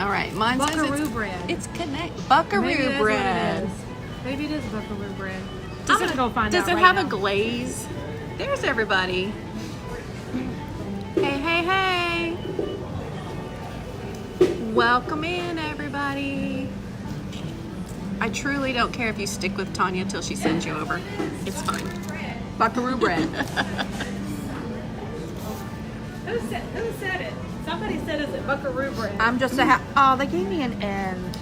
All right, mine Buckaroo says bread. it's connect buckaroo bread. Maybe it is buckaroo bread. Does I'm gonna go find out. Does it right have now. a glaze? There's everybody. Hey, hey, hey! Welcome in, everybody. I truly don't care if you stick with Tanya till she sends you over. It's fine. Buckaroo bread. Who said it? Somebody said it's buckaroo bread. I'm just a oh, they gave me an end.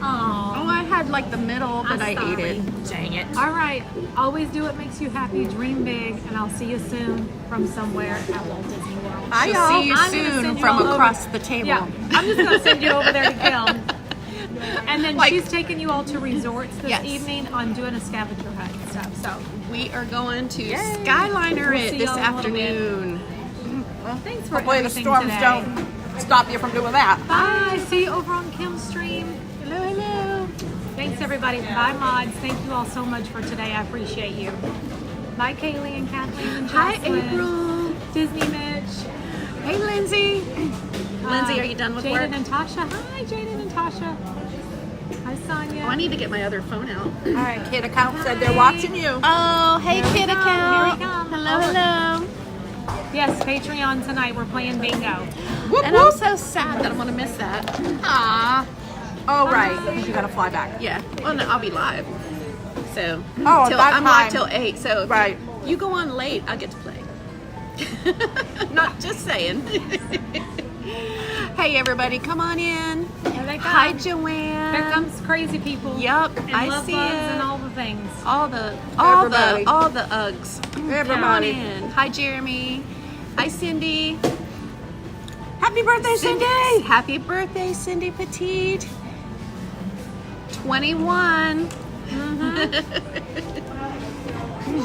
Oh, I had like the middle, but I ate it. Dang it. All right. Always do what makes you happy. Dream big, and I'll see you soon from somewhere at Walt Disney World. Hi, She'll y'all. see you I'm gonna soon send you from all across over. the table. Yeah, I'm just gonna send you over there to Kim. And then Like- she's taking you all to resorts this Yes. evening on doing a scavenger hunt and stuff. So We are going to Yay. Skyliner We'll it see this y'all in a little bit. afternoon. thanks for Hopefully the everything storms today. don't stop you from doing that. Bye. See you over on Kim's stream. Hello, hello. Thanks everybody. Bye mods. Thank you all so much for today. I appreciate you. Bye Kaylee and Kathleen and Hi, Jocelyn. April. Disney Mitch. Hey, Lindsay. Lindsay, are you done with Jaden work? and Tasha. Hi Jaden and Tasha. Hi Sonia. Oh, I need to get my other phone out. All right, kid account said they're watching you. Oh, hey, Here we kid come, account. here we come. Hello, Over. hello. Yes, Patreon tonight. We're playing bingo. Whoop, And I'm whoop. so sad that I'm going to miss that. Ah. Oh, right. Because you got to fly back. Yeah. Well, no, I'll be live. So, Oh, at that I'm live time. till 8. So, if Right. you go on late, I get to play. Not just saying. Hey, everybody, come on in. Here they come. Hi, Joanne. Here comes crazy people. Yup, And I love see bugs it. and all the things. All the Everybody. Uggs. Everybody. Come on in. Hi, Jeremy. Hi, Cindy. Happy birthday, Cindy! Happy birthday, Cindy Petite. 21.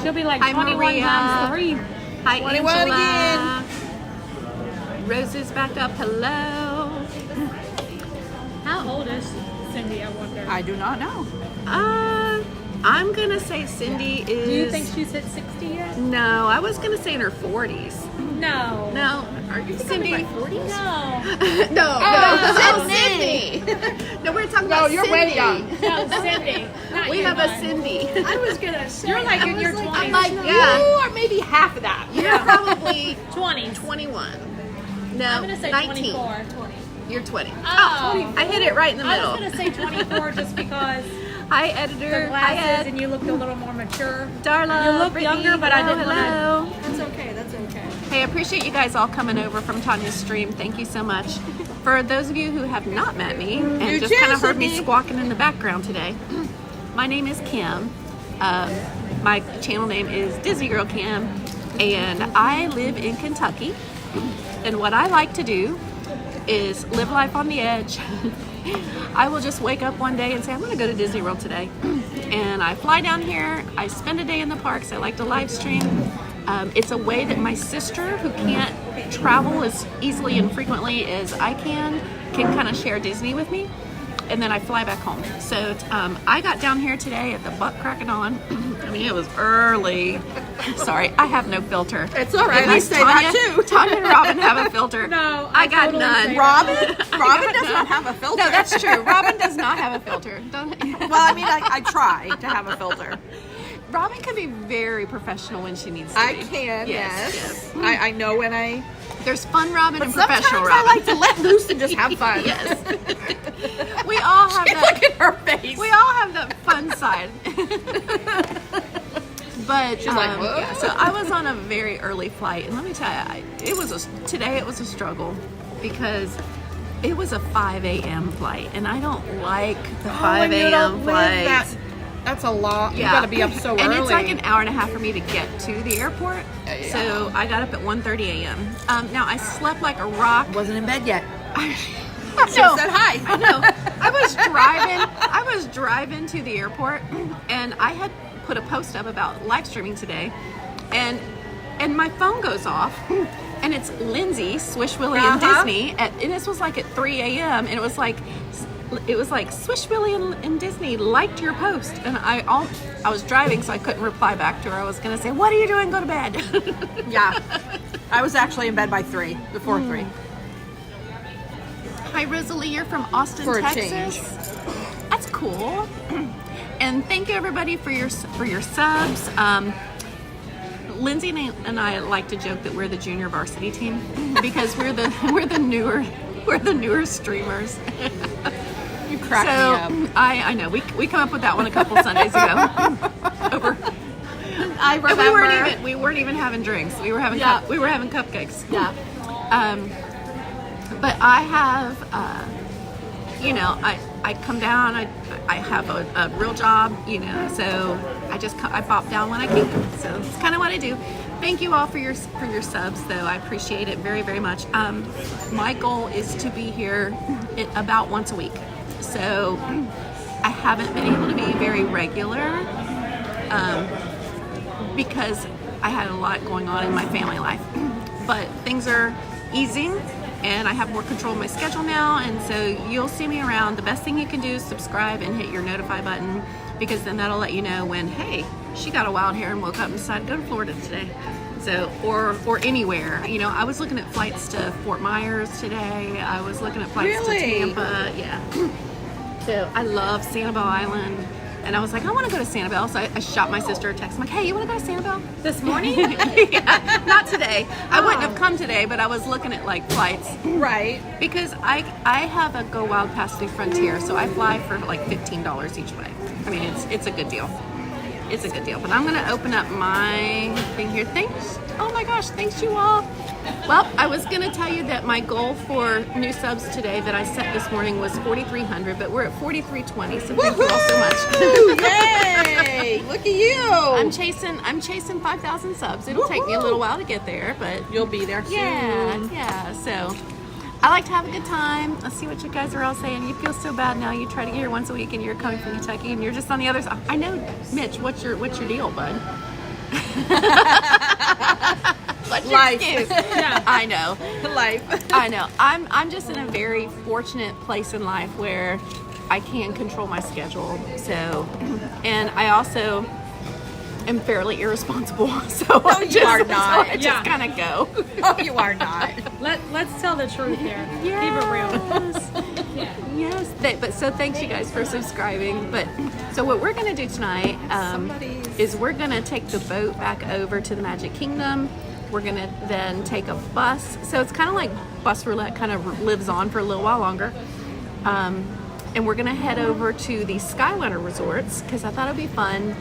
She'll be like Hi, 21 Maria. times 3. Hi, 21 Angela. Rose is back up. Hello. How old is Cindy, I wonder? I do not know. I'm gonna say Cindy is. Do you think she's hit 60 yet? No, I was gonna say in her 40s. No. No, are you Cindy? No. No, Oh, Sydney. No, we're talking No, about you're Cindy. way young. No, Cindy. Not We you, have a bud. Cindy. I was going to say. You're like I in your was 20s. I'm like, Yeah. you are maybe half of that. You're probably 20. 21. No, I'm going to say 19. 24. 20. You're 20. Oh. I hit it right in the I middle. was going to say 24 just because Hi, the editor. Hi, glasses Ed. and you looked a little more mature. Darla. You look Brittany. younger, but I Hello, didn't want to. hello. That's okay. That's okay. Hey, I appreciate you guys all coming over from Tanya's stream. Thank you so much. For those of you who have not met me and You just kind of too, heard me Sydney. squawking in the background today, my name is Kim. My channel name is DisneyGirlKim, and I live in Kentucky. And what I like to do is live life on the edge. I will just wake up one day and say, I'm going to go to Disney World today. And I fly down here. I spend a day in the parks. I like to live stream. It's a way that my sister, who can't travel as easily and frequently as I can kind of share Disney with me. And then I fly back home. So I got down here today at the butt crack of dawn. I mean, it was early. Sorry, I have no filter. It's all right. At I least say that too. Tanya and Robin have a filter. No, I I got totally none. say Robin? I Robin got does none. not have a filter. No, that's true. Robin does not have a filter. Don't. Well, I mean, I try to have a filter. Robin can be very professional when she needs to I be. can, Yes, yes. I know when I... There's fun Robin and Sometimes professional I Robin. like to let loose and just have fun. Yes. We all have that. Look at her face. We all have that fun side. But She's like, "Whoa." yeah, so I was on a very early flight, and let me tell you, today it was a struggle because it was a 5 a.m. flight, and I don't like the 5 when you a.m. don't live flights. that's a lot. Yeah. You got to be up so and early. it's like an hour and a half for me to get to the airport. Yeah. So I got up at 1:30 a.m. Now I slept like a rock. Wasn't in bed yet. I She know. said hi. I know. I was driving to the airport, and I had put a post up about live streaming today, and my phone goes off, and it's Lindsay, Swish Willie, and Disney, and this was like at 3 a.m. and it was like Swish Willie and Disney liked your post, and I was driving, so I couldn't reply back to her. I was gonna say, "What are you doing? Go to bed." Yeah. I was actually in bed by 3, before 3. Hi, Hi, Rosalie. You're from Austin, For a Texas. change. That's cool. And thank you everybody for your subs. Lindsay and I like to joke that we're the junior varsity team because we're the newer streamers. You crack me up. I know we come up with that one a couple Sundays ago. I And remember. we weren't even having drinks. We were having we were having cupcakes. Yeah. But I have, I come down. I have a real job, so I pop down when I can. So it's kind of what I do. Thank you all for your subs, though. I appreciate it very, very much. My goal is to be here about once a week. So I haven't been able to be very regular because I had a lot going on in my family life. But things are easing and I have more control of my schedule now, and so you'll see me around. The best thing you can do is subscribe and hit your notify button, because then that'll let you know when, hey, she got a wild hair and woke up and decided to go to Florida today. So, or anywhere. I was looking at flights to Fort Myers today. I was looking at flights to Tampa. Yeah. So I love Sanibel Island. And I was like, I want to go to Sanibel. So I shot my sister a text. I'm like, hey, you want to go to Sanibel? This morning? Yeah, not today. I wouldn't have come today, but I was looking at like flights. Right. Because I have a Go Wild Pass through Frontier, so I fly for like $15 each way. I mean, it's a good deal. It's a good deal. But I'm going to open up my thing here. Thanks. Oh my gosh, thanks you all. Well, I was going to tell you that my goal for new subs today that I set this morning was 4,300, but we're at 4,320. So thank you all so much. Yay! Look at you. I'm chasing 5,000 subs. It'll take me a little while to get there, but You'll be there soon. yeah. So I like to have a good time. Let's see what you guys are all saying. You feel so bad now. You try to get here once a week, and you're coming from Kentucky, and you're just on the other side. I know, Mitch. What's your deal, bud? What's your Life. excuse? Yeah, I know. Life. I know. I'm just in a very fortunate place in life where I can control my schedule. So, and I also am fairly irresponsible. So I you are not. So I just kind of go. Oh, you are not. Let's tell the truth here. Yes. Keep it real. Yeah. Yes. But so thanks you guys for subscribing. But so what we're gonna do tonight is we're gonna take the boat back over to the Magic Kingdom. We're gonna then take a bus. So it's kind of like bus roulette, kind of lives on for a little while longer. And we're gonna head over to the Skyliner resorts because I thought it'd be fun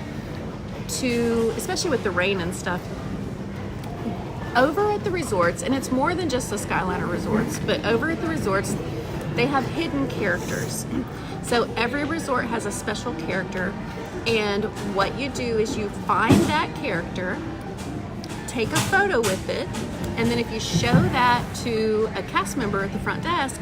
to, especially with the rain and stuff, over at the resorts, and it's more than just the Skyliner resorts, but over at the resorts, they have hidden characters. So every resort has a special character, and what you do is you find that character, take a photo with it, and then if you show that to a cast member at the front desk,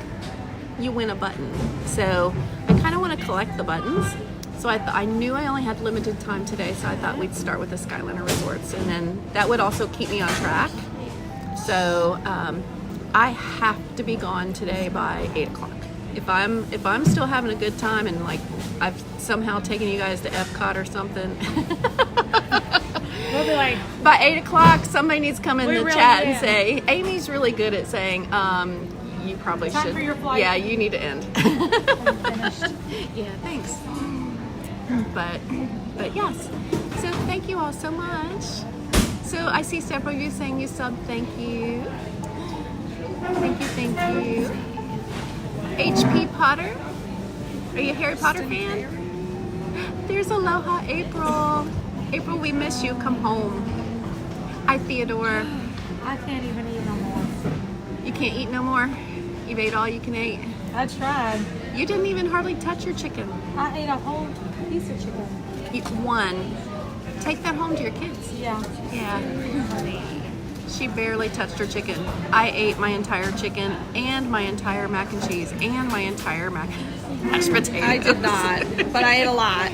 you win a button. So I kind of want to collect the buttons. So I knew I only had limited time today, so I thought we'd start with the Skyliner resorts, and then that would also keep me on track. So I have to be gone today by 8 o'clock. If I'm still having a good time and like I've somehow taken you guys to Epcot or something, We'll be like, by 8 o'clock somebody needs to come in the really chat and am. say, Amy's really good at saying, you probably Time should. for your flight. Yeah, you need to end. finished. Yeah, thanks. But yes. So thank you all so much. So I see several of you saying you sub. Thank you. Thank you. HP Potter. Are you a Harry Potter fan? There's Aloha April. April, we miss you. Come home. Hi Theodore. I can't even eat no more. You can't eat no more? You've ate all you can eat? I tried. You didn't even hardly touch your chicken. I ate a whole piece of chicken. Eat one. Take that home to your kids. Yeah. Yeah. She barely touched her chicken. I ate my entire chicken and my entire mac and cheese and my entire mashed potatoes. I did not, but I ate a lot.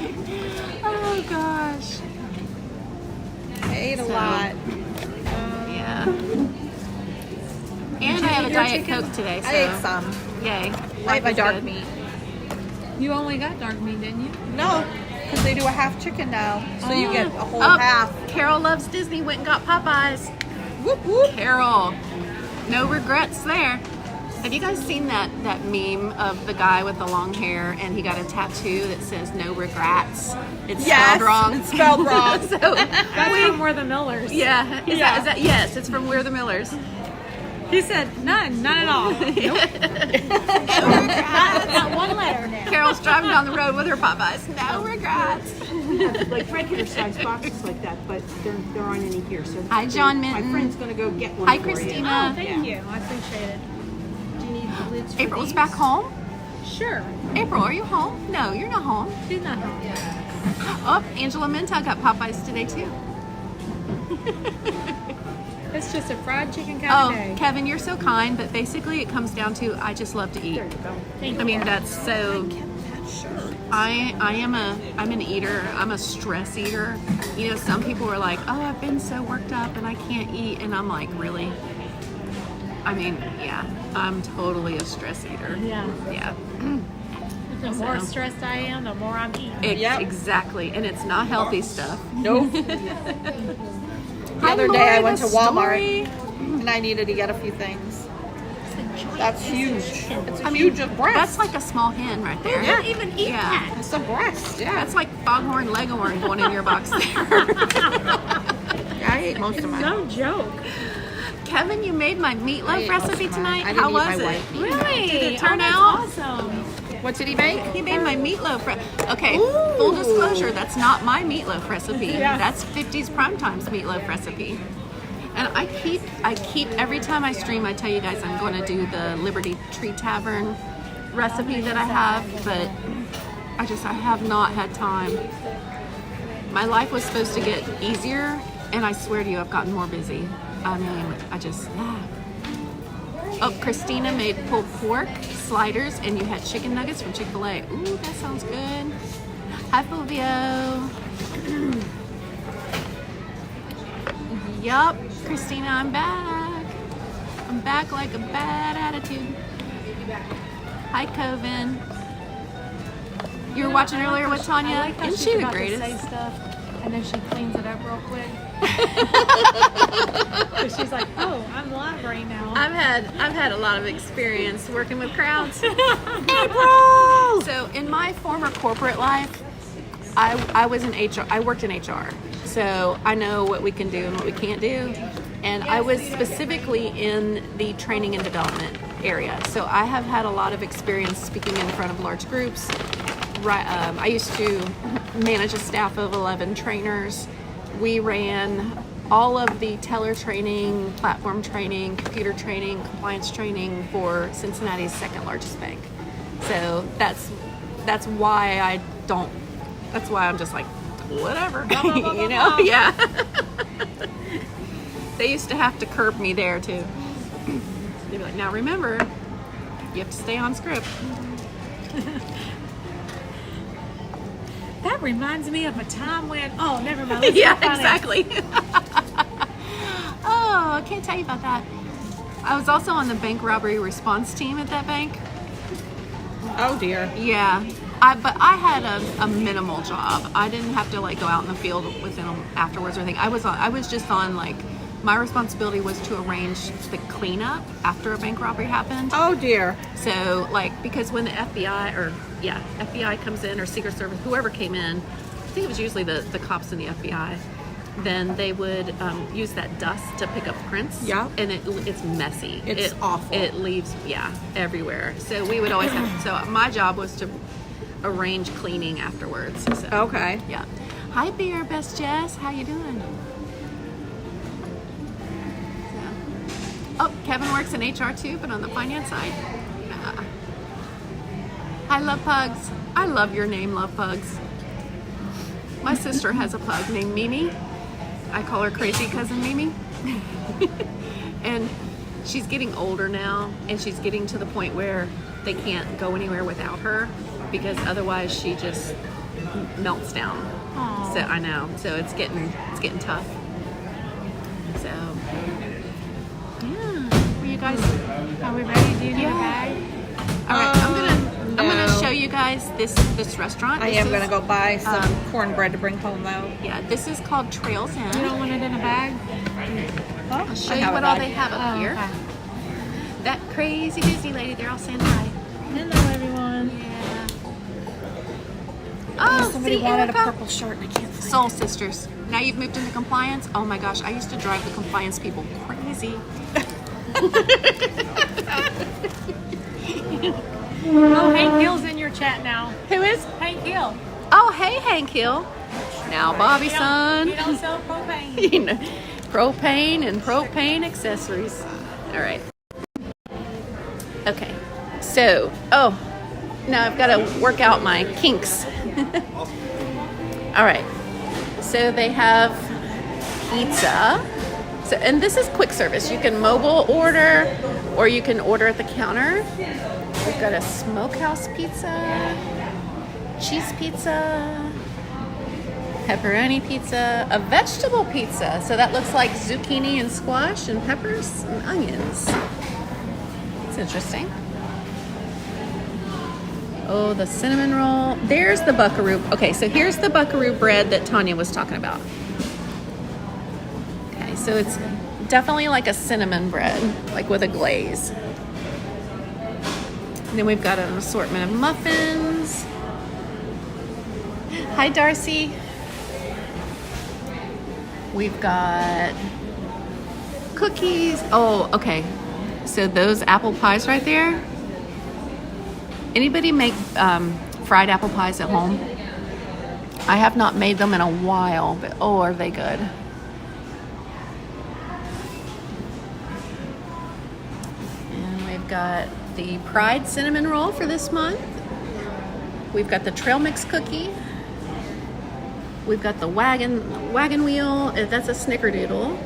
Oh gosh. I ate a So- lot. Yeah. And I have a eat your Diet chicken? Coke today, so I ate some. yay. I ate my Life is dark good. meat. You only got dark meat, didn't you? No, because they do a half chicken now, so you get a whole Oh, half. Carol loves Disney, went and got Popeyes. Whoop whoop. Carol, no regrets there. Have you guys seen that meme of the guy with the long hair and he got a tattoo that says "No regrets"? It's spelled wrong. It's spelled wrong. So That's from We're the Millers. yeah, is that yes? It's from We're the Millers. He said none at all. Not one letter now. Carol's driving down the road with her Popeyes. No regrets. Like regular size boxes like that, but there aren't any here. So Hi, John my Minton. friend's gonna go get one. Hi, for Christina. Thank you. I appreciate it. You. Do you need the lids for April's these? back home. Sure. April, are you home? No, you're not home. She's not home. Oh, Angela Minta got Popeyes today too. It's just a fried chicken kind of Oh, day. Kevin, you're so kind, but basically it comes down to I just love to eat. There you go. Thank I mean, you. that's so. I'm an eater. I'm a stress eater. You know, some people are like, "Oh, I've been so worked up and I can't eat," and I'm like, "Really?" I mean, yeah, I'm totally a stress eater. Yeah. Yeah. The more So- stressed I am, the more I'm eating. Yep. Exactly, and it's not healthy stuff. Nope. The other day I went to Walmart and I needed to get a few things. That's huge. It's a huge breast. That's like a small hen right there. Yeah. Even eat that. It's a breast. Yeah. That's like foghorn leghorn going in your box there. I ate most of mine. No joke. Kevin, you made my meatloaf I ate most recipe of mine. tonight. I didn't How eat was my it? white meat. Really? Did it turn that's out? awesome. What did he make? He made my meatloaf. Okay, full disclosure, that's not my meatloaf recipe. Yeah. That's 50s Primetime's meatloaf recipe. And I keep every time I stream, I tell you guys I'm going to do the Liberty Tree Tavern recipe that I have, but I have not had time. My life was supposed to get easier, and I swear to you, I've gotten more busy. I mean, Oh, Christina made pulled pork sliders, and you had chicken nuggets from Chick-fil-A. Ooh, that sounds good. Hi, Fulvio. Yup, Christina, I'm back. I'm back like a bad attitude. Hi, Coven. You were watching earlier with Tanya? I like how Isn't she's she the about to greatest? say stuff, and then she cleans it up real quick. So she's like, "Oh, I'm live right now." I've had a lot of experience working with crowds. April! So in my former corporate life, I was in HR. I worked in HR, so I know what we can do and what we can't do. And I was specifically in the training and development area. So I have had a lot of experience speaking in front of large groups. I used to manage a staff of 11 trainers. We ran all of the teller training, platform training, computer training, compliance training for Cincinnati's second largest bank. So that's why I'm just like, whatever, you know? Yeah. They used to have to curb me there too. They'd be like, now remember, you have to stay on script. That reminds me of a time when. Oh, never mind. Let's Yeah, not find it. exactly. Oh, I can't tell you about that. I was also on the bank robbery response team at that bank. Oh dear. Yeah. But I had a minimal job. I didn't have to like go out in the field with them afterwards or anything. I was just on like, my responsibility was to arrange the cleanup after a bank robbery happened. Oh dear. So like, because when the FBI comes in, or Secret Service, whoever came in, I think it was usually the cops in the FBI, then they would use that dust to pick up prints. Yeah. And it's messy. It's awful. It leaves, everywhere. So we would always have, so my job was to arrange cleaning afterwards. So, Okay. yeah. Hi, Beer Best Jess. How you doing? Oh, Kevin works in HR too, but on the finance side. Hi, Love Pugs. I love your name, Love Pugs. My sister has a pug named Mimi. I call her Crazy Cousin Mimi. And she's getting older now, and she's getting to the point where they can't go anywhere without her, because otherwise she just melts down. Aw. So I know. So it's getting tough. So yeah. Are you guys? Are we ready? Do you need a bag? All right. I'm gonna no. show you guys this restaurant. I This am is- gonna go buy some cornbread to bring home though. Yeah, this is called Trails You Inn. don't want it in a bag? I'll show I you have what a all bag. they have up Oh, here. okay. that crazy Disney lady. They're all saying hi. Hello, everyone. Yeah. Oh, Somebody see, wanted Erica? a purple shirt and I can't find Soul Sisters. Now you've moved into compliance. Oh my gosh, I used to drive the compliance people crazy. Oh, Hank Hill's in your chat now. Who is? Hank Hill. Oh, hey, Hank Hill. Now, Bobby, son. You don't sell propane. You know, propane and propane accessories. All right. Okay. So, now I've got to work out my kinks. All right. So they have pizza. So, and this is quick service. You can mobile order or you can order at the counter. We've got a smokehouse pizza, cheese pizza, pepperoni pizza, a vegetable pizza. So that looks like zucchini and squash and peppers and onions. It's interesting. Oh, the cinnamon roll. There's the buckaroo. Okay, so here's the buckaroo bread that Tanya was talking about. Okay, so it's definitely like a cinnamon bread, like with a glaze. And then we've got an assortment of muffins. Hi, Darcy. We've got cookies. Oh, okay. So those apple pies right there. Anybody make fried apple pies at home? I have not made them in a while, but oh, are they good. And we've got the Pride cinnamon roll for this month. We've got the trail mix cookie. We've got the wagon wheel. That's a snickerdoodle.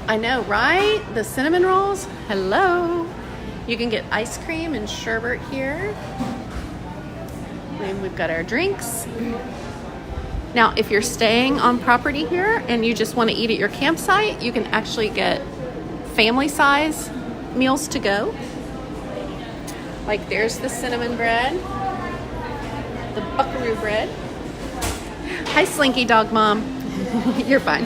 I know, right? The cinnamon rolls. Hello. You can get ice cream and sherbet here. And we've got our drinks. Now, if you're staying on property here and you just want to eat at your campsite, you can actually get family size meals to go. Like there's the cinnamon bread, the buckaroo bread. Hi, Slinky Dog Mom. You're fine.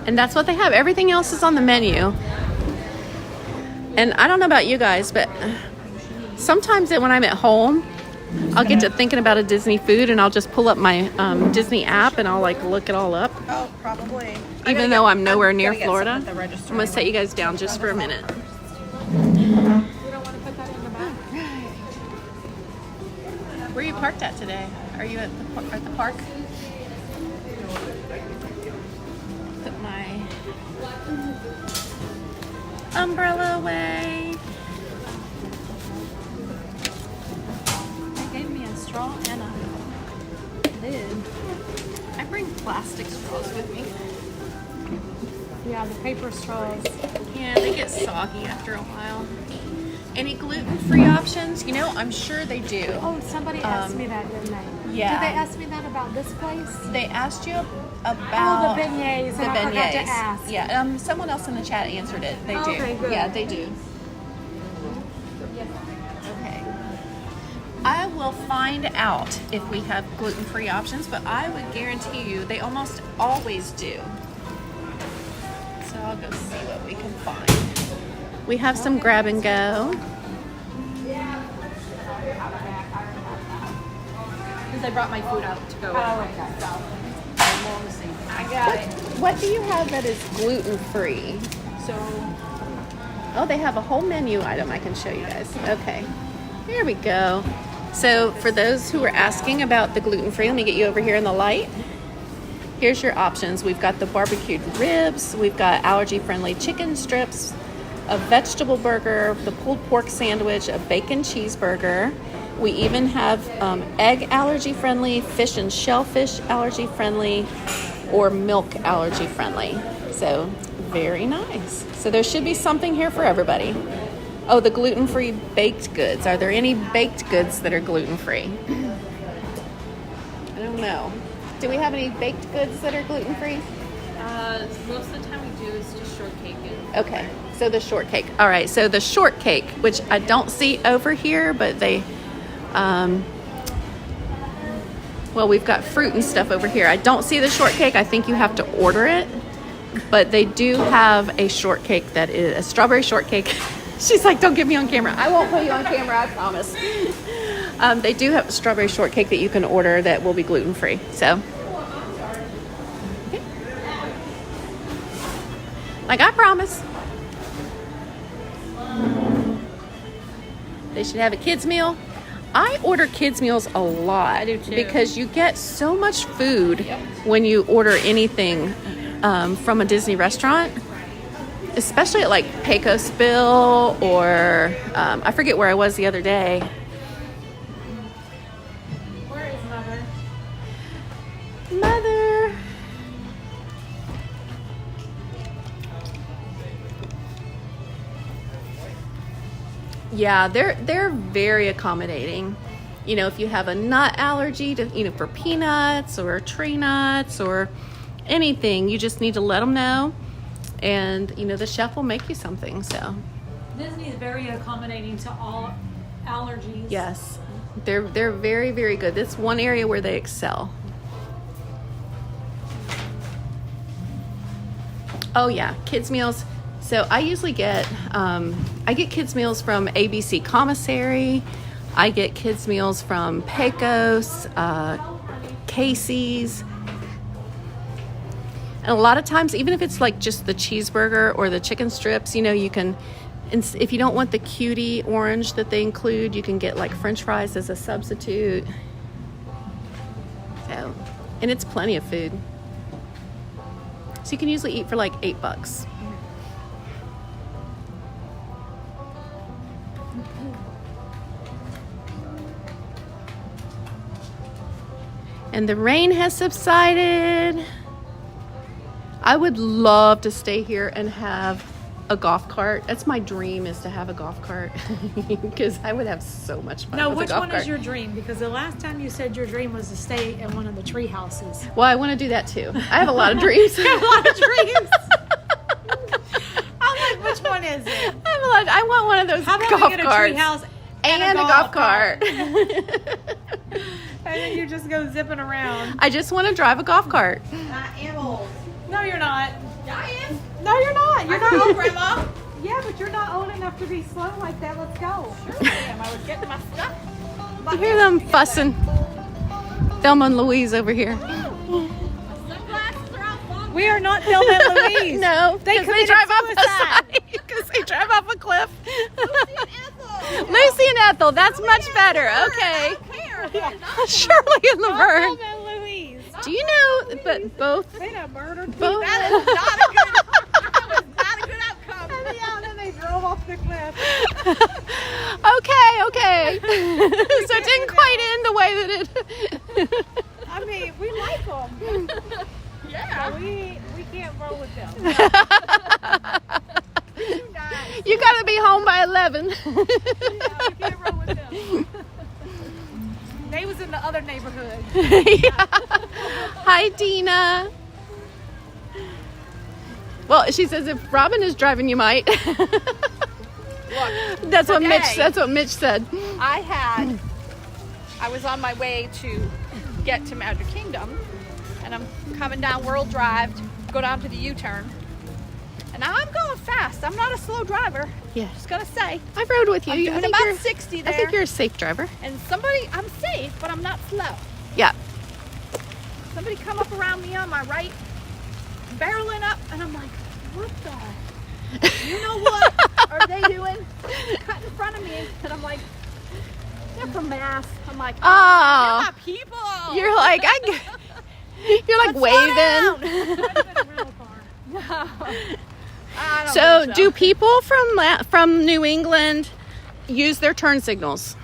And that's what they have. Everything else is on the menu. And I don't know about you guys, but sometimes when I'm at home, I'll get to thinking about a Disney food and I'll just pull up my Disney app and I'll like look it all up. Oh, probably. Even though I'm nowhere near gonna get Florida. some at the register I'm going to set you guys down just for a minute. We don't want to put that in the back. Where are you parked at today? Are you at the park? Put my umbrella away. They gave me a straw and a lid. I bring plastic straws with me. Yeah, the paper straws. Yeah, they get soggy after a while. Any gluten-free options? You know, I'm sure they do. Oh, somebody asked me that, didn't they? yeah. Did they ask me that about this place? They asked you about Oh, the beignets. the and I forgot to beignets. ask. Yeah, someone else in the chat answered it. They do. Okay, good. Yeah, they do. Okay. I will find out if we have gluten-free options, but I would guarantee you they almost always do. So I'll go see what we can find. We have some grab and go. Because I brought my food out to go. Oh, okay. I got it. What do you have that is gluten-free? So, Oh, they have a whole menu item I can show you guys. Okay, here we go. So for those who are asking about the gluten-free, let me get you over here in the light. Here's your options. We've got the barbecued ribs. We've got allergy-friendly chicken strips, a vegetable burger, the pulled pork sandwich, a bacon cheeseburger. We even have egg allergy-friendly, fish and shellfish allergy-friendly, or milk allergy-friendly. So very nice. So there should be something here for everybody. Oh, the gluten-free baked goods. Are there any baked goods that are gluten-free? I don't know. Do we have any baked goods that are gluten-free? most of the time we do is just shortcake. Okay, so the shortcake. All right, so the shortcake, which I don't see over here, but they, Well, we've got fruit and stuff over here. I don't see the shortcake. I think you have to order it. But they do have a shortcake that is a strawberry shortcake. She's like, don't get me on camera. I won't put you on camera, I promise. They do have a strawberry shortcake that you can order that will be gluten-free. So, okay. Like I promise. They should have a kids meal. I order kids meals a lot. I do too. Because you get so much food when you order anything from a Disney restaurant, especially at like Pecos Bill or I forget where I was the other day. Where is Mother? Mother. Yeah, they're very accommodating. You know, if you have a nut allergy to, you know, for peanuts or tree nuts or anything, you just need to let them know, and you know the chef will make you something. So Disney is very accommodating to all allergies. yes, they're very, very good. That's one area where they excel. Oh yeah, kids meals. So I usually get I get kids meals from ABC Commissary. I get kids meals from Pecos, Casey's. And a lot of times, even if it's like just the cheeseburger or the chicken strips, you know, you can, if you don't want the cutie orange that they include, you can get like French fries as a substitute. So, and it's plenty of food. So you can usually eat for like $8. And the rain has subsided. I would love to stay here and have a golf cart. That's my dream, is to have a golf cart because I would have so much fun. No, with which a golf one cart. is your dream? Because the last time you said your dream was to stay in one of the tree houses. Well, I want to do that too. I have a lot of dreams. You have a lot of dreams. I'm like, which one is it? I have a lot. I want one of those How about golf we get a carts tree house and a golf cart. And then you just go zipping around. I just want to drive a golf cart. I am old. No, you're not. I am. No, you're not. You're not old, old. Grandma. Yeah, but you're not old enough to be slow like that. Let's go. Sure I am. I was getting my stuff. You hear them fussing. Thelma and Louise over here. Sunglasses are out long. We are not Thelma and Louise. No, They because they committed drive off a suicide. side. Because they drive off a cliff. Ethel. Lucy and Ethel, that's much better. Okay. I don't care. Shirley and Laverne. Thelma and Louise. Do you know, but both, They done murdered both. That is not a good. That was not a good outcome. Yeah, and then they drove off the cliff. Okay. So it didn't quite end the way that it. I mean, we like them. Yeah. But we can't roll with them. You got to be home by 11. Yeah, we can't roll with them. They was in the other neighborhood. Yeah. Hi, Dina. Well, she says if Robin is driving, you might. Look, That's what today, Mitch. That's what Mitch said. I was on my way to get to Magic Kingdom, and I'm coming down World Drive to go down to the U-turn. And I'm going fast. I'm not a slow driver. Yeah. Just gonna say. I've rode with you. I'm doing think about you're- 60 there. I think you're a safe driver. And I'm safe, but I'm not slow. Yeah. Somebody come up around me on my right, barreling up, and I'm like, what the? You know what are they doing? Cut in front of me, and I'm like, they're from Mass. I'm like, Oh. they're my people. You're like you're like Let's slow waving. down. I don't So, think do people from New England use their turn signals?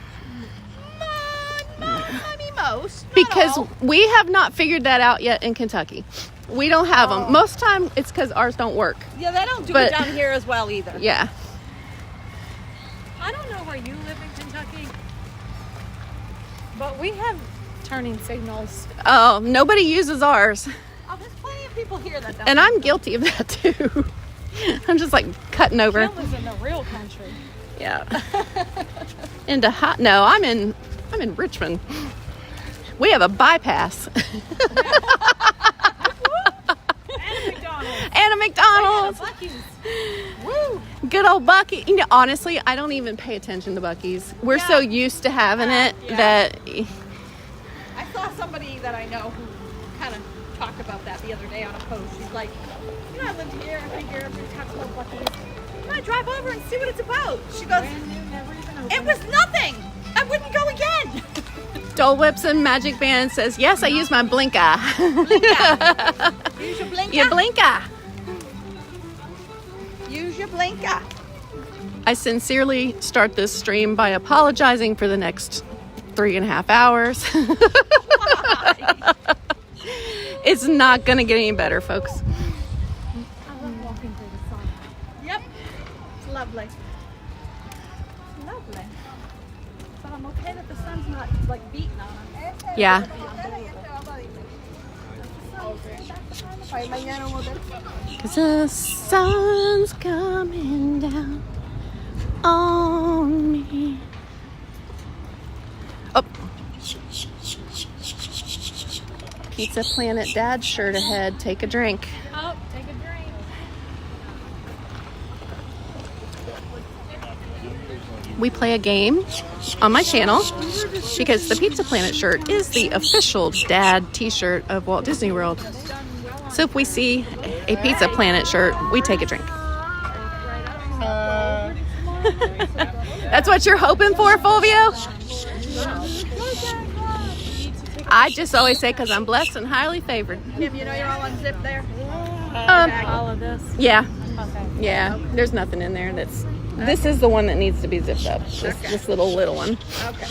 I mean, most. Not Because all. we have not figured that out yet in Kentucky. We don't have them. Most time it's because ours don't work. Yeah, they don't do but- it down here as well either. Yeah. I don't know where you live in Kentucky, but we have turning signals. Oh, nobody uses ours. Oh, there's plenty of people here that don't. And I'm guilty of that too. I'm just like cutting over. Kim lives in the real country. Yeah. Into hot. No, I'm in Richmond. We have a bypass. And a McDonald's. Buc-ee's. Woo! Good old Bucky. You know, honestly, I don't even pay attention to Bucky's. We're so used to having it that. I saw somebody that I know who kind of talked about that the other day on a post. She's like, you know, I lived here. I figure everybody talks about Buc-ee's. I'm gonna drive over and see what it's about. She goes, it was nothing. I wouldn't go again. Dole Whips and Magic Band says, yes, I use my blinker. Use your blinker. Your blinker. Use your blinker. I sincerely start this stream by apologizing for the next 3.5 hours. It's not going to get any better, folks. I love walking through the sun. Yep. It's lovely. Lovely. But I'm okay that the sun's not like beating on us. Yeah. Because the sun's coming down on me. Oh. Pizza Planet Dad shirt ahead. Take a drink. Oh, take a drink. We play a game on my channel because the Pizza Planet shirt is the official dad t-shirt of Walt Disney World. So if we see a Pizza Planet shirt, we take a drink. That's what you're hoping for, Fulvio? I just always say because I'm blessed and highly favored. Kim, you know you're all unzipped there? All of this. Yeah. Okay. Yeah. There's nothing in there that's... This is the one that needs to be zipped up. This little one. Okay.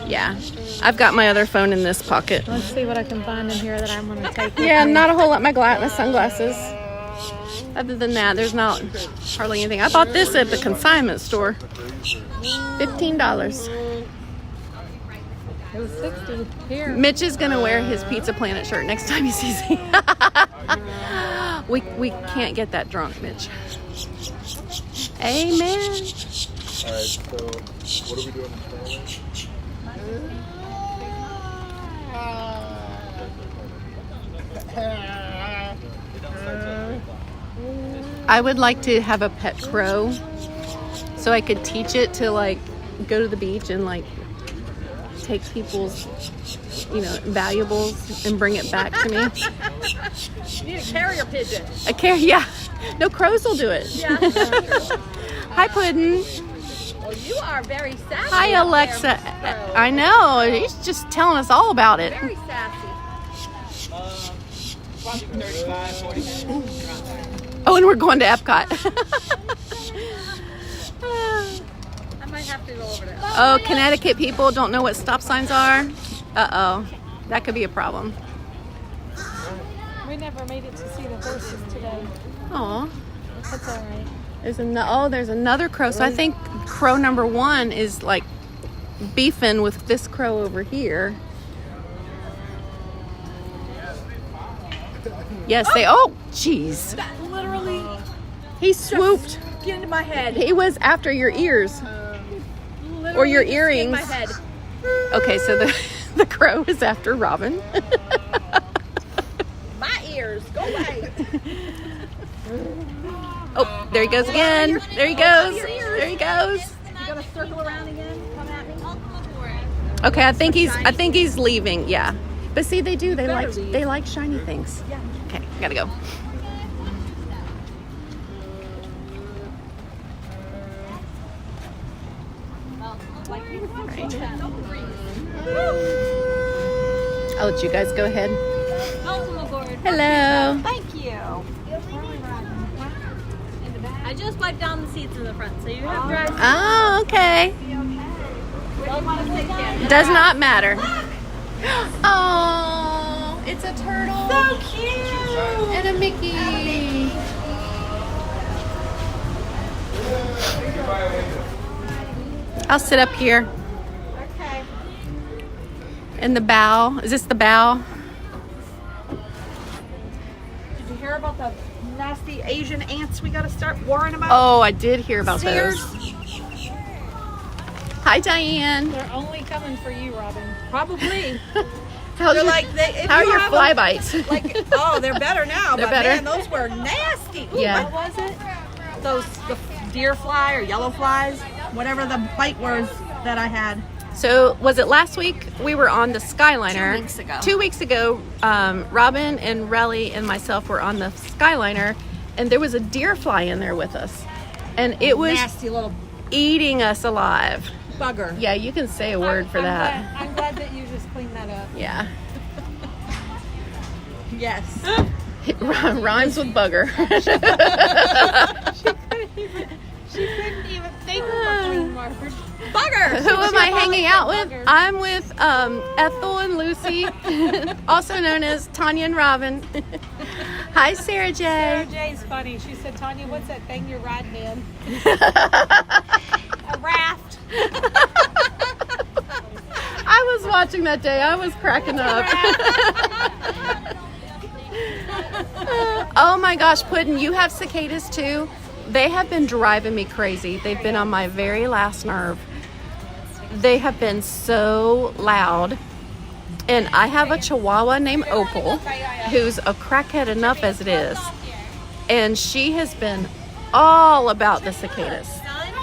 Yeah. I've got my other phone in this pocket. Let's see what I can find in here that I'm going to take. with Yeah, me. not a whole lot. My sunglasses. Other than that, there's not hardly anything. I bought this at the consignment store. $15. It was 60 here. Mitch is gonna wear his Pizza Planet shirt next time he sees me. we can't get that drunk, Mitch. Amen. Alright, so what are we doing in I would like to have a pet crow so I could teach it to like go to the beach and like take people's, you know, valuables and bring it back to me. You need a carrier pigeon. Yeah. No, crows will do it. Yeah. Hi, Puddin'. Well, you are very sassy. Hi, out Alexa. there, Mr. Crow. I know. He's just telling us all about it. Very sassy. Oh, and we're going to Epcot. I might have to go over there. Oh, Connecticut people don't know what stop signs are. Uh-oh. That could be a problem. We never made it to see the horses today. Oh. That's all right. There's another crow. So I think crow number 1 is like beefing with this crow over here. Yes, oh, jeez. That literally He swooped. get into my head. He was after your ears. Or your Literally just earrings. in my head. Okay, so the crow is after Robin. My ears. Go away. Oh, there he goes again. There he goes. There he goes. You gotta circle around again. Come at me. Okay, I think he's leaving. Yeah. But see, they do. They Better leave. like shiny things. Yeah. Okay, gotta go. Like you were Right. no breeze. I'll let you guys go ahead. Welcome aboard. Hello. Thank you. I just wiped down the seats in the front, so you have drive. Oh, okay. Does not matter. Oh, it's a turtle. So cute. And a Mickey. I'll sit up here Okay. in the bow. Is this the bow? Did you hear about the nasty Asian ants we gotta start worrying about? Oh, I did hear about Sears? those. Hi, Diane. They're only coming for you, Robin. Probably. They're like, if how are you your have fly them- bites? Like, oh, they're better now. They're but better? man, those were nasty. Ooh, Yeah. What was it? The deer fly or yellow flies, whatever the bite was that I had. So was it last week? We were on the Skyliner. 2 weeks ago. 2 weeks ago, Robin and Relly and myself were on the Skyliner, and there was a deer fly in there with us, and it was Nasty little eating us alive. bugger. Yeah, you can say a word for that. I'm glad that you just cleaned that up. Yeah, Yes. it rhymes with bugger. She couldn't even think of a clean word. Bugger. Who am I hanging out with? I'm with Ethel and Lucy, also known as Tanya and Robin. Hi, Sarah Sarah J. J's funny. She said, Tanya, what's that thing you're riding in? A raft. I was watching that day. I was cracking up. Oh my gosh, Puddin', you have cicadas too? They have been driving me crazy. They've been on my very last nerve. They have been so loud. And I have a chihuahua named Opal, who's a crackhead enough as it is. And she has been all about the cicadas.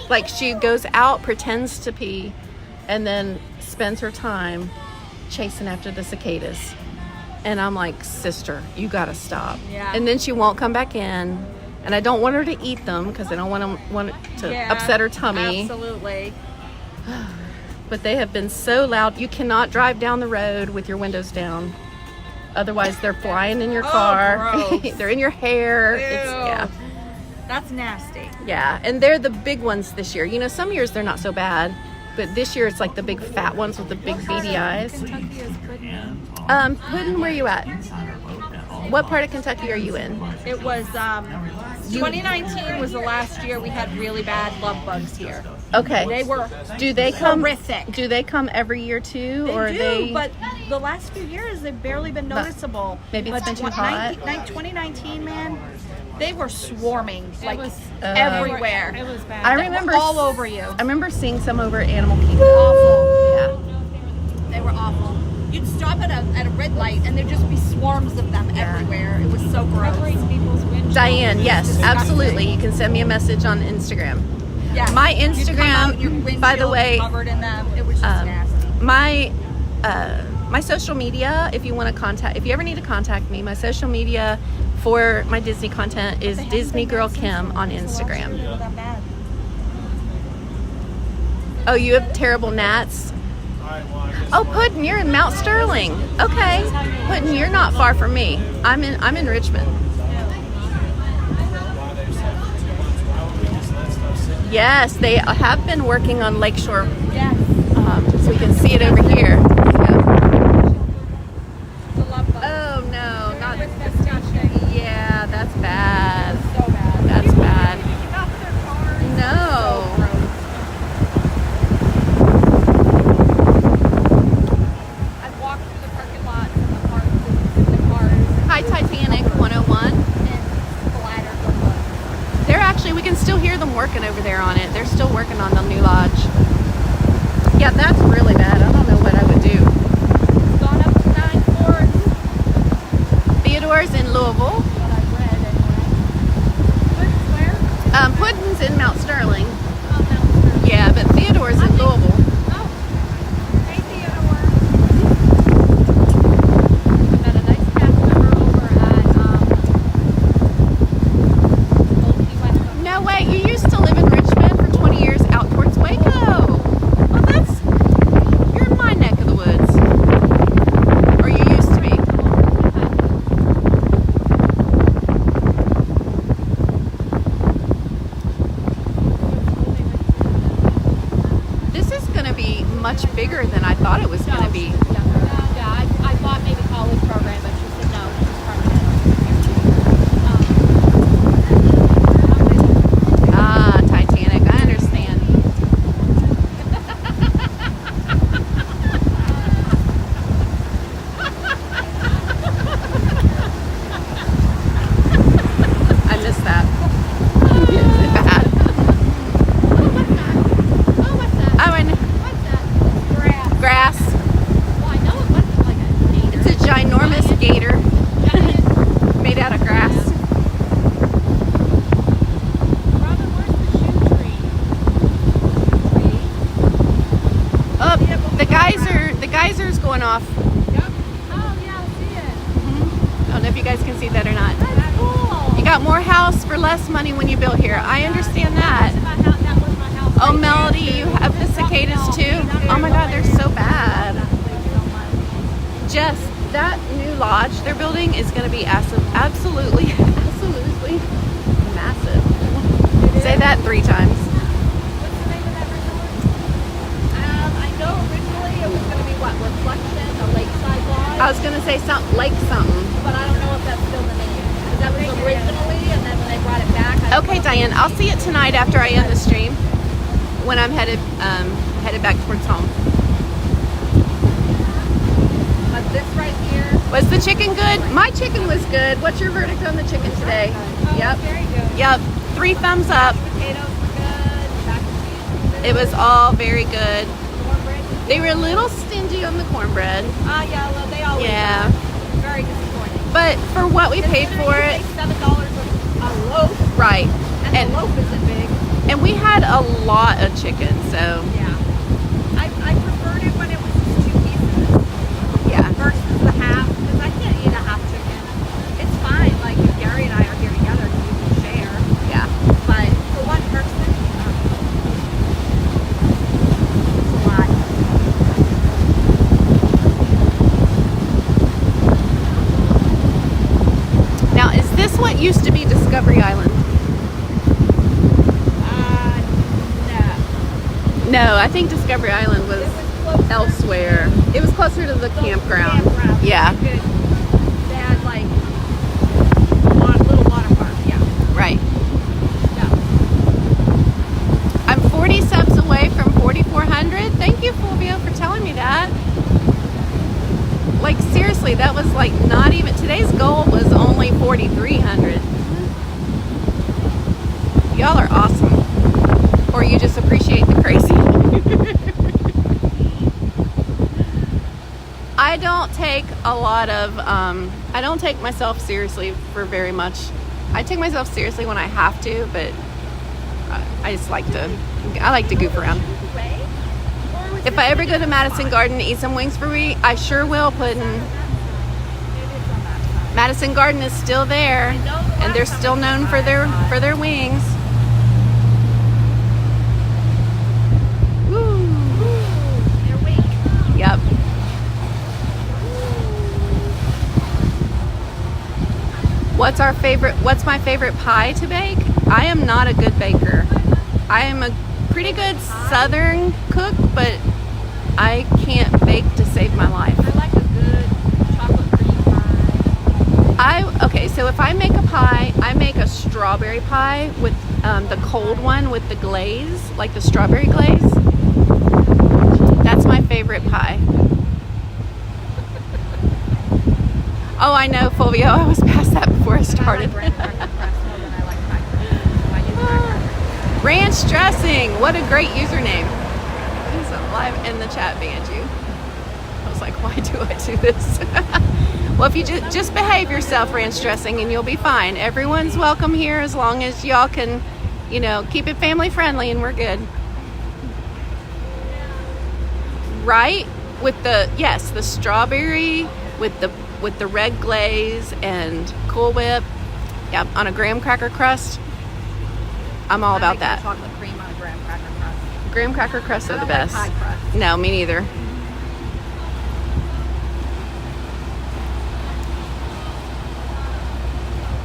Like, she goes out, pretends to pee, and then spends her time chasing after the cicadas. And I'm like, sister, you gotta stop. Yeah. And then she won't come back in. And I don't want her to eat them because I don't want it to upset her tummy. Absolutely. But they have been so loud. You cannot drive down the road with your windows down. Otherwise, they're flying in your car. gross. They're in your hair. Ew. Yeah. That's nasty. Yeah. And they're the big ones this year. You know, some years they're not so bad. But this year it's like the big fat ones with the big beady eyes. Kentucky is Puddin'. Puddin', where you at? What part of Kentucky are you in? It was 2019 was the last year we had really bad love bugs here. Okay. They were Do they come? horrific. Do they come every year too, They or do, they? but the last few years they've barely been noticeable. maybe it's But been too hot. 2019, man, they were swarming like was- everywhere. It was bad. I remember all over you. I remember seeing some over at Animal Kingdom. Awful. Yeah. They were awful. You'd stop at a red light and there'd just be swarms of them everywhere. It was so gross. Covering people's windshield. Diane, yes, disgusting. absolutely. You can send me a message on Instagram. Yeah. My You'd come Instagram, out, your by the windshield way, covered in them. It was just nasty. my social media, if you ever need to contact me, my social media for my Disney content is DisneyGirlKim on Instagram. They were that bad. Oh, you have terrible gnats? Oh, Puddin', you're in Mount Sterling. Okay. Puddin', you're not far from me. I'm in Richmond. Yes, they have been working on Lakeshore. Yes. So we can see it over here. Yeah. The love bug. Oh no, not With pistachio. yeah, that's bad. So bad. That's bad. Get off their cars. No. I'd walk through the parking lot in the park in the cars Hi, Titanic 101. and splatter the bugs. They're actually, we can still hear them working over there on it. They're still working on the new lodge. Yeah, that's really bad. I don't know what I would do. It's gone up to 9 floors. Theodore's in Louisville. What I read anyway. Puddin's in Mount Sterling. Oh, Mount Sterling. Yeah, but Theodore's in Louisville. Oh. Hey, Theodore. I met a nice cast member over at Old Key West. No way, you used to live in Richmond for 20 years out towards Waco. Well, you're in my neck of the woods. Or you used to be. This is going to be much bigger than I thought it was going to be. Yeah, I thought maybe college program, but she said no, she's permanent. Ah, Titanic, I understand. I missed that. It's bad. Oh, what's that? Oh, and What's that? Grass. grass. Well, I know it wasn't like a geysers going off. Oh, yeah, I see it. I don't know if you guys can see that or not. That's cool. You got more house for less money when you build here. I understand that. That was my house. Oh, Melody, you have the cicadas too? Oh my God, they're so bad. Jess, that new lodge they're building is going to be absolutely massive. Say that 3 times. What's the name of that resort? I know originally it was going to be what, Reflection, the Lakeside Lodge, I was going to say something, Lake something. but I don't know if that's still the name. Because that was originally, and then when they brought it back, I don't Okay, know. Diane, I'll see it tonight after I end the stream when I'm headed back towards home. But this right here, Was the chicken good? My chicken was good. What's your verdict on the chicken today? Yep. very good. Yep. 3 thumbs up. Potatoes were good. Mac and cheese was good. It was all very good. Cornbread was They were a little stingy on the cornbread. yeah, well, they always Yeah. are. Very disappointing. But for what we paid for it, $7 a loaf, right. and And the loaf isn't big. and we had a lot of chicken, so Yeah. I preferred it when it was just 2 pieces yeah. versus the half, because I can't eat a half chicken. It's fine, like if Gary and I are here together, we can share. Yeah. But for one person, it's a lot. Now, is this what used to be Discovery Island? No. No, I think Discovery Island was It was closer. elsewhere. It was closer to the campground. Yeah, They had like little water park, yeah. right. Yeah. I'm 40 subs away from 4,400. Thank you, Fulvio, for telling me that. Like, seriously, that was like not even, today's goal was only 4,300. Y'all are awesome. Or you just appreciate the crazy. I don't take a lot of, I don't take myself seriously for very much. I take myself seriously when I have to, but I just like to, I like to goof around. If I ever go to Madison Garden to eat some wings for me, I sure will, Puddin'. Madison Garden is still there, and they're still known for their wings. Woo. Yep. What's my favorite pie to bake? I am not a good baker. I am a pretty good southern cook, but I can't bake to save my life. I like a good chocolate cream pie. Okay, so if I make a pie, I make a strawberry pie with the cold one with the glaze, like the strawberry glaze. That's my favorite pie. Oh, I know, Fulvio. I was past that before I started. Ranch dressing. What a great username. He's alive in the chat, Banju. I was like, why do I do this? Well, if you just behave yourself, ranch dressing, and you'll be fine. Everyone's welcome here as long as y'all can, keep it family friendly, and we're good. Right? With the strawberry with the red glaze and Cool Whip, yeah, on a graham cracker crust. I'm all about that. Chocolate cream on a graham cracker crust. Graham cracker crusts are the I don't like best. pie crust. No, me neither.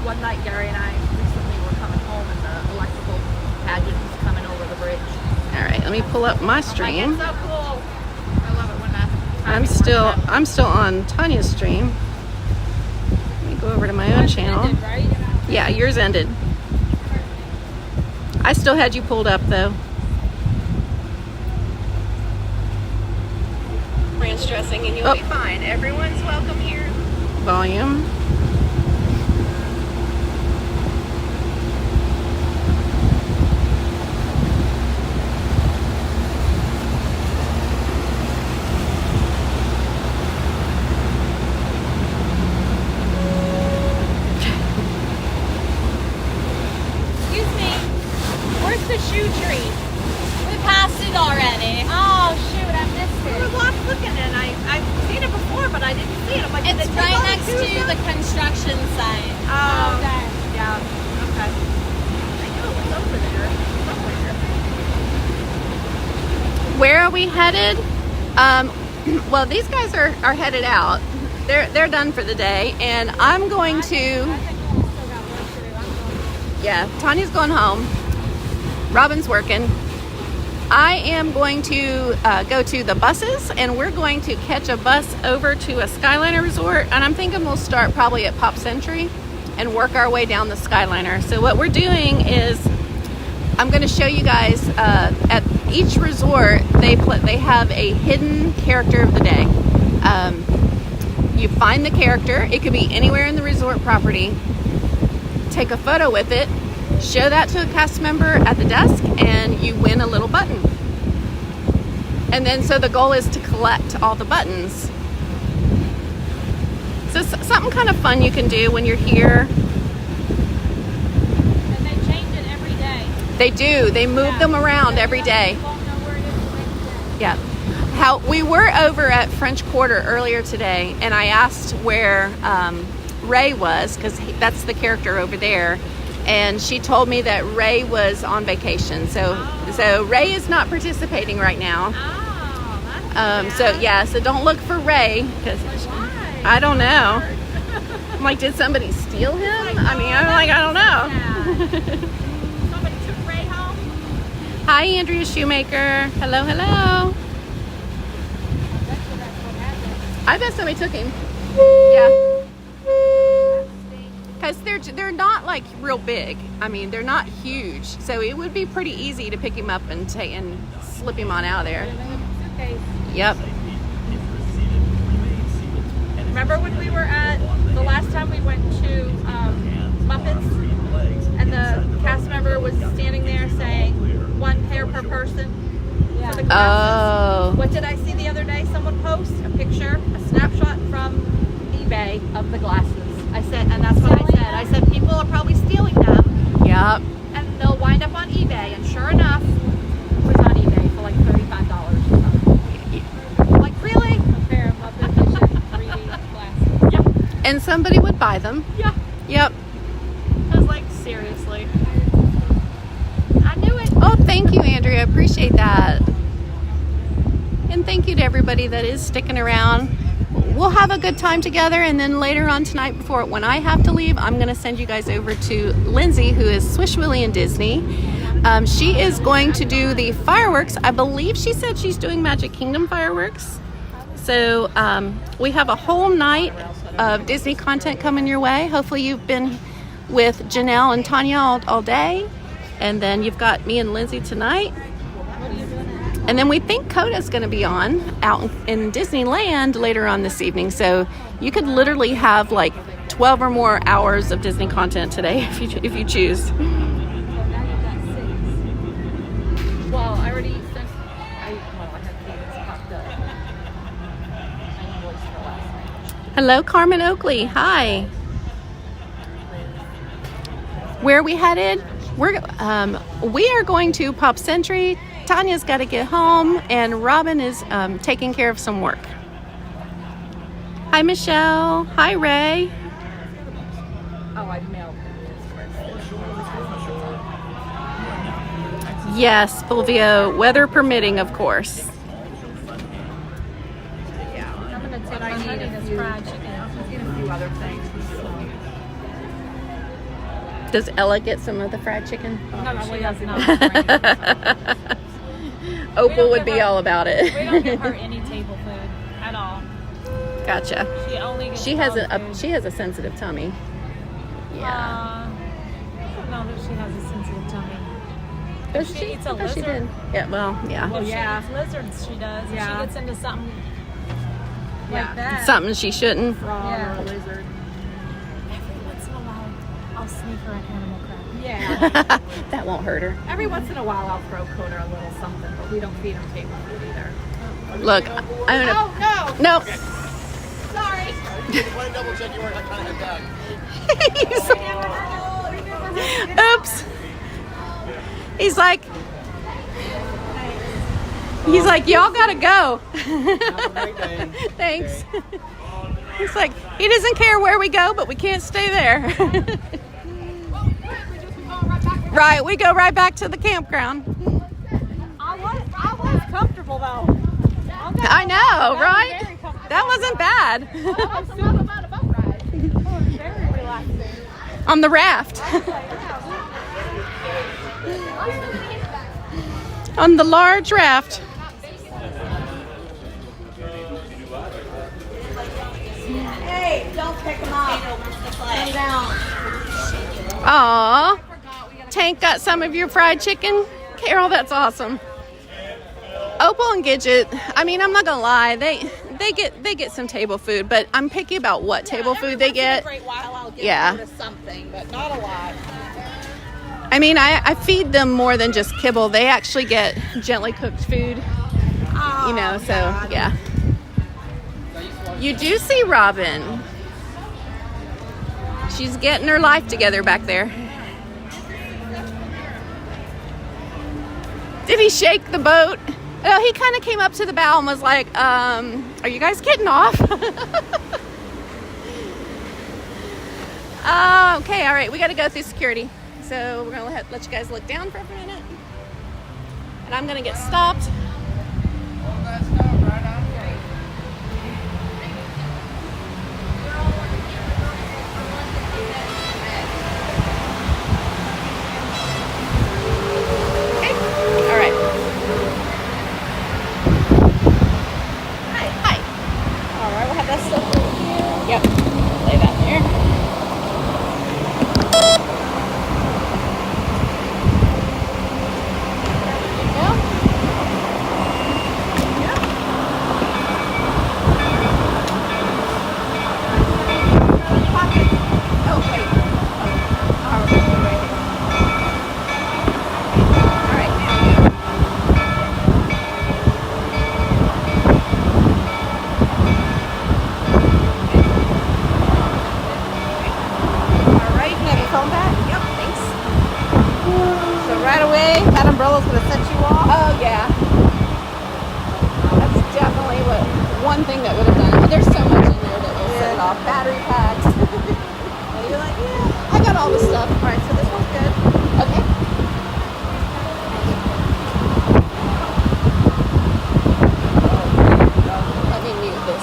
One night, Gary and I recently were coming home, and the electrical pageant was coming over the bridge. All right, let me pull up my Like, stream. it's so cool. I love it when that. I'm still on Tanya's stream. Let me go over to my own channel. Ended, right? Yeah, yours ended. I still had you pulled up though. Ranch dressing and you'll be fine. Everyone's welcome here. Volume. Excuse me. Where's the shoe tree? We passed it already. Oh shoot, I missed it. looking and I've seen it before, but I didn't see it. I'm like, did It's it take right over next to Tucson? the construction site. Oh, Okay. yeah. Okay. I knew it was over there somewhere. Where are we headed? Well, these guys are headed out. They're done for the day, and I'm going to. Yeah, Tanya's going home. Robin's working. I am going to go to the buses, and we're going to catch a bus over to a Skyliner resort, and I'm thinking we'll start probably at Pop Century and work our way down the Skyliner. So what we're doing is I'm going to show you guys at each resort they have a hidden character of the day. You find the character. It could be anywhere in the resort property. Take a photo with it, show that to a cast member at the desk, and you win a little button. And then so the goal is to collect all the buttons. So something kind of fun you can do when you're here. And they change it every day. They do. They move them around every day. You won't know where it is the next day. Yeah. How we were over at French Quarter earlier today, and I asked where Ray was, because that's the character over there, and she told me that Ray was on vacation. So Ray is not participating right now. So don't look for Ray, because I don't know. I'm like, did somebody steal him? I mean, I don't know. Somebody took Ray home. Hi, Andrea Shoemaker. Hello, hello. I bet somebody took him. Yeah. Because they're not like real big. I mean, they're not huge. So it would be pretty easy to pick him up and slip him on out of there. Yep. Remember when we were at the last time we went to Muppets and the cast member was standing there saying 1 pair per person for the glasses? Oh. What did I see the other day? Someone post a picture, a snapshot from eBay of the glasses. I said, and that's what I said. I said people are probably stealing them. Yep. And they'll wind up on eBay. And sure enough, it was on eBay for like $35 or something. I'm like, really? A pair of Muppet Vision 3D glasses. Yep. And somebody would buy them. Yeah. Yep. I was like, seriously. I knew it. Oh, thank you, Andrea. Appreciate that. And thank you to everybody that is sticking around. We'll have a good time together, and then later on tonight, when I have to leave, I'm going to send you guys over to Lindsay, who is Swish Willie and Disney. She is going to do the fireworks. I believe she said she's doing Magic Kingdom fireworks. So we have a whole night of Disney content coming your way. Hopefully you've been with Janelle and Tanya all day, and then you've got me and Lindsay tonight. And then we think Coda's going to be on out in Disneyland later on this evening. So you could literally have like 12 or more hours of Disney content today if you choose. Well, I already sent. I had things popped up. I invoiced her last night. Hello, Carmen Oakley. Hi. Where are we headed? We are going to Pop Century. Tanya's got to get home, and Robin is taking care of some work. Hi, Michelle. Hi, Ray. Oh, I mailed him. Yes, Fulvio, weather permitting, of course. I'm going to take my honey this fried chicken. And a few other things. Does Ella get some of the fried chicken? No, she does not. Opal would be all about We it. don't give her any table food at all. Gotcha. She only gets She has dog food. she has a sensitive tummy. Yeah. I don't know that she has a sensitive tummy. Does she eats a I thought she lizard. did. Yeah. Well, yeah. If yeah. she eats lizards, she does. If Yeah. she gets into something Yeah. like that. Something she shouldn't. Frog Yeah. or a lizard. Every once in a while, I'll sneak her an animal cracker. Yeah. That won't hurt her. Every once in a while, I'll throw Coda a little something, but we don't feed him table food either. Look, I'm gonna. Oh no! Nope. Sorry. Want to double check you weren't like kind of bad. Oops. He's like, He's like, y'all gotta go. Have a great day. Thanks. He's like, he doesn't care where we go, but we can't stay there. Right, we go right back to the campground. I was comfortable though. I know, right? That wasn't bad. About a boat ride. Very relaxing. On the raft. On the large raft. Hey, don't pick them up. Come down. Aw. Tank got some of your fried chicken. Carol, that's awesome. Opal and Gidget, I mean, I'm not gonna lie, they get some table food, but I'm picky about what table food they get. Every while I'll get Yeah. rid of something, but not a lot. I mean, I feed them more than just kibble. They actually get gently cooked food, you know, so yeah. You do see Robin. She's getting her life together back there. Did he shake the boat? Oh, he kind of came up to the bow and was like, are you guys getting off? Okay, all right, we got to go through security. So we're going to let you guys look down for a minute. And I'm going to get stopped. Okay, all right. Hi. All right, we'll have that stuff over here. Yep, lay that there. Right away, that umbrella's gonna set you off. Oh yeah, that's definitely one thing that would have done. There's so much in there that will set it off. Battery packs. And you're like, yeah. I got all the stuff. All right, so this one's good. Okay. Let me mute this.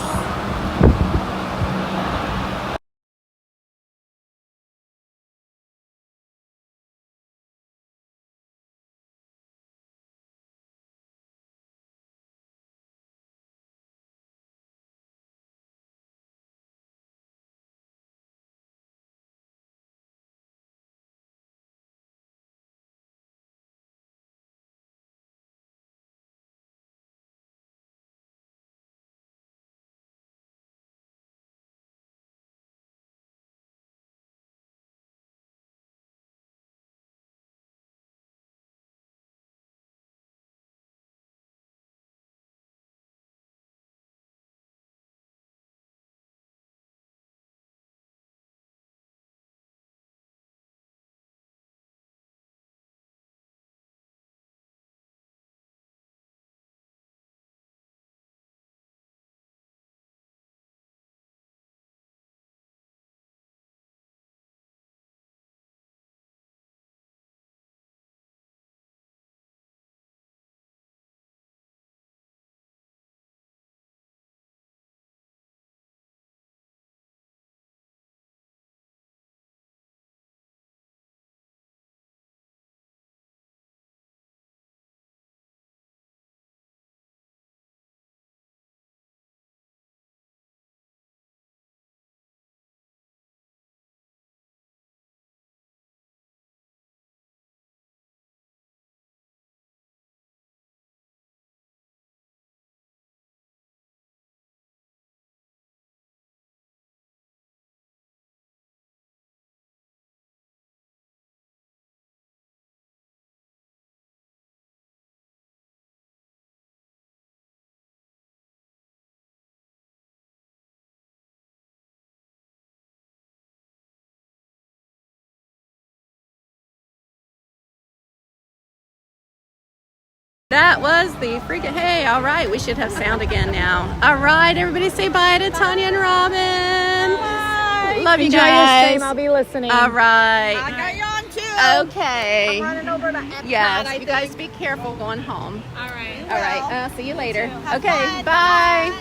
That was the freaking, hey, all right, we should have sound again now. All right, everybody say bye to Tanya and Robin. Bye. Love you Enjoy guys. your stream. I'll be listening. All right. I got you on too. Okay. I'm running over to Epcot, Yes, you guys be careful going home. All right. All right, see you later. Have Okay, fun. bye.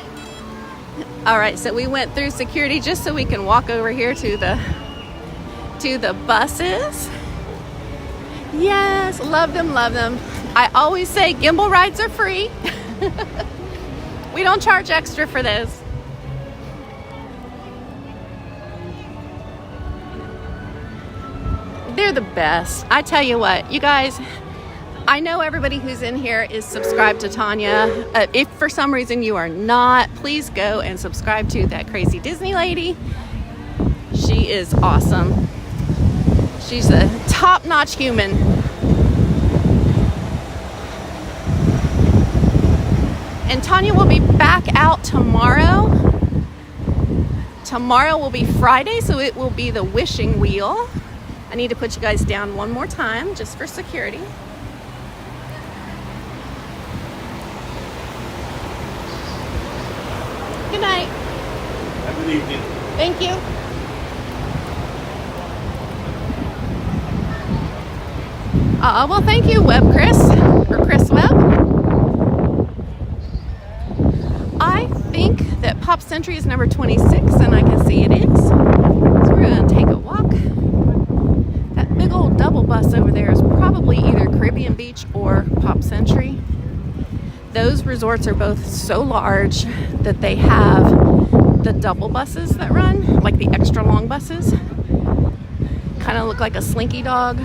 All right, so we went through security just so we can walk over here to the buses. Yes, love them, love them. I always say gimbal rides are free. We don't charge extra for those. They're the best. I tell you what, you guys, I know everybody who's in here is subscribed to Tanya. If for some reason you are not, please go and subscribe to that crazy Disney lady. She is awesome. She's a top-notch human. And Tanya will be back out tomorrow. Tomorrow will be Friday, so it will be the wishing wheel. I need to put you guys down one more time just for security. Good night. Have a good evening. Thank you. Well, thank you, Webb Chris, or Chris Webb. I think that Pop Century is number 26, and I can see it is. So we're going to take a walk. That big old double bus over there is probably either Caribbean Beach or Pop Century. Those resorts are both so large that they have the double buses that run, like the extra long buses. Kind of look like a slinky dog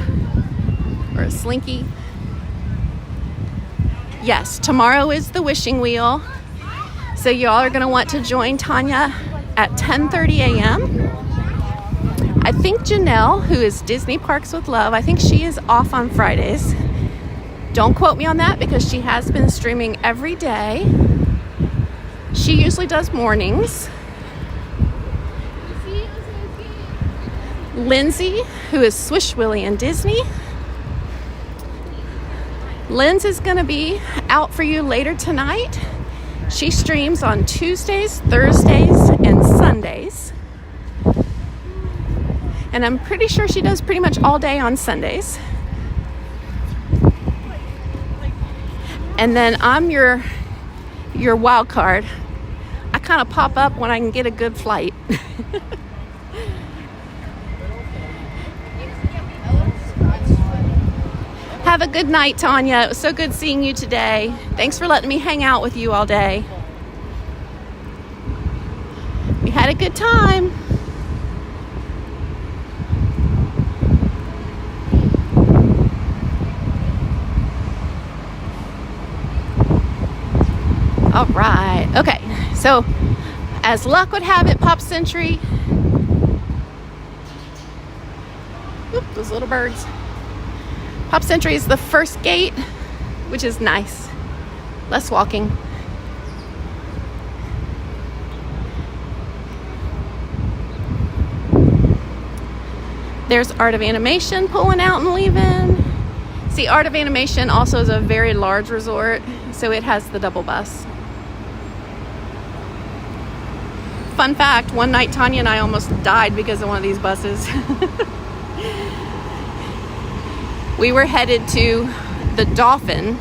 or a slinky. Yes, tomorrow is the wishing wheel. So y'all are going to want to join Tanya at 10:30 a.m. I think Janelle, who is Disney Parks with Love, I think she is off on Fridays. Don't quote me on that because she has been streaming every day. She usually does mornings. Lindsay, who is Swish Willie and Disney. Linz is going to be out for you later tonight. She streams on Tuesdays, Thursdays, and Sundays. And I'm pretty sure she does pretty much all day on Sundays. And then I'm your wild card. I kind of pop up when I can get a good flight. Have a good night, Tanya. It was so good seeing you today. Thanks for letting me hang out with you all day. We had a good time. All right. Okay. So, as luck would have it, Pop Century. Oop, those little birds. Pop Century is the first gate, which is nice. Less walking. There's Art of Animation pulling out and leaving. See, Art of Animation also is a very large resort, so it has the double bus. Fun fact, one night Tanya and I almost died because of one of these buses. We were headed to the Dolphin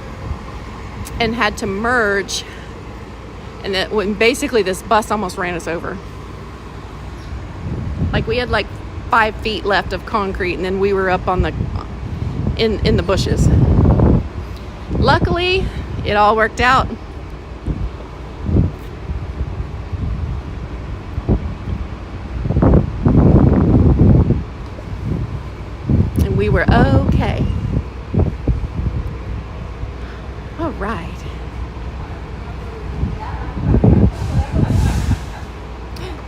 and had to merge, and that when basically this bus almost ran us over. Like we had like 5 feet left of concrete, and then we were up on the in the bushes. Luckily, it all worked out. And we were okay. All right.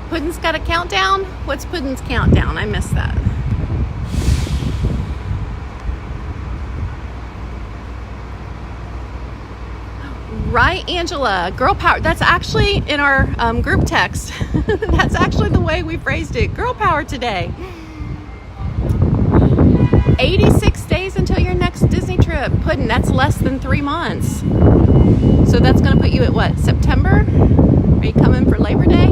Puddin's got a countdown? What's Puddin's countdown? I missed that. Right, Angela. Girl power. That's actually in our group text. That's actually the way we phrased it. Girl power today. 86 days until your next first Disney trip. Puddin', that's less than 3 months. So that's going to put you at what, September? Are you coming for Labor Day?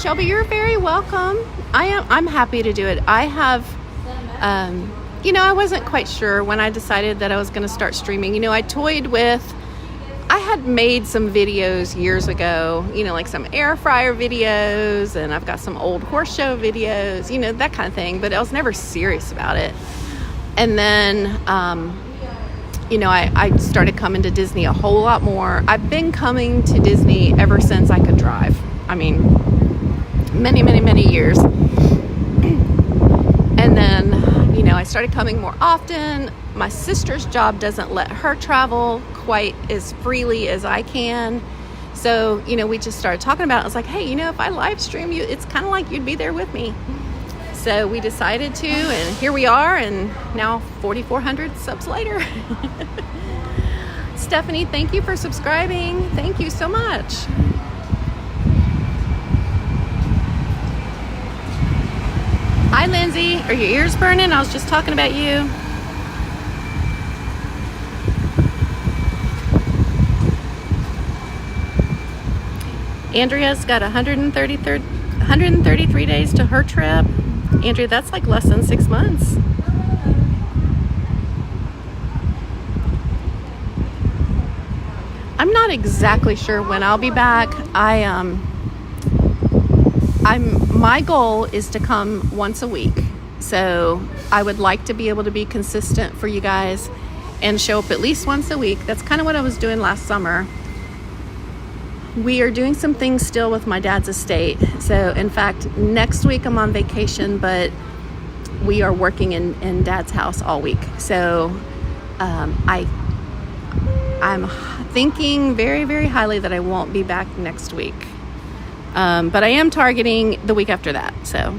Shelby, you're very welcome. I'm happy to do it. I have, I wasn't quite sure when I decided that I was going to start streaming. I toyed with, I had made some videos years ago, like some air fryer videos, and I've got some old horse show videos, that kind of thing, but I was never serious about it. And then, I started coming to Disney a whole lot more. I've been coming to Disney ever since I could drive. I mean, many, many, many years. And then, I started coming more often. My sister's job doesn't let her travel quite as freely as I can. So, we just started talking about it. I was like, hey, if I live stream you, it's kind of like you'd be there with me. So we decided to, and here we are, and now 4,400 subs later. Stephanie, thank you for subscribing. Thank you so much. Hi, Lindsay. Are your ears burning? I was just talking about you. Andrea's got 133 days to her trip. Andrea, that's like less than 6 months. I'm not exactly sure when I'll be back. My goal is to come once a week. So I would like to be able to be consistent for you guys and show up at least once a week. That's kind of what I was doing last summer. We are doing some things still with my dad's estate. So in fact, next week I'm on vacation, but we are working in Dad's house all week. So I'm thinking very, very highly that I won't be back next week. But I am targeting the week after that. So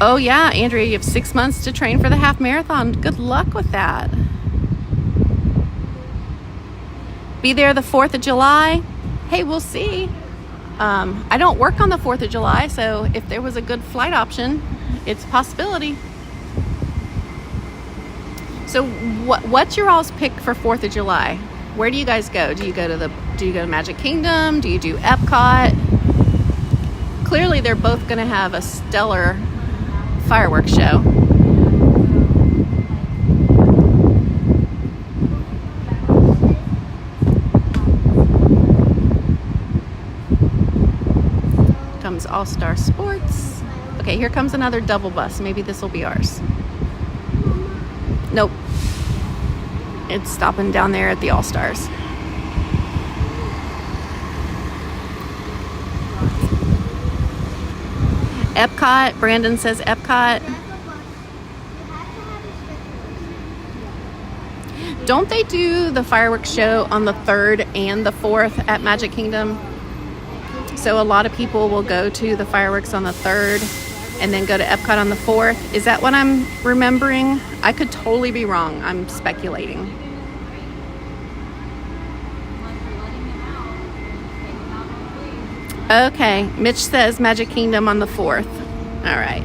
oh yeah, Andrea, you have 6 months to train for the half marathon. Good luck with that. Be there the 4th of July. Hey, we'll see. I don't work on the 4th of July, so if there was a good flight option, it's a possibility. So what's your all's pick for 4th of July? Where do you guys go? Do you go to Magic Kingdom? Do you do Epcot? Clearly they're both going to have a stellar fireworks show. Comes All-Star Sports. Okay, here comes another double bus. Maybe this will be ours. Nope. It's stopping down there at the All-Stars. Epcot. Brandon says Epcot. Don't they do the fireworks show on the 3rd and the 4th at Magic Kingdom? So a lot of people will go to the fireworks on the 3rd and then go to Epcot on the 4th. Is that what I'm remembering? I could totally be wrong. I'm speculating. Okay, Mitch says Magic Kingdom on the 4th. All right.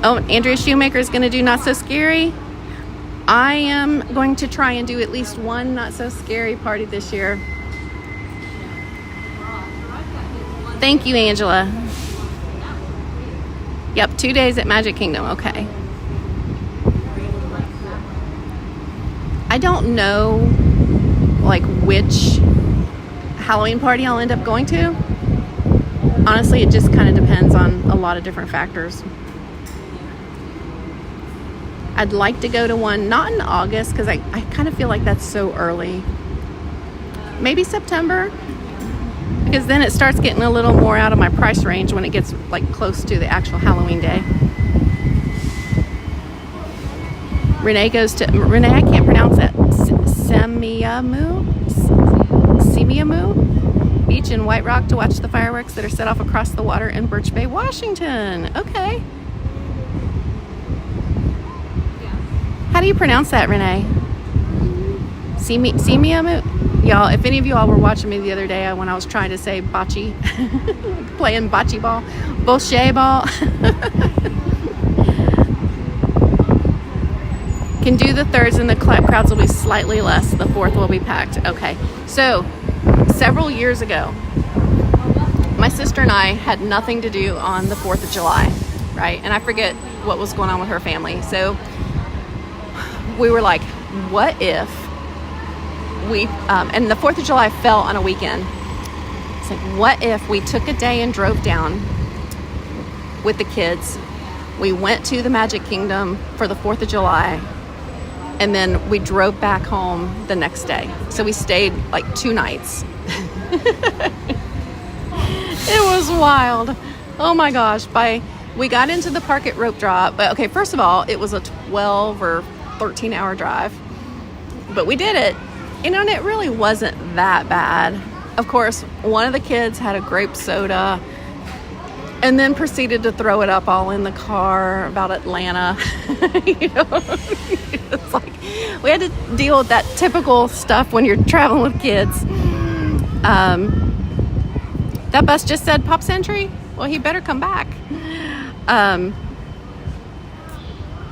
Oh, Andrea Shoemaker is going to do Not So Scary. I am going to try and do at least one Not So Scary party this year. Thank you, Angela. Yep, 2 days at Magic Kingdom. Okay. I don't know, which Halloween party I'll end up going to. Honestly, it just kind of depends on a lot of different factors. I'd like to go to one, not in August, because I kind of feel like that's so early. Maybe September, because then it starts getting a little more out of my price range when it gets close to the actual Halloween day. Renee, I can't pronounce that. Semiamu? Beach in White Rock to watch the fireworks that are set off across the water in Birch Bay, Washington. Okay. How do you pronounce that, Renee? Simiamu? Y'all, if any of you all were watching me the other day when I was trying to say bocce, playing bocce ball, bocce ball. Can do the thirds and the crowds will be slightly less. The fourth will be packed. Okay. So, several years ago, my sister and I had nothing to do on the 4th of July, right? And I forget what was going on with her family. So, we were like, what if we, and the 4th of July fell on a weekend. It's like, what if we took a day and drove down with the kids? We went to the Magic Kingdom for the 4th of July, and then we drove back home the next day. So we stayed like 2 nights. It was wild. Oh my gosh. We got into the park at Rope Drop. But okay, first of all, it was a 12 or 13-hour drive. But we did it. And it really wasn't that bad. Of course, one of the kids had a grape soda and then proceeded to throw it up all in the car about Atlanta. It's like we had to deal with that typical stuff when you're traveling with kids. That bus just said Pop Century. Well, he better come back.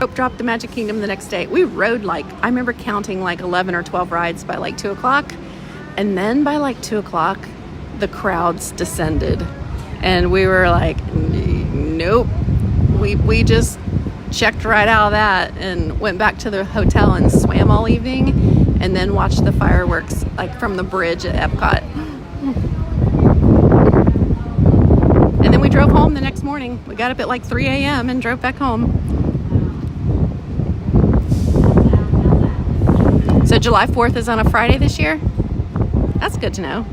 Rope dropped the Magic Kingdom the next day. We rode I remember counting 11 or 12 rides by 2 o'clock. And then by 2 o'clock, the crowds descended. And we were like, nope. We just checked right out of that and went back to the hotel and swam all evening and then watched the fireworks from the bridge at Epcot. And then we drove home the next morning. We got up at 3 a.m. and drove back home. So July 4th is on a Friday this year? That's good to know.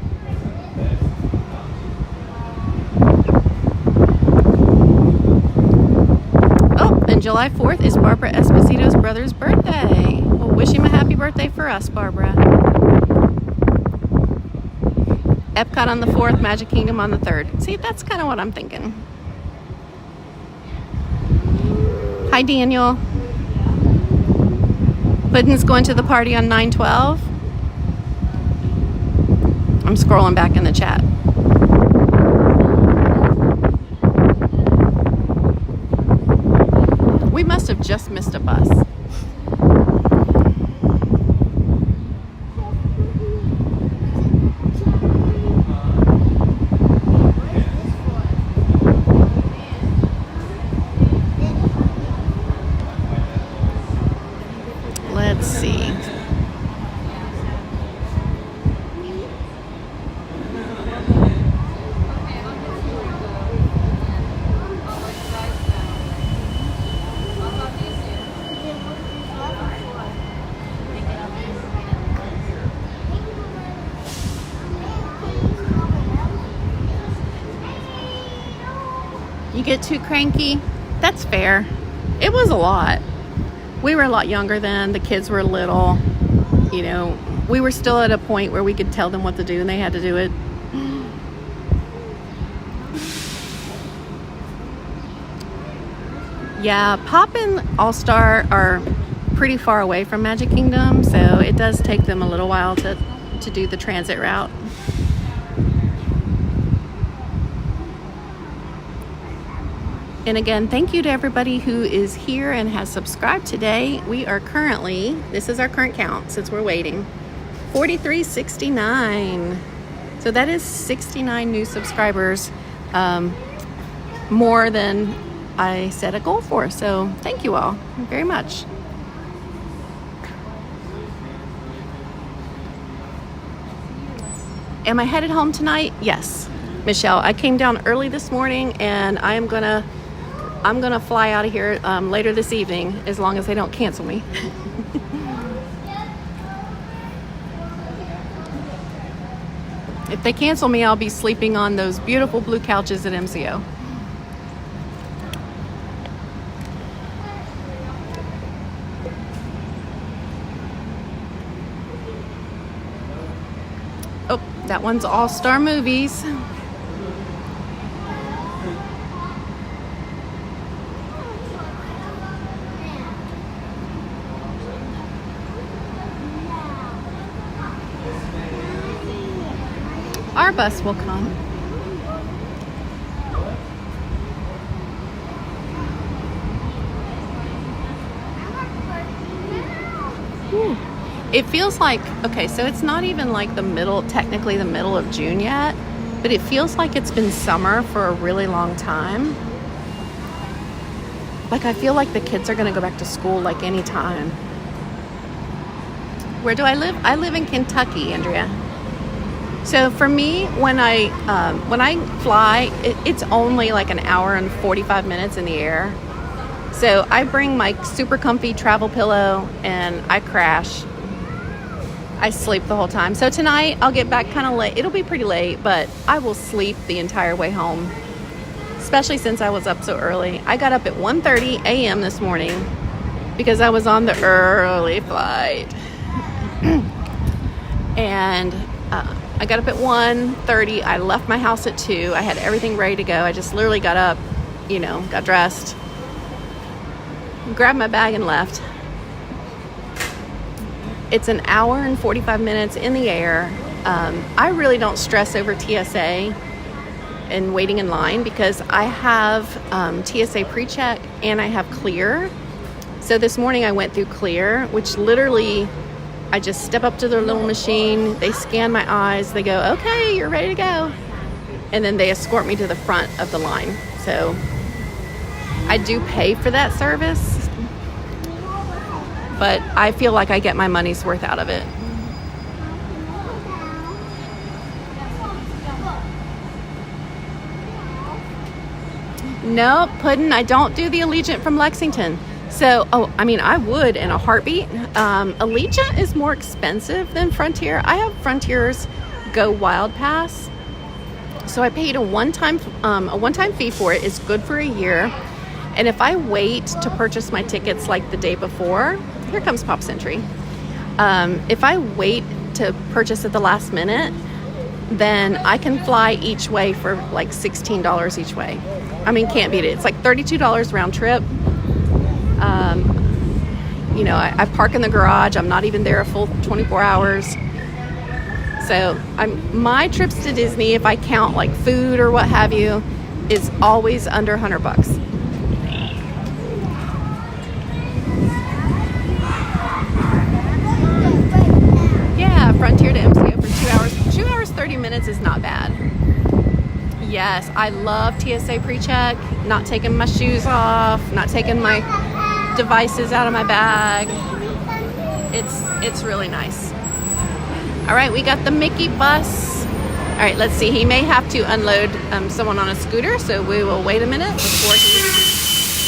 Oh, and July 4th is Barbara Esposito's brother's birthday. Well, wish him a happy birthday for us, Barbara. Epcot on the 4th, Magic Kingdom on the 3rd. See, that's kind of what I'm thinking. Hi, Daniel. Puddin's going to the party on 9/12. I'm scrolling back in the chat. We must have just missed a bus. Let's see. You get too cranky? That's fair. It was a lot. We were a lot younger then. The kids were little. We were still at a point where we could tell them what to do and they had to do it. Yeah, Pop and All-Star are pretty far away from Magic Kingdom, so it does take them a little while to do the transit route. And again, thank you to everybody who is here and has subscribed today. We are currently, this is our current count since we're waiting, 4369. So that is 69 new subscribers, more than I set a goal for. So thank you all very much. Am I headed home tonight? Yes, Michelle. I came down early this morning and I'm gonna fly out of here later this evening, as long as they don't cancel me. If they cancel me, I'll be sleeping on those beautiful blue couches at MCO. Oh, That one's All Star Movies. Our bus will come. Whew. It feels like, okay, so it's not even like technically the middle of June yet, but it feels like it's been summer for a really long time. Like, I feel like the kids are going to go back to school like any time. Where do I live? I live in Kentucky, Andrea. So for me, when I fly, it's only like an hour and 45 minutes in the air. So I bring my super comfy travel pillow and I crash. I sleep the whole time. So tonight I'll get back kind of late. It'll be pretty late, but I will sleep the entire way home, especially since I was up so early. I got up at 1:30 a.m. this morning because I was on the early flight. And I got up at 1:30. I left my house at 2. I had everything ready to go. I just literally got up, got dressed, grabbed my bag and left. It's an hour and 45 minutes in the air. I really don't stress over TSA and waiting in line because I have TSA pre-check and I have Clear. So this morning I went through Clear, which literally I just step up to their little machine. They scan my eyes. They go, okay, you're ready to go. And then they escort me to the front of the line. So I do pay for that service, but I feel like I get my money's worth out of it. No, Puddin', I don't do the Allegiant from Lexington. So, I would in a heartbeat. Allegiant is more expensive than Frontier. I have Frontier's Go Wild Pass. So I paid a one-time fee for it. It's good for a year. And if I wait to purchase my tickets like the day before, here comes Pop Century. If I wait to purchase at the last minute, then I can fly each way for like $16 each way. Can't beat it. It's like $32 round trip. I park in the garage. I'm not even there a full 24 hours. So my trips to Disney, if I count like food or what have you, is always under $100. Yeah, Frontier to MCO for 2 hours. 2 hours, 30 minutes is not bad. Yes, I love TSA pre-check, not taking my shoes off, not taking my devices out of my bag. It's really nice. All right, we got the Mickey bus. All right, let's see. He may have to unload someone on a scooter, so we will wait a minute before he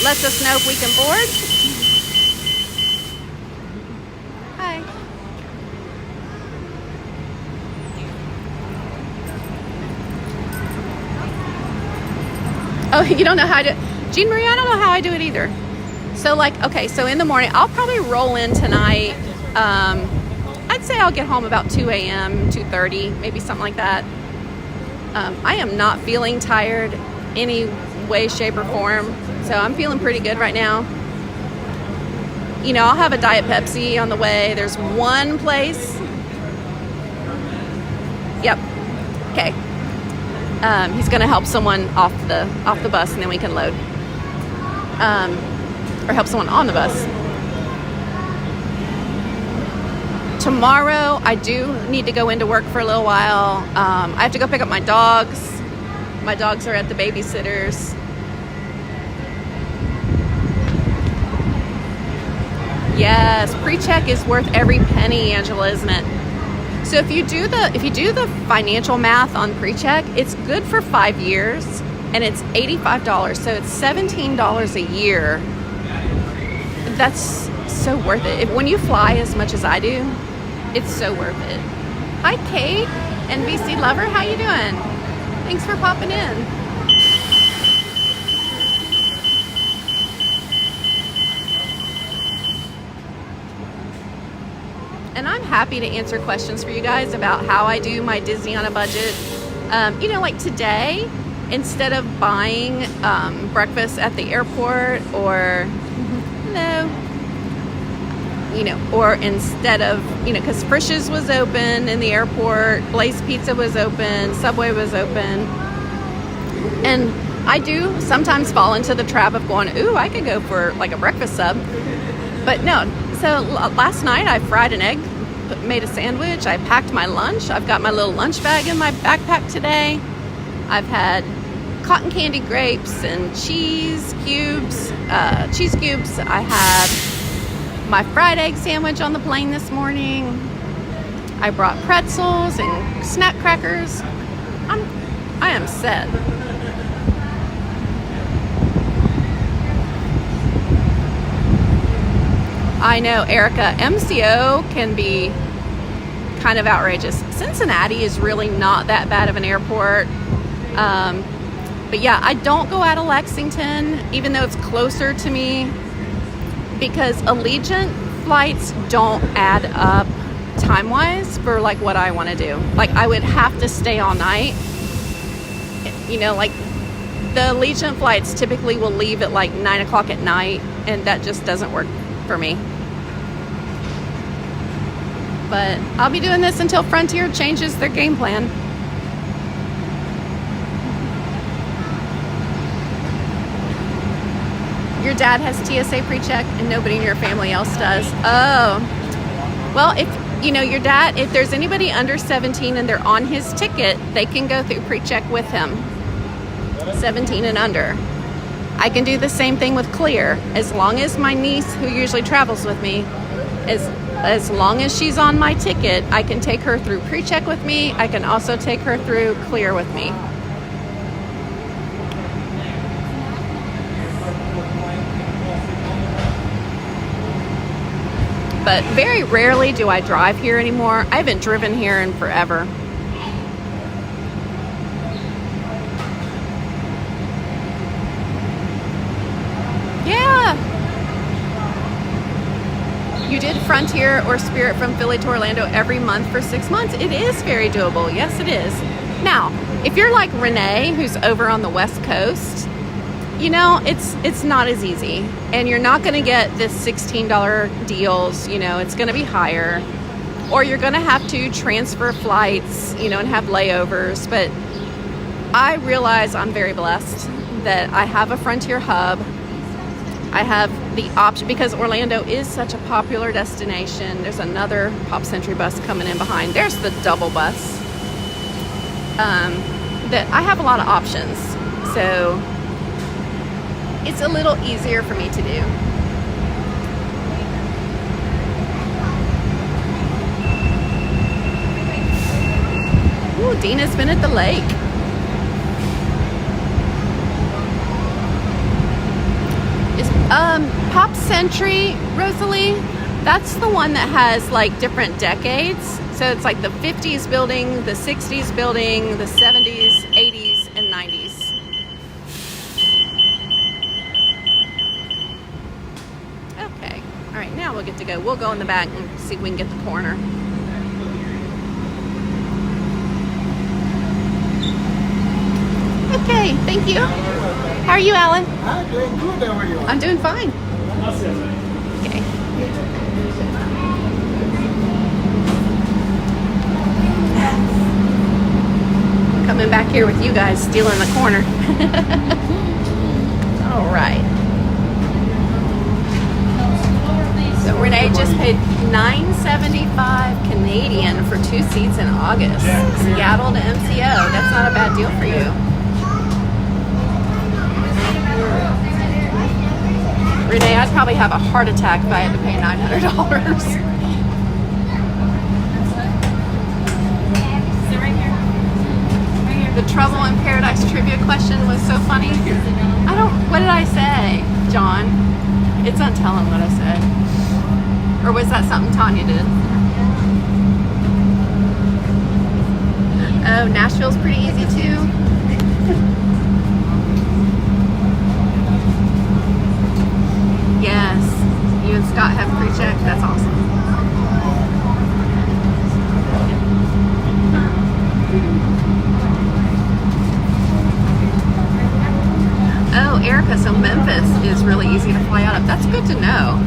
lets us know if we can board. Hi. Oh, you don't know how to... Jean Marie, I don't know how I do it either. So so in the morning, I'll probably roll in tonight. I'd say I'll get home about 2 a.m., 2:30, maybe something like that. I am not feeling tired any way, shape, or form. So I'm feeling pretty good right now. I'll have a Diet Pepsi on the way. There's one place. Yep. Okay. He's going to help someone off the bus, and then we can load. Or help someone on the bus. Tomorrow, I do need to go into work for a little while. I have to go pick up my dogs. My dogs are at the babysitter's. Yes, pre-check is worth every penny, Angela, isn't it? So if you do the financial math on pre-check, it's good for 5 years, and it's $85. So it's $17 a year. That's so worth it. When you fly as much as I do, it's so worth it. Hi, Kate, NBC lover. How you doing? Thanks for popping in. And I'm happy to answer questions for you guys about how I do my Disney on a budget. You know, like today, instead of buying breakfast at the airport or or instead of, because Frisch's was open in the airport, Blaze Pizza was open, Subway was open. And I do sometimes fall into the trap of going, ooh, I could go for like a breakfast sub. But no, so last night I fried an egg, made a sandwich, I packed my lunch. I've got my little lunch bag in my backpack today. I've had cotton candy grapes and cheese cubes. I had my fried egg sandwich on the plane this morning. I brought pretzels and snack crackers. I am set. I know, Erica, MCO can be kind of outrageous. Cincinnati is really not that bad of an airport. But yeah, I don't go out of Lexington, even though it's closer to me, because Allegiant flights don't add up time-wise for like what I want to do. Like I would have to stay all night. Like the Allegiant flights typically will leave at like 9 o'clock at night, and that just doesn't work for me. But I'll be doing this until Frontier changes their game plan. Your dad has TSA pre-check and nobody in your family else does. Oh, well, if your dad, if there's anybody under 17 and they're on his ticket, they can go through pre-check with him. 17 and under. I can do the same thing with Clear. As long as my niece, who usually travels with me, as long as she's on my ticket, I can take her through pre-check with me. I can also take her through Clear with me. But very rarely do I drive here anymore. I haven't driven here in forever. Yeah. You did Frontier or Spirit from Philly to Orlando every month for 6 months. It is very doable. Yes, it is. Now, if you're like Renee, who's over on the West Coast, it's not as easy. And you're not going to get this $16 deals. It's going to be higher. Or you're going to have to transfer flights, and have layovers. But I realize I'm very blessed that I have a Frontier hub. I have the option, because Orlando is such a popular destination. There's another Pop Century bus coming in behind. There's the double bus. That I have a lot of options. So it's a little easier for me to do. Ooh, Dina's been at the lake. Pop Century, Rosalie, that's the one that has like different decades. So it's like the 50s building, the 60s building, the 70s, 80s, and 90s. Okay, all right, now we'll get to go. We'll go in the back and see if we can get the corner. Okay, thank you. How are you, Alan? I'm doing good. How are you? I'm doing fine. Okay. Coming back here with you guys, stealing the corner. All right. So Renee just paid $9.75 Canadian for 2 seats in August. Seattle to MCO. That's not a bad deal for you. Renee, I'd probably have a heart attack if I had to pay $900. The Trouble in Paradise trivia question was so funny. What did I say, John? It's not telling what I said. Or was that something Tanya did? Oh, Nashville's pretty easy too. Yes, you and Scott have pre-check. That's awesome. Erica, so Memphis is really easy to fly out of. That's good to know.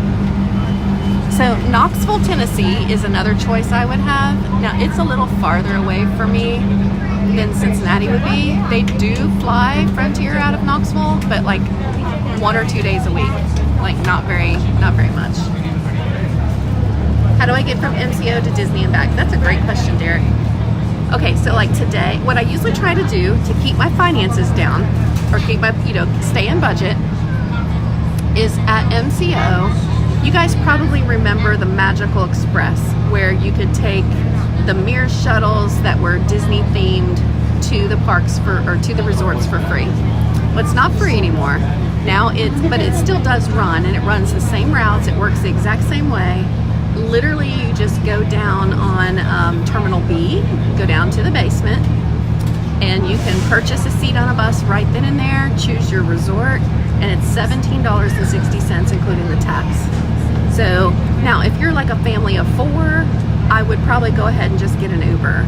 So Knoxville, Tennessee is another choice I would have. Now it's a little farther away for me than Cincinnati would be. They do fly Frontier out of Knoxville, but like 1 or 2 days a week. Like not very much. How do I get from MCO to Disney and back? That's a great question, Derek. Okay, so like today, what I usually try to do to keep my finances down or keep my, stay in budget is at MCO. You guys probably remember the Magical Express where you could take the mirror shuttles that were Disney themed to the parks or to the resorts for free. Well, it's not free anymore. Now but it still does run, and it runs the same routes. It works the exact same way. Literally, you just go down on Terminal B, go down to the basement, and you can purchase a seat on a bus right then and there, choose your resort, and it's $17.60, including the tax. So now, if you're like a family of 4, I would probably go ahead and just get an Uber,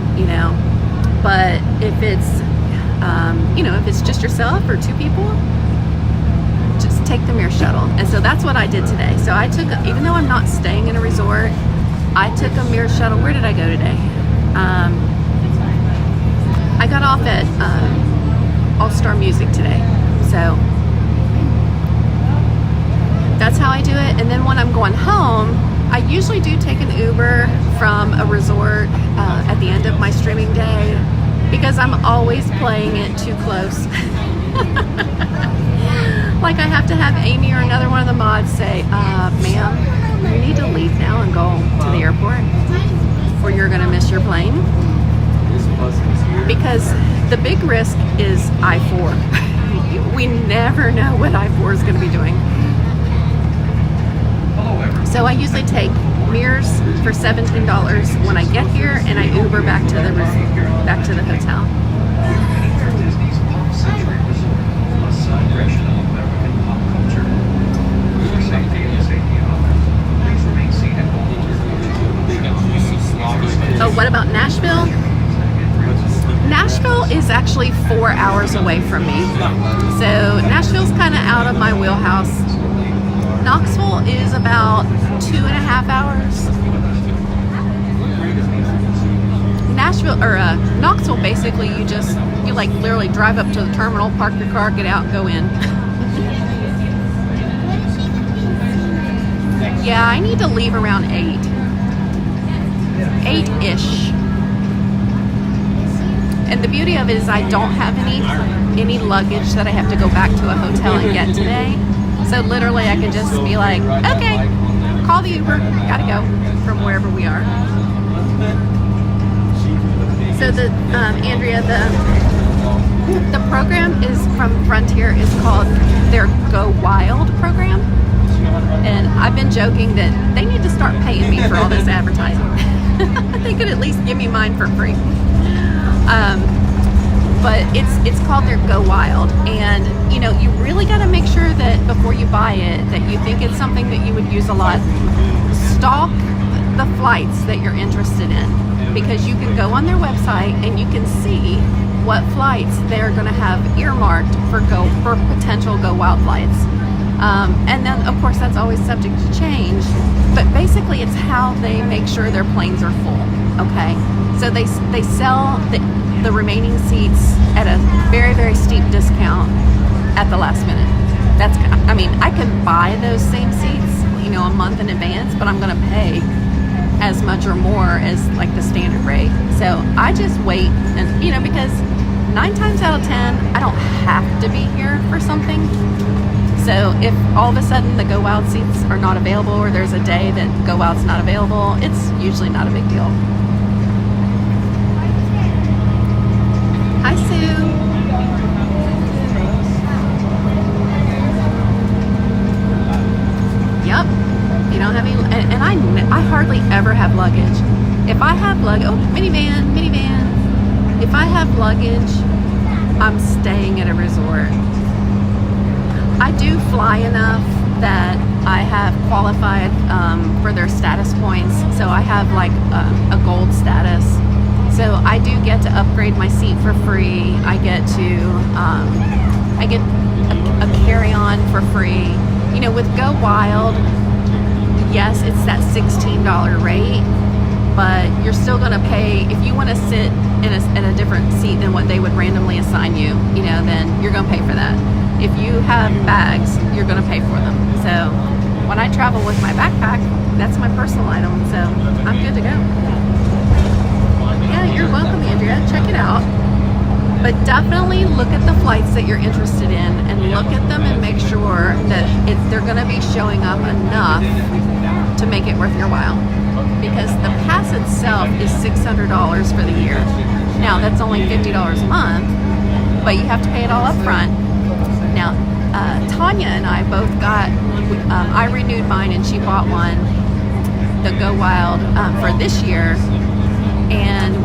But if it's, if it's just yourself or 2 people, just take the mirror shuttle. And so that's what I did today. So I took, even though I'm not staying in a resort, I took a mirror shuttle. Where did I go today? I got off at All Star Music today. So that's how I do it. And then when I'm going home, I usually do take an Uber from a resort at the end of my streaming day because I'm always playing it too close. Like I have to have Amy or another one of the mods say, ma'am, you need to leave now and go to the airport or you're going to miss your plane. Because the big risk is I-4. We never know what I-4 is going to be doing. So I usually take mirrors for $17 when I get here, and I Uber back to the hotel. Oh, what about Nashville? Nashville is actually 4 hours away from me. So Nashville's kind of out of my wheelhouse. Knoxville is about 2.5 hours. Knoxville, basically, you like literally drive up to the terminal, park your car, get out, go in. Yeah, I need to leave around 8-ish. And the beauty of it is I don't have any luggage that I have to go back to a hotel and get today. So literally I can just be like, okay, call the Uber, gotta go from wherever we are. So Andrea, the program is from Frontier is called their Go Wild program. And I've been joking that they need to start paying me for all this advertising. They could at least give me mine for free. But it's called their Go Wild, and you really got to make sure that before you buy it that you think it's something that you would use a lot. Stalk the flights that you're interested in, because you can go on their website and you can see what flights they're going to have earmarked for potential Go Wild flights. And then of course that's always subject to change, but basically it's how they make sure their planes are full. Okay, so they sell the remaining seats at a very, very steep discount at the last minute. I can buy those same seats, a month in advance, but I'm going to pay as much or more as like the standard rate. So I just wait, and because 9 times out of 10, I don't have to be here for something. So if all of a sudden the Go Wild seats are not available, or there's a day that Go Wild's not available, it's usually not a big deal. Hi, Sue. Yep. You don't have any, and I hardly ever have luggage. If I have luggage, minivan. If I have luggage, I'm staying at a resort. I do fly enough that I have qualified for their status points. So I have like a gold status. So I do get to upgrade my seat for free. I get a carry-on for free. You know, with Go Wild, yes, it's that $16 rate, but you're still going to pay. If you want to sit in a different seat than what they would randomly assign you, you know, then you're going to pay for that. If you have bags, you're going to pay for them. So when I travel with my backpack, that's my personal item, so I'm good to go. Yeah, you're welcome, Andrea. Check it out. But definitely look at the flights that you're interested in and look at them and make sure that they're going to be showing up enough to make it worth your while. Because the pass itself is $600 for the year. Now, that's only $50 a month, but you have to pay it all up front. Now, Tanya and I both got, I renewed mine and she bought one, the Go Wild, for this year. And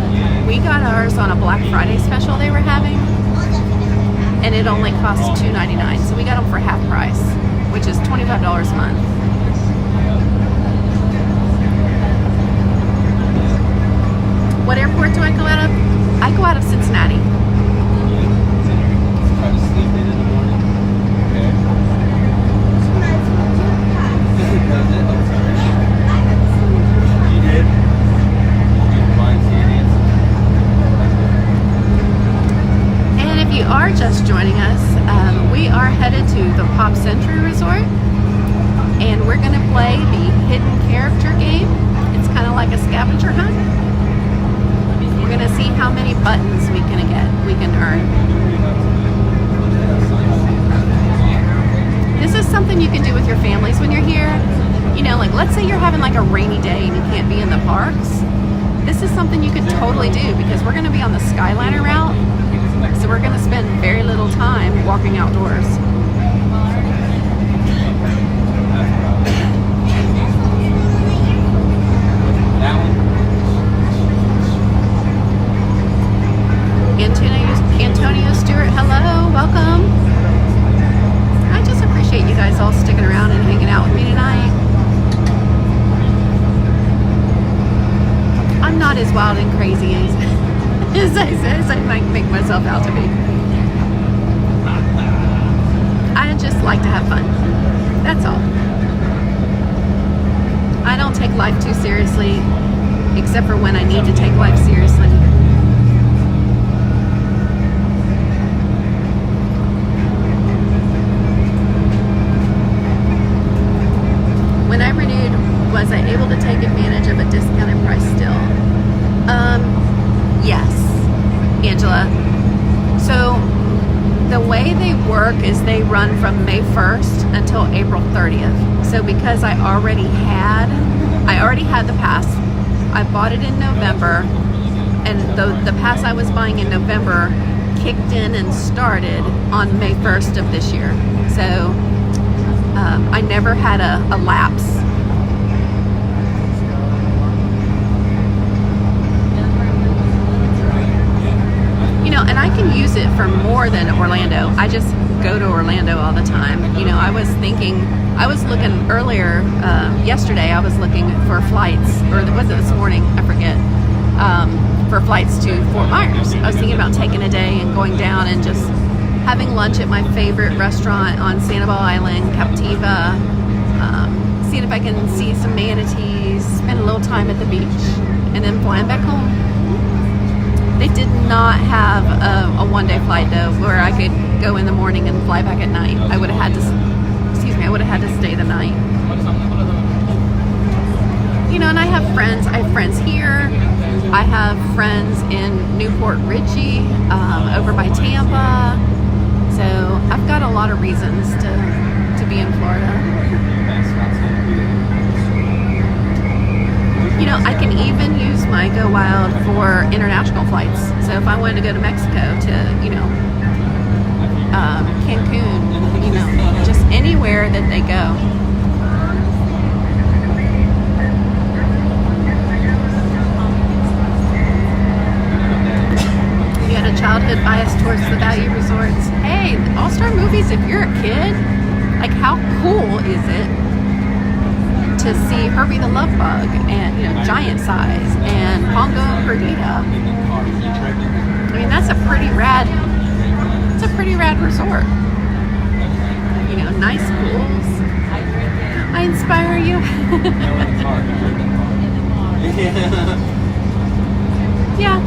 we got ours on a Black Friday special they were having, and it only cost $2.99. So we got them for half price, which is $25 a month. What airport do I go out of? I go out of Cincinnati. Try to sleep in the morning. Okay. Does it? Oh, sorry. You did? You mind seeing it? And if you are just joining us, we are headed to the Pop Century Resort, and we're going to play the hidden character game. It's kind of like a scavenger hunt. We're going to see how many buttons we can earn. This is something you can do with your families when you're here. You know, like let's say you're having like a rainy day and you can't be in the parks. This is something you could totally do because we're going to be on the Skyliner route. So we're going to spend very little time walking outdoors. Antonio Stewart, hello, welcome. I just appreciate you guys all sticking around and hanging out with me tonight. I'm not as wild and crazy as I might make myself out to be. I just like to have fun. That's all. I don't take life too seriously, except for when I need to take life seriously. When I renewed, was I able to take advantage of a discounted price still? Yes, Angela. So the way they work is they run from May 1st until April 30th. So because I already had the pass, I bought it in November, and the pass I was buying in November kicked in and started on May 1st of this year. So I never had a lapse. You know, and I can use it for more than Orlando. I just go to Orlando all the time. You know, I was looking earlier, yesterday I was looking for flights, or was it this morning? I forget. For flights to Fort Myers. I was thinking about taking a day and going down and just having lunch at my favorite restaurant on Sanibel Island, Captiva, seeing if I can see some manatees, spend a little time at the beach, and then flying back home. They did not have a one-day flight though, where I could go in the morning and fly back at night. I would have had to stay the night. You know, and I have friends here. I have friends in Newport Richie, over by Tampa. So I've got a lot of reasons to be in Florida. You know, I can even use my Go Wild for international flights. So if I wanted to go to Mexico to, you know, Cancun, you know, just anywhere that they go. You had a childhood bias towards the value resorts. Hey, All-Star Movies, if you're a kid, like how cool is it to see Herbie the Love Bug and, you know, Giant Size and Pongo and Perdita? I mean, that's a pretty rad resort. nice schools. I inspire you. Yeah,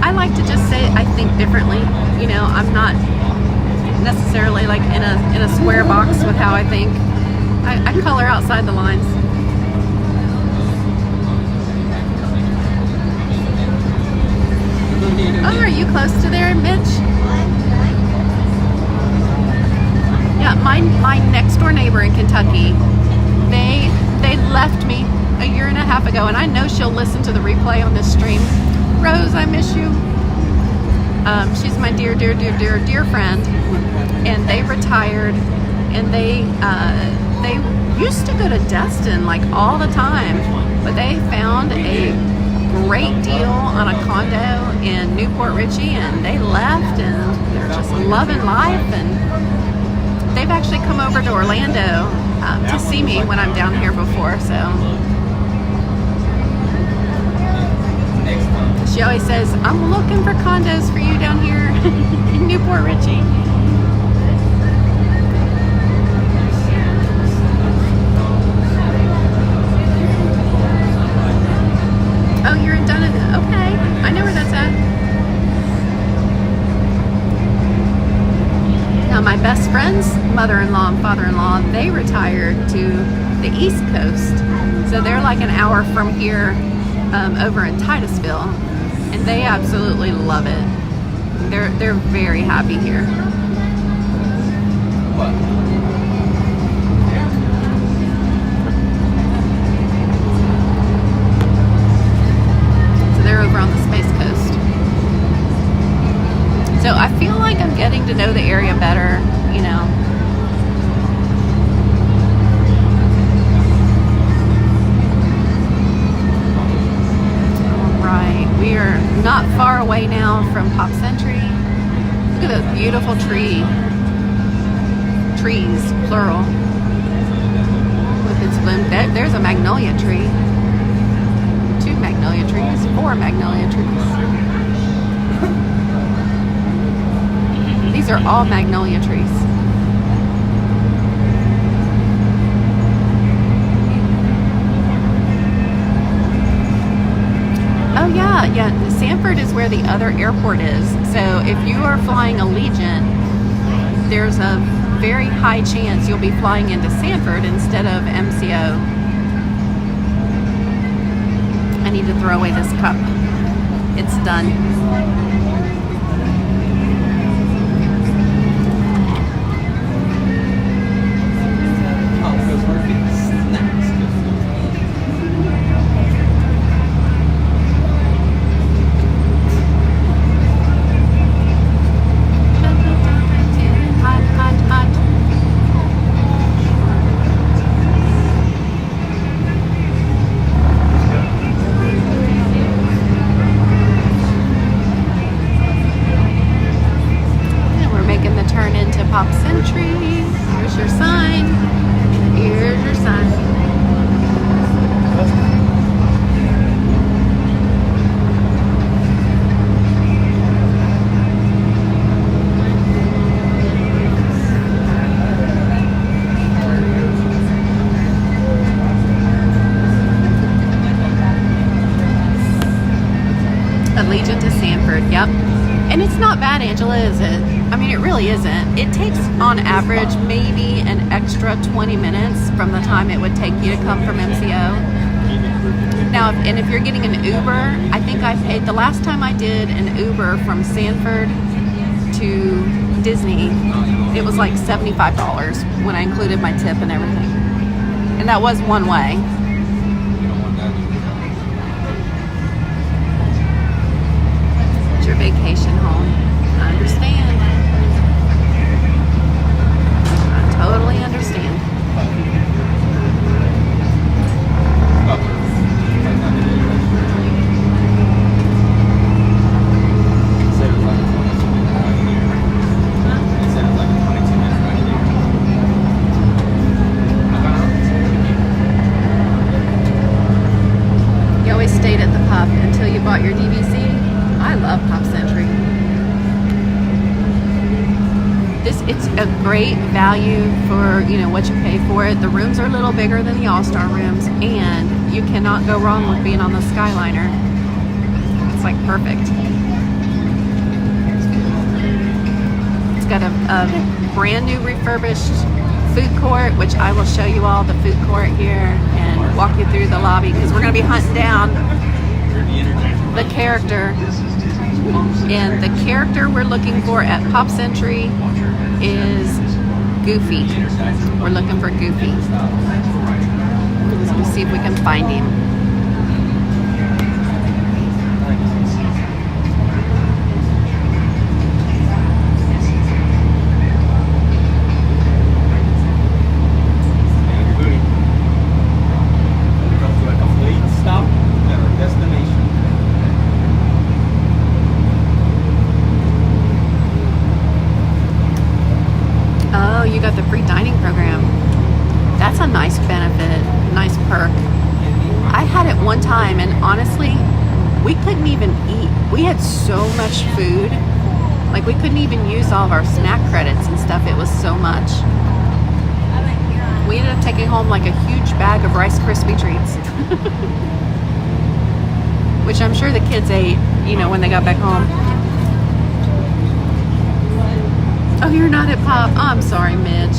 I like to just say I think differently. You know, I'm not necessarily like in a square box with how I think. I color outside the lines. Oh, are you close to there, Mitch? Yeah, my next door neighbor in Kentucky, they left me a year and a half ago, and I know she'll listen to the replay on this stream. Rose, I miss you. She's my dear friend, and they retired, and they used to go to Destin like all the time, but they found a great deal on a condo in Newport Richey, and they left, and they're just loving life, and they've actually come over to Orlando to see me when I'm down here before, so. She always says, I'm looking for condos for you down here in Newport Richey. Oh, you're in Dunedin. Okay. I know where that's at. Now, my best friend's mother-in-law and father-in-law, they retired to the East Coast. So they're like an hour from here over in Titusville. And they absolutely love it. They're very happy here. So they're over on the Space Coast. So I feel like I'm getting to know the area better, you know. We are not far away now from Pop Century. Look at those beautiful trees, plural, with its bloom. There's a magnolia tree. 2 magnolia trees, 4 magnolia trees. These are all magnolia trees. Oh yeah, Sanford is where the other airport is. So if you are flying Allegiant, there's a very high chance you'll be flying into Sanford instead of MCO. I need to throw away this cup. It's done. Pop Century. Here's your sign. Here's your sign. Allegiant to Sanford. Yep. And it's not bad, Angela, is it? I mean, it really isn't. It takes, on average, maybe an extra 20 minutes from the time it would take you to come from MCO. Now, if you're getting an Uber, I think I paid, the last time I did an Uber from Sanford to Disney, it was like $75 when I included my tip and everything. And that was one way. It's your vacation home. I understand. Totally understand. You always stayed at the pub until you bought your DVC. I love Pop Century. It's a great value for, you know, what you pay for it. The rooms are a little bigger than the All-Star rooms, and you cannot go wrong with being on the Skyliner. It's like perfect. It's got a brand new refurbished food court, which I will show you all the food court here and walk you through the lobby, because we're going to be hunting down the character. And the character we're looking for at Pop Century is Goofy. We're looking for Goofy. So we'll see if we can find him. You got the free dining program. That's a nice benefit, nice perk. I had it one time, and honestly, we couldn't even eat. We had so much food, like we couldn't even use all of our snack credits and stuff. It was so much. We ended up taking home like a huge bag of Rice Krispie treats, which I'm sure the kids ate, you know, when they got back home. Oh, you're not at Pop. Oh, I'm sorry, Midge.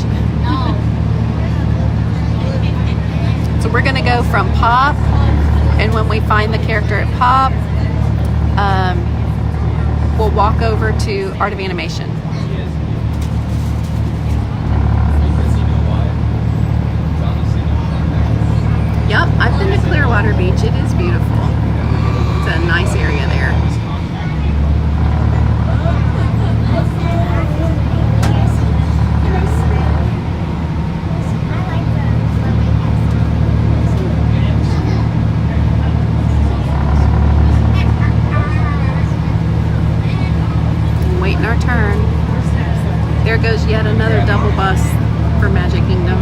So we're gonna go from Pop, and when we find the character at Pop, we'll walk over to Art of Animation. Yep, I've been to Clearwater Beach. It is beautiful. It's a nice area there. Waiting our turn. There goes yet another double bus for Magic Kingdom.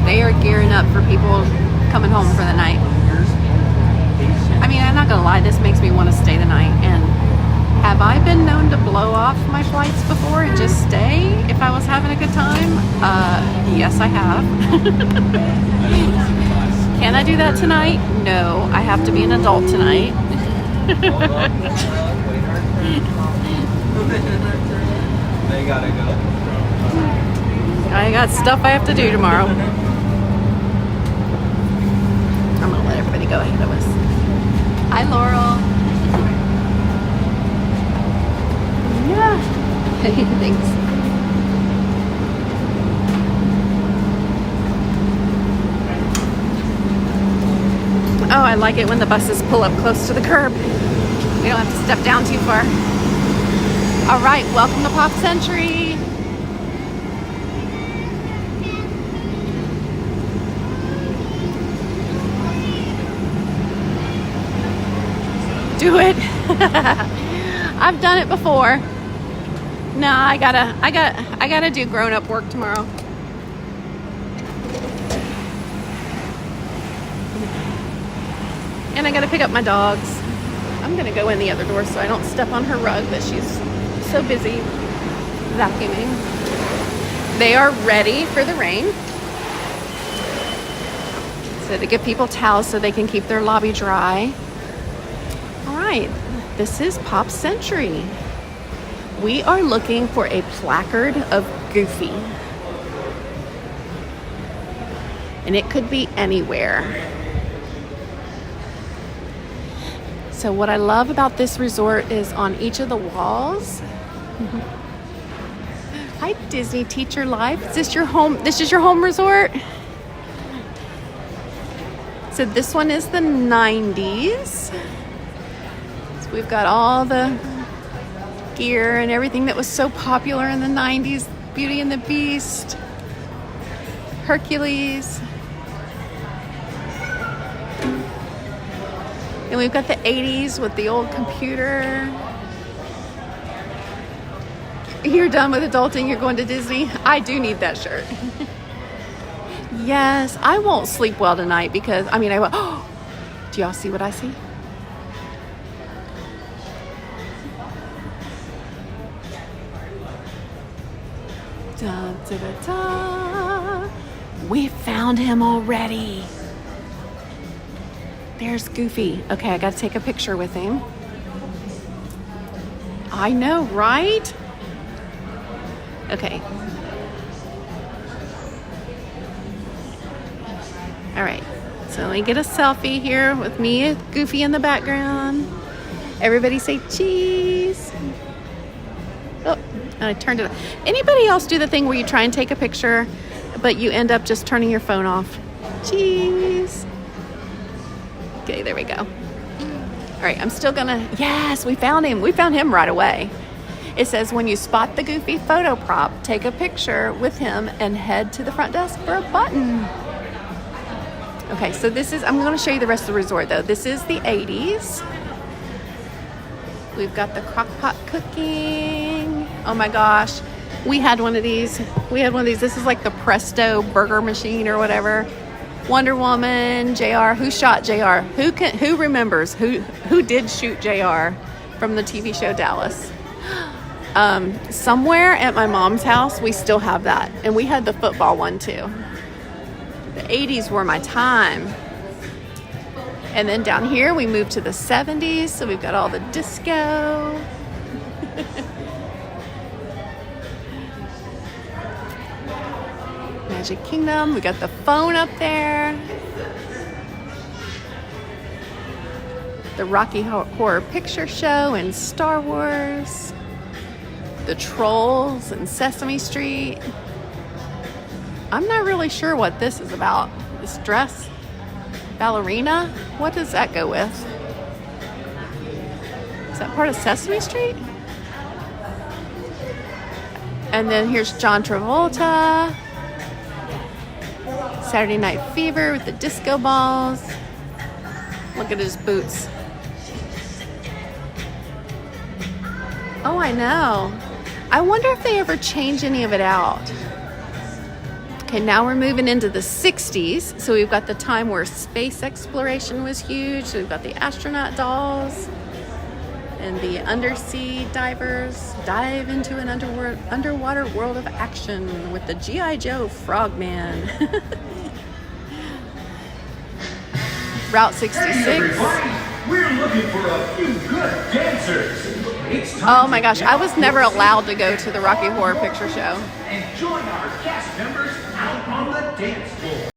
They are gearing up for people coming home for the night. I mean, I'm not gonna lie, this makes me want to stay the night. And have I been known to blow off my flights before and just stay if I was having a good time? Yes, I have. Can I do that tonight? No, I have to be an adult tonight. They gotta go. I got stuff I have to do tomorrow. I'm gonna let everybody go ahead of us. Hi, Laurel. Yeah. Thanks. Oh, I like it when the buses pull up close to the curb. We don't have to step down too far. All right, welcome to Pop Century. Do it. I've done it before. No, I gotta do grown-up work tomorrow. And I gotta pick up my dogs. I'm gonna go in the other door so I don't step on her rug that she's so busy vacuuming. They are ready for the rain. So to give people towels so they can keep their lobby dry. All right, this is Pop Century. We are looking for a placard of Goofy. And it could be anywhere. So what I love about this resort is on each of the walls. Hi, Disney Teacher Life. Is this your home? This is your home resort? So this one is the 90s. So we've got all the gear and everything that was so popular in the 90s. Beauty and the Beast, Hercules. And we've got the 80s with the old computer. You're done with adulting, you're going to Disney? I do need that shirt. Yes, I won't sleep well tonight because, I mean, I will. Oh, do y'all see what I see? Da, da, da, da. We found him already. There's Goofy. Okay, I gotta take a picture with him. I know, right? Okay. All right, so let me get a selfie here with me, Goofy in the background. Everybody say cheese. Oh, I turned it off. Anybody else do the thing where you try and take a picture, but you end up just turning your phone off? Cheese. Okay, there we go. All right, I'm still gonna, yes, we found him. We found him right away. It says, when you spot the Goofy photo prop, take a picture with him and head to the front desk for a button. Okay, so this is, I'm gonna show you the rest of the resort though. This is the 80s. We've got the crock pot cooking. Oh my gosh, we had one of these. This is like the Presto burger machine or whatever. Wonder Woman, JR. Who shot JR? Who remembers? Who did shoot JR from the TV show Dallas? Somewhere at my mom's house, we still have that. And we had the football one too. The 80s were my time. And then down here, we moved to the 70s. So we've got all the disco. Magic Kingdom. We got the phone up there. The Rocky Horror Picture Show and Star Wars. The Trolls and Sesame Street. I'm not really sure what this is about. This dress? Ballerina? What does that go with? Is that part of Sesame Street? And then here's John Travolta. Saturday Night Fever with the disco balls. Look at his boots. Oh, I know. I wonder if they ever change any of it out. Okay, now we're moving into the 60s. So we've got the time where space exploration was huge. So we've got the astronaut dolls and the undersea divers dive into an underwater world of action with the G.I. Joe Frogman. Route 66. We're looking for a few good dancers. Oh my gosh, I was never allowed to go to the Rocky Horror Picture Show. And join our cast members out on the dance floor.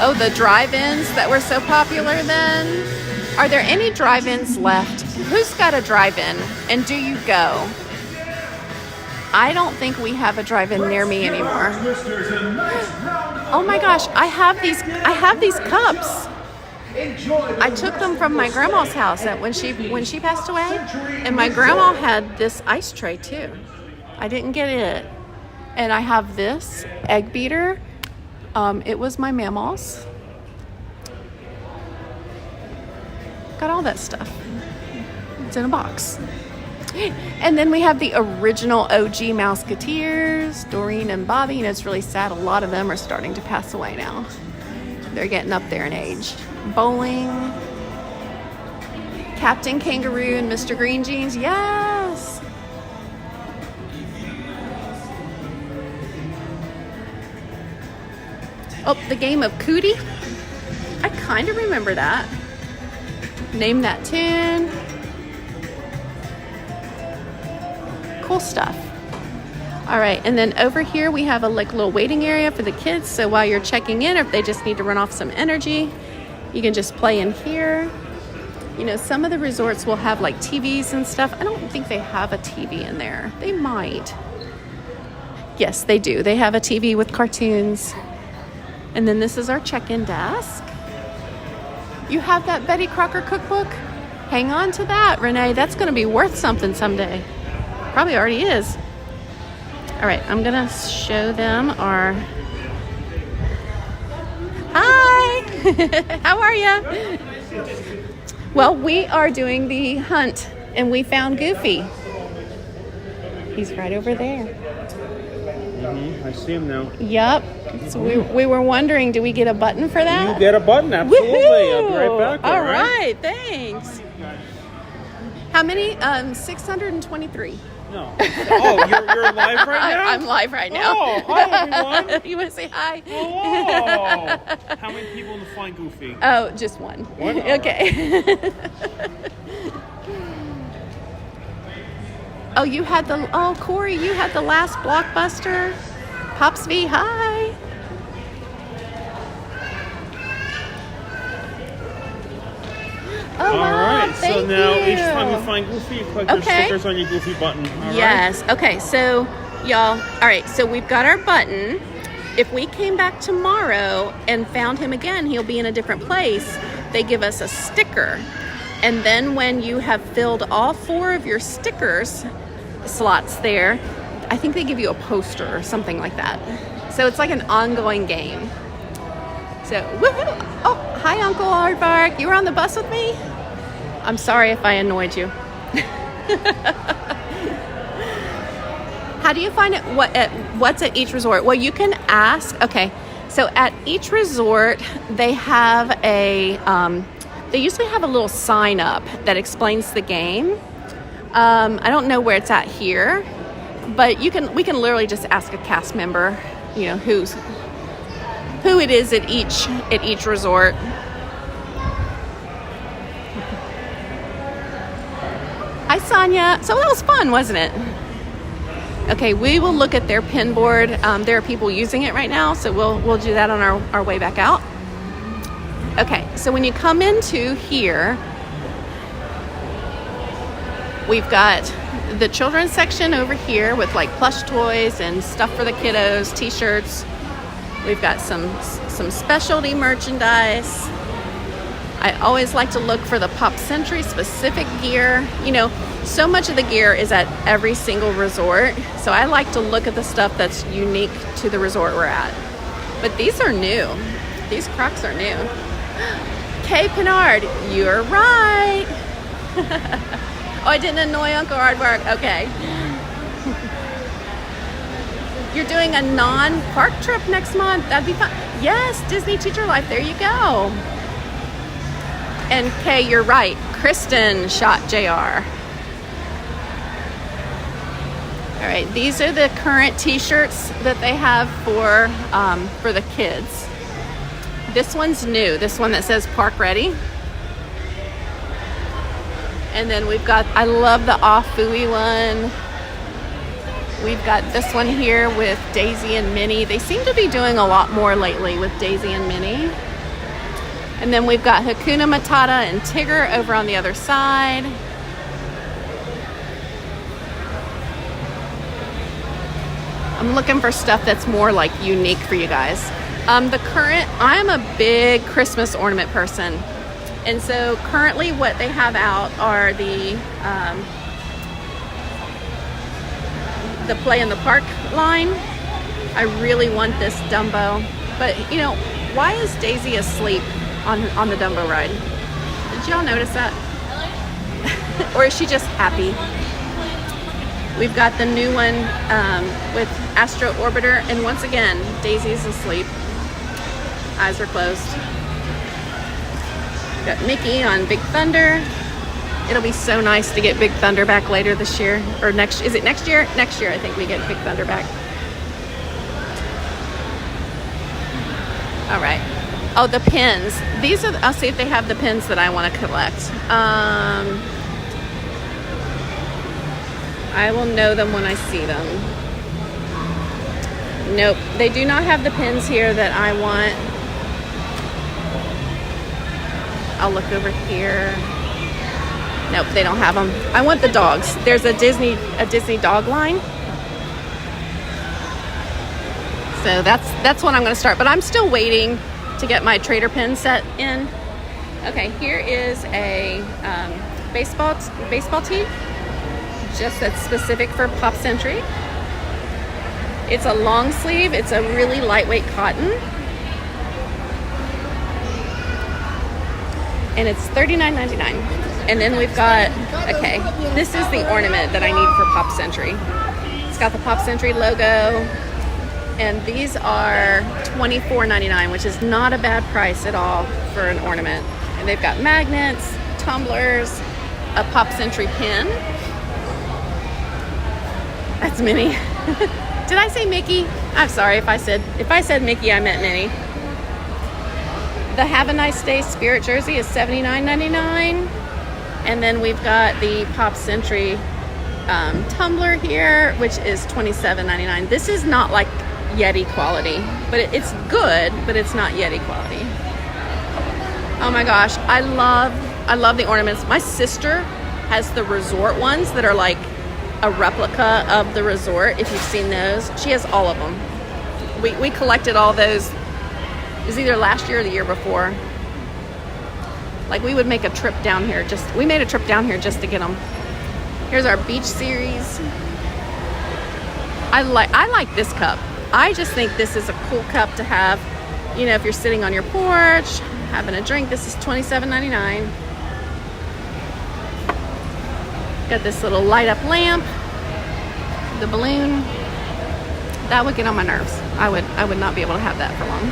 Oh, the drive-ins that were so popular then. Are there any drive-ins left? Who's got a drive-in? And do you go? I don't think we have a drive-in near me anymore. Oh my gosh, I have these cups. Enjoy the I took them from my grandma's house when she passed away, and my grandma had this ice tray too. I didn't get it. And I have this egg beater. It was my mama's. Got all that stuff. It's in a box. And then we have the original OG Mouseketeers, Doreen and Bobby. And it's really sad. A lot of them are starting to pass away now. They're getting up there in age. Bowling, Captain Kangaroo and Mr. Green Jeans. Yes. Oh, the game of Cootie. I kind of remember that. Name that tune. Cool stuff. All right, and then over here we have a little waiting area for the kids. So while you're checking in, if they just need to run off some energy, you can just play in here. You know, some of the resorts will have like TVs and stuff. I don't think they have a TV in there. They might. Yes, they do. They have a TV with cartoons. And then this is our check-in desk. You have that Betty Crocker cookbook? Hang on to that, Renee. That's going to be worth something someday. Probably already is. All right, I'm going to show them our... Hi! How are you? Well, we are doing the hunt, and we found Goofy. He's right over there. I see him now. Yep. So we were wondering, do we get a button for that? You get a button, absolutely. Woohoo! I'll be right back. All right, thanks. How many? 623. No. Oh, you're live right now? I'm live right now. Oh, hi everyone. You want to say hi? Hello. How many people in the Flying Goofy? Oh, just one. One? Okay. Oh, you had the, oh, Corey, you had the last Blockbuster. Pops V, hi. Oh, All wow, right, thank so now you. each time you find Goofy, you click your stickers on your Goofy button. All right? Yes. Okay, so y'all, all right, so we've got our button. If we came back tomorrow and found him again, he'll be in a different place. They give us a sticker. And then when you have filled all 4 of your stickers slots there, I think they give you a poster or something like that. So it's like an ongoing game. So, woohoo! Oh, hi, Uncle Aardvark. You were on the bus with me? I'm sorry if I annoyed you. How do you find it? What's at each resort? Well, you can ask. Okay, so at each resort, they have a... they usually have a little sign up that explains the game. I don't know where it's at here, but we can literally just ask a cast member, you know, who it is at each resort. Hi, Sonia. So that was fun, wasn't it? Okay, we will look at their pin board. There are people using it right now, so we'll do that on our way back out. Okay, so when you come into here, we've got the children's section over here with like plush toys and stuff for the kiddos, t-shirts. We've got some specialty merchandise. I always like to look for the Pop Century specific gear. You know, so much of the gear is at every single resort, so I like to look at the stuff that's unique to the resort we're at. But these are new. These Crocs are new. Kay Pinard, you're right. Oh, I didn't annoy Uncle Aardvark. Okay. You're doing a non-park trip next month. That'd be fun. Yes, Disney Teacher Life. There you go. And Kay, you're right. Kristen shot JR. All right, these are the current t-shirts that they have for the kids. This one's new. This one that says Park Ready. And then we've got, I love the Off Buoy one. We've got this one here with Daisy and Minnie. They seem to be doing a lot more lately with Daisy and Minnie. And then we've got Hakuna Matata and Tigger over on the other side. I'm looking for stuff that's more like unique for you guys. I'm a big Christmas ornament person. And so currently what they have out are the play in the park line. I really want this Dumbo, but you know, why is Daisy asleep on the Dumbo ride? Did y'all notice that? Or is she just happy? We've got the new one with Astro Orbiter, and once again, Daisy's asleep. Eyes are closed. Got Mickey on Big Thunder. It'll be so nice to get Big Thunder back later this year. Or next, is it next year? Next year, I think we get Big Thunder back. All right. Oh, the pins. These are, I'll see if they have the pins that I want to collect. I will know them when I see them. Nope, they do not have the pins here that I want. I'll look over here. Nope, they don't have them. I want the dogs. There's a Disney dog line. So that's what I'm going to start. But I'm still waiting to get my trader pin set in. Okay, here is a baseball tee, just that's specific for Pop Century. It's a long sleeve. It's a really lightweight cotton. And it's $39.99. And then we've got, okay, this is the ornament that I need for Pop Century. It's got the Pop Century logo. And these are $24.99, which is not a bad price at all for an ornament. And they've got magnets, tumblers, a Pop Century pin. That's Minnie. Did I say Mickey? I'm sorry if I said Mickey, I meant Minnie. The Have a Nice Day Spirit jersey is $79.99. And then we've got the Pop Century tumbler here, which is $27.99. This is not like Yeti quality, but it's good, but it's not Yeti quality. Oh my gosh, I love the ornaments. My sister has the resort ones that are like a replica of the resort. If you've seen those, she has all of them. We collected all those. It was either last year or the year before. Like we would make a trip down here. We made a trip down here just to get them. Here's our beach series. I like this cup. I just think this is a cool cup to have. You know, if you're sitting on your porch having a drink. This is $27.99. Got this little light up lamp. The balloon. That would get on my nerves. I would not be able to have that for long.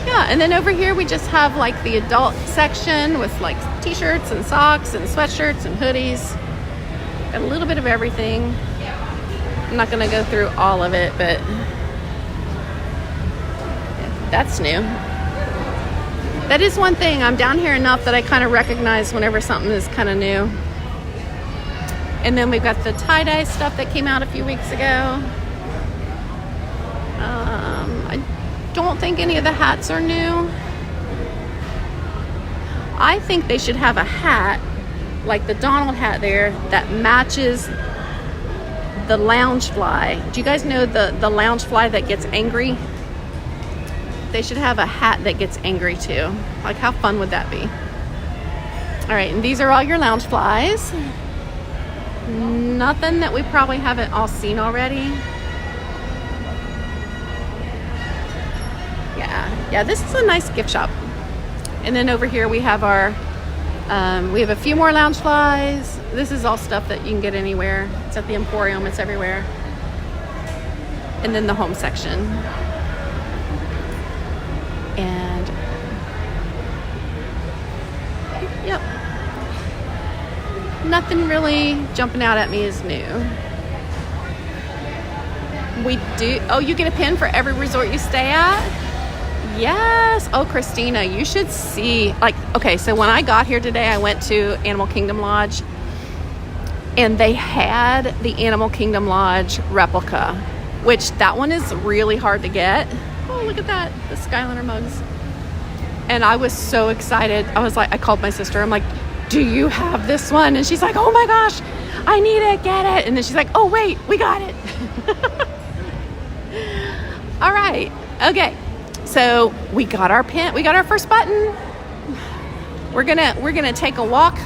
Yeah, and then over here we just have like the adult section with like t-shirts and socks and sweatshirts and hoodies. Got a little bit of everything. I'm not gonna go through all of it, but that's new. That is one thing. I'm down here enough that I kind of recognize whenever something is kind of new. And then we've got the tie-dye stuff that came out a few weeks ago. I don't think any of the hats are new. I think they should have a hat, like the Donald hat there, that matches the Loungefly. Do you guys know the Loungefly that gets angry? They should have a hat that gets angry too. Like, how fun would that be? All right, and these are all your Loungeflies. Nothing that we probably haven't all seen already. Yeah, this is a nice gift shop. And then over here we have our, we have a few more Loungeflies. This is all stuff that you can get anywhere. It's at the Emporium, it's everywhere. And then the home section. And, yep. Nothing really jumping out at me is new. We do, oh, you get a pin for every resort you stay at? Yes. Oh, Christina, you should see, like, okay, so when I got here today, I went to Animal Kingdom Lodge, and they had the Animal Kingdom Lodge replica, which that one is really hard to get. Oh, look at that, the Skyliner mugs. And I was so excited. I was like, I called my sister. I'm like, do you have this one? And she's like, oh my gosh, I need it, get it. And then she's like, oh wait, we got it. All right, okay. So we got our pin, we got our first button. We're gonna take a walk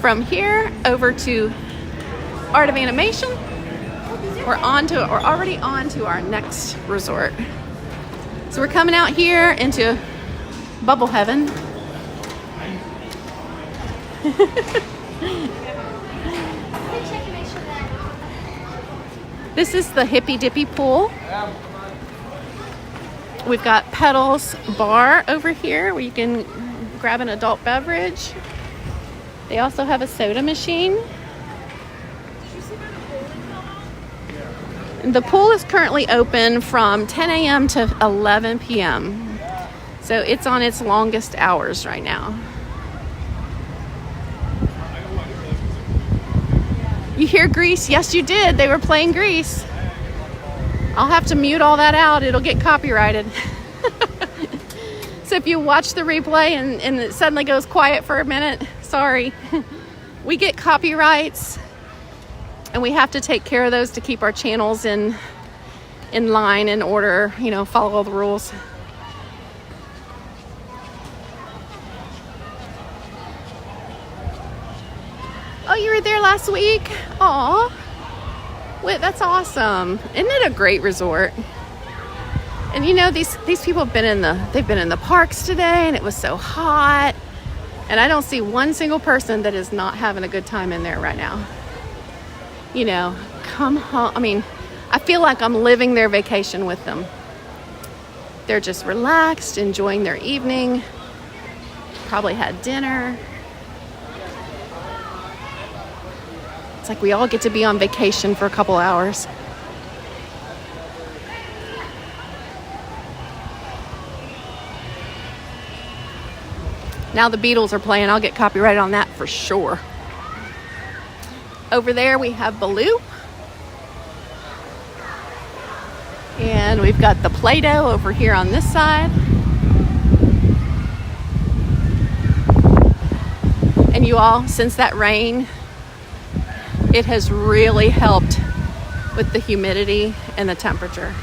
from here over to Art of Animation. We're already on to our next resort. So we're coming out here into Bubble Heaven. This is the Hippy Dippy pool. We've got Pedals Bar over here where you can grab an adult beverage. They also have a soda machine. The pool is currently open from 10 a.m. to 11 p.m. So it's on its longest hours right now. You hear Grease? Yes, you did. They were playing Grease. I'll have to mute all that out. It'll get copyrighted. So if you watch the replay and it suddenly goes quiet for a minute, sorry. We get copyrights and we have to take care of those to keep our channels in line, in order, follow all the rules. Oh, you were there last week? Aw. Wait, that's awesome. Isn't it a great resort? And these people have been in the parks today, and it was so hot. And I don't see one single person that is not having a good time in there right now. Come home. I mean, I feel like I'm living their vacation with them. They're just relaxed, enjoying their evening. Probably had dinner. It's like we all get to be on vacation for a couple hours. Now the Beatles are playing. I'll get copyrighted on that for sure. Over there we have Baloo. And we've got the Play-Doh over here on this side. And you all, since that rain, it has really helped with the humidity and the temperature.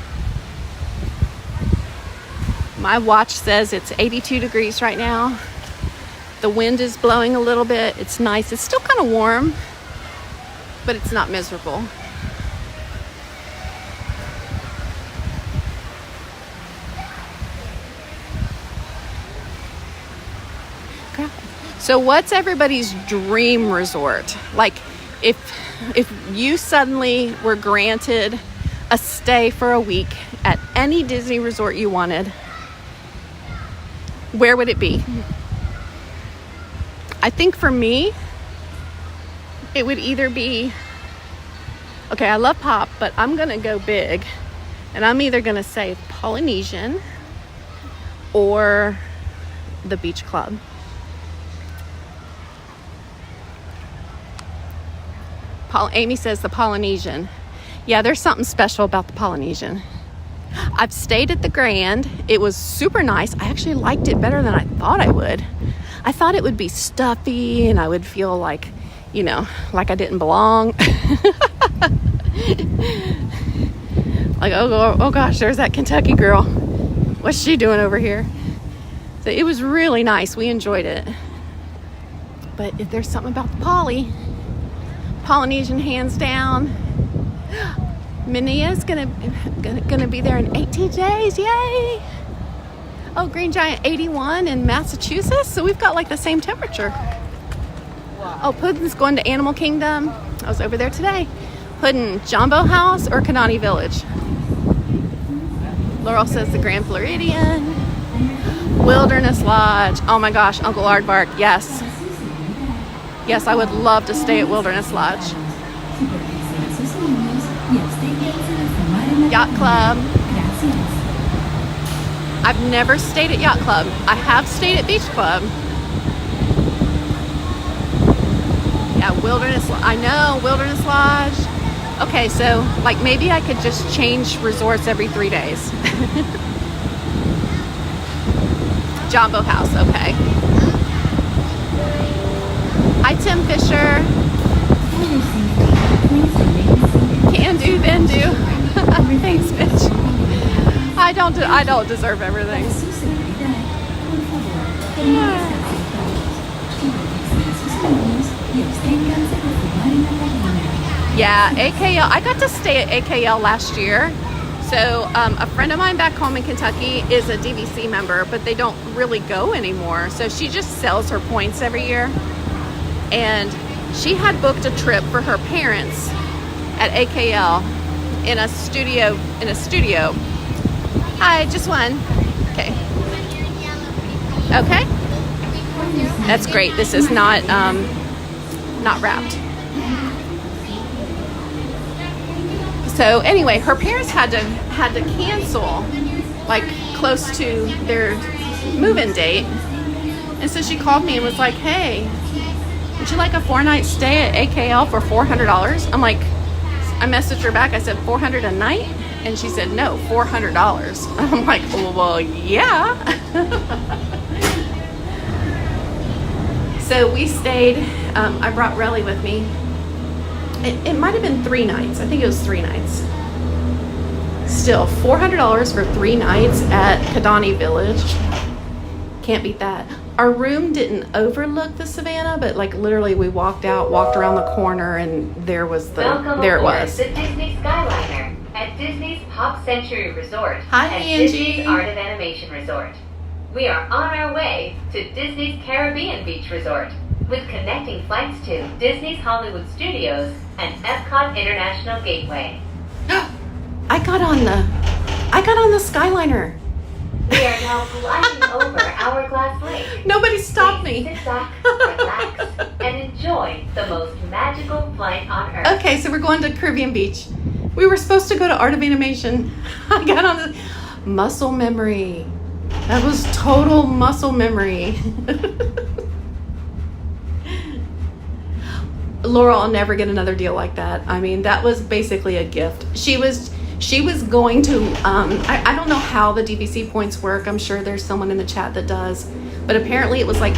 My watch says it's 82 degrees right now. The wind is blowing a little bit. It's nice. It's still kind of warm, but it's not miserable. So what's everybody's dream resort? Like, if you suddenly were granted a stay for a week at any Disney resort you wanted, where would it be? I think for me, it would either be, okay, I love Pop, but I'm going to go big. And I'm either going to say Polynesian or the Beach Club. Amy says the Polynesian. Yeah, there's something special about the Polynesian. I've stayed at the Grand. It was super nice. I actually liked it better than I thought I would. I thought it would be stuffy and I would feel like, like I didn't belong. Like, oh gosh, there's that Kentucky girl. What's she doing over here? So it was really nice. We enjoyed it. But if there's something about the Polynesian, hands down. Minia's gonna be there in 18 days. Yay! Oh, Green Giant 81 in Massachusetts. So we've got like the same temperature. Oh, Puddin's going to Animal Kingdom. I was over there today. Puddin, Jumbo House or Kanani Village? Laurel says the Grand Floridian. Wilderness Lodge. Oh my gosh, Uncle Aardvark. Yes. Yes, I would love to stay at Wilderness Lodge. Yacht Club. I've never stayed at Yacht Club. I have stayed at Beach Club. Yeah, I know, Wilderness Lodge. Okay, so like maybe I could just change resorts every 3 days. Jumbo House, okay. Hi, Tim Fisher. Can do, then do. Thanks, bitch. I don't deserve everything. Yeah, AKL. I got to stay at AKL last year. So a friend of mine back home in Kentucky is a DVC member, but they don't really go anymore. So she just sells her points every year. And she had booked a trip for her parents at AKL in a studio. Hi, just one. Okay. Okay. That's great. This is not wrapped. So anyway, her parents had to cancel like close to their move-in date. And so she called me and was like, "Hey, would you like a 4-night stay at AKL for $400?" I'm like, I messaged her back. I said, $400 a night? And she said, no, $400. I'm like, well, yeah. So we stayed. I brought Relly with me. It might have been 3 nights. I think it was 3 nights. Still, $400 for 3 nights at Kidani Village. Can't beat that. Our room didn't overlook the savannah, but like literally we walked around the corner, and there it was. Welcome aboard the Disney Skyliner at Disney's Pop Century Resort. Hi, and Angie. Disney's Art of Animation Resort. We are on our way to Disney's Caribbean Beach Resort, with connecting flights to Disney's Hollywood Studios and Epcot International Gateway. I got on the Skyliner. We are now gliding over Hourglass Lake. Nobody stopped me. Sit back, relax, and enjoy the most magical flight on Earth. Okay, so we're going to Caribbean Beach. We were supposed to go to Art of Animation. I got on the muscle memory. That was total muscle memory. Laurel, I'll never get another deal like that. I mean, that was basically a gift. She was going to, I don't know how the DVC points work. I'm sure there's someone in the chat that does. But apparently it was like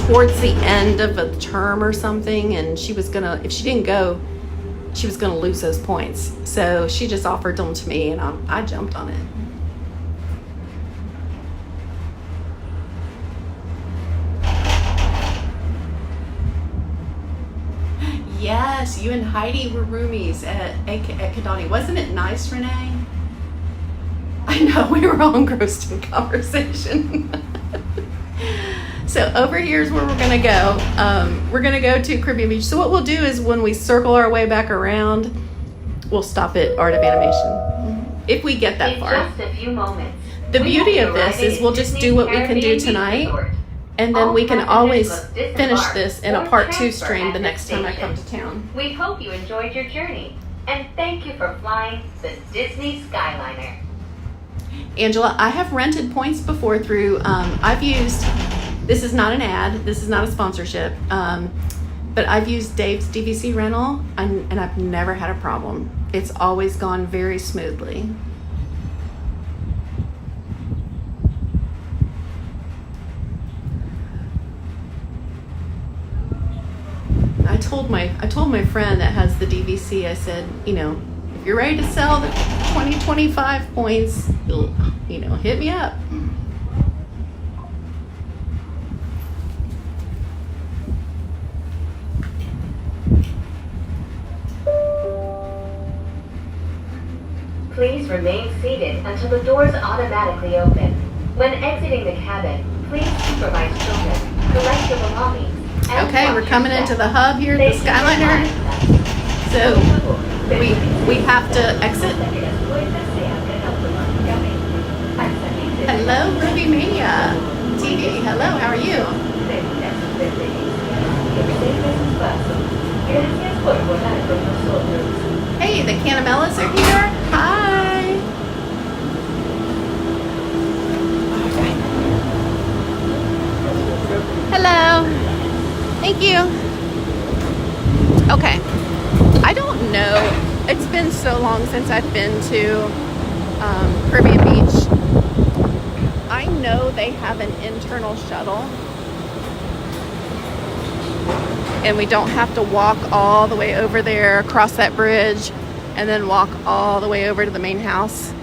towards the end of a term or something. And she was going to, if she didn't go, she was going to lose those points. So she just offered them to me, and I jumped on it. Yes, you and Heidi were roomies at Kidani. Wasn't it nice, Renee? I know, we were all engrossed in conversation. So over here is where we're going to go. We're going to go to Caribbean Beach. So what we'll do is when we circle our way back around, we'll stop at Art of Animation. If we get that far. In just a few moments. The beauty of this is we'll just do what we can do tonight. And then we can always finish this in a part 2 stream the next time I come to town. We hope you enjoyed your journey, and thank you for flying the Disney Skyliner. Angela, I have rented points before through, I've used, this is not an ad, this is not a sponsorship, but I've used Dave's DVC rental, and I've never had a problem. It's always gone very smoothly. I told my friend that has the DVC, I said, you know, if you're ready to sell the 2025 points, you know, hit me up. Please remain seated until the doors automatically open. When exiting the cabin, please supervise children, collect your belongings. Okay, we're coming into the hub here, the Skyliner. So we have to exit. Hello, Ruby Mania TV. Hello, how are you? Hey, the Canamellas are here. Hi. Hello. Thank you. Okay. I don't know. It's been so long since I've been to Caribbean Beach. I know they have an internal shuttle. And we don't have to walk all the way over there, cross that bridge, and then walk all the way over to the main house.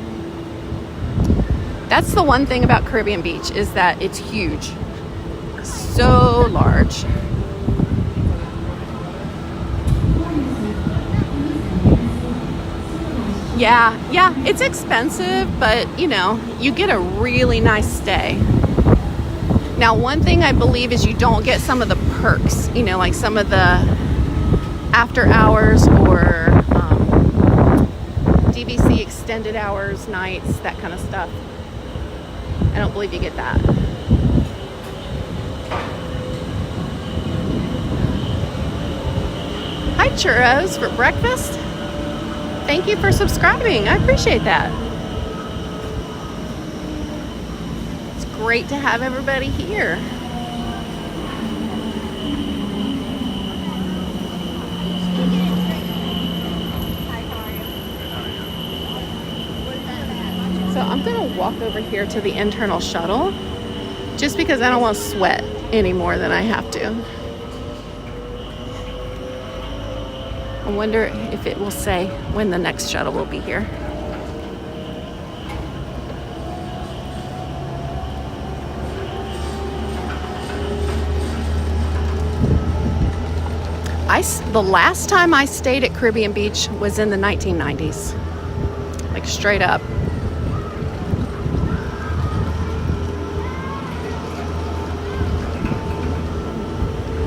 That's the one thing about Caribbean Beach, is that it's huge. So large. Yeah, it's expensive, but you know, you get a really nice stay. Now, one thing I believe is you don't get some of the perks, you know, like some of the after hours or DVC extended hours, nights, that kind of stuff. I don't believe you get that. Hi, churros for breakfast. Thank you for subscribing. I appreciate that. It's great to have everybody here. So I'm gonna walk over here to the internal shuttle just because I don't want to sweat any more than I have to. I wonder if it will say when the next shuttle will be here. The last time I stayed at Caribbean Beach was in the 1990s. Like straight up.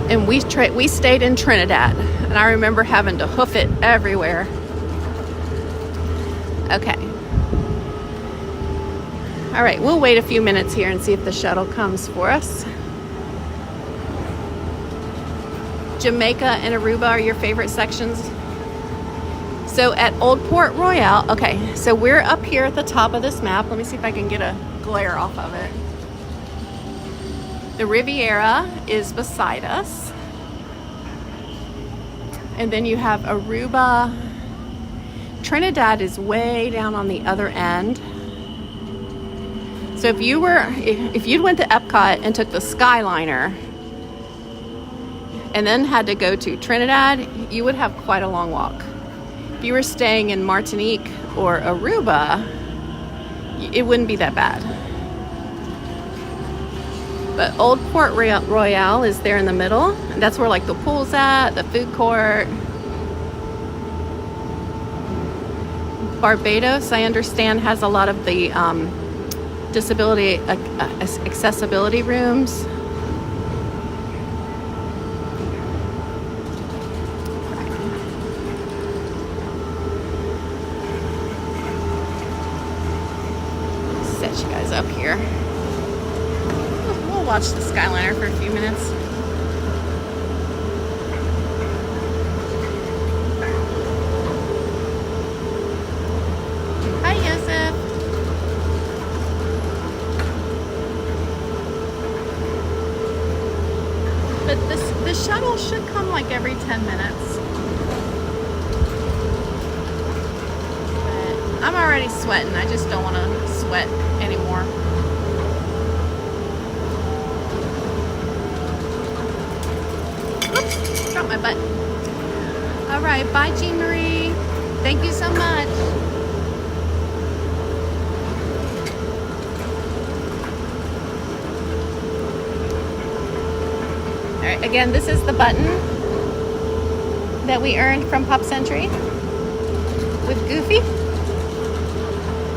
And we stayed in Trinidad, and I remember having to hoof it everywhere. Okay. All right, we'll wait a few minutes here and see if the shuttle comes for us. Jamaica and Aruba are your favorite sections. So at Old Port Royale, okay, so we're up here at the top of this map. Let me see if I can get a glare off of it. The Riviera is beside us. And then you have Aruba. Trinidad is way down on the other end. So if you'd went to Epcot and took the Skyliner and then had to go to Trinidad, you would have quite a long walk. If you were staying in Martinique or Aruba, it wouldn't be that bad. But Old Port Royale is there in the middle. And that's where like the pool's at, the food court. Barbados, I understand, has a lot of the disability accessibility rooms. Set you guys up here. We'll watch the Skyliner for a few minutes. Hi, Yosef. But the shuttle should come like every 10 minutes. But I'm already sweating. I just don't want to sweat anymore. Oops, dropped my butt. All right, bye, Jean Marie. Thank you so much. All right, again, this is the button that we earned from Pop Century with Goofy.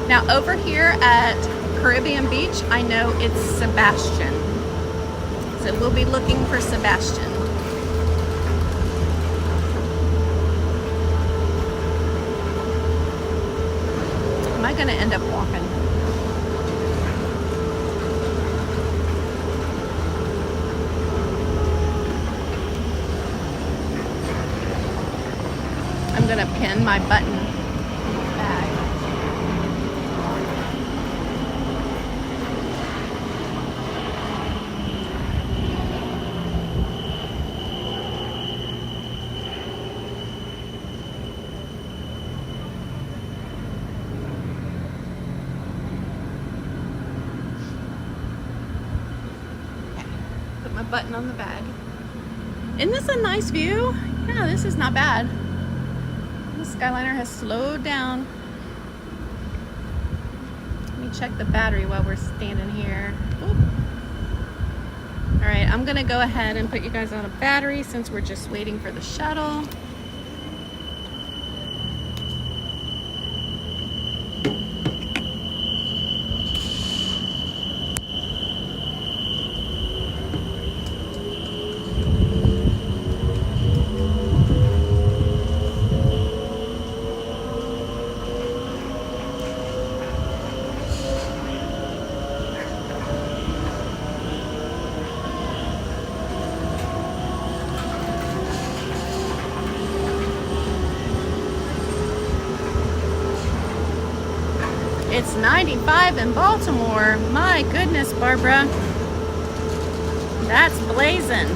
Now over here at Caribbean Beach, I know it's Sebastian. So we'll be looking for Sebastian. Am I gonna end up walking? I'm gonna pin my button bag. Okay, put my button on the bag. Isn't this a nice view? Yeah, this is not bad. The Skyliner has slowed down. Let me check the battery while we're standing here. Oop. All right, I'm gonna go ahead and put you guys on a battery since we're just waiting for the shuttle. It's 95 in Baltimore. My goodness, Barbara. That's blazing.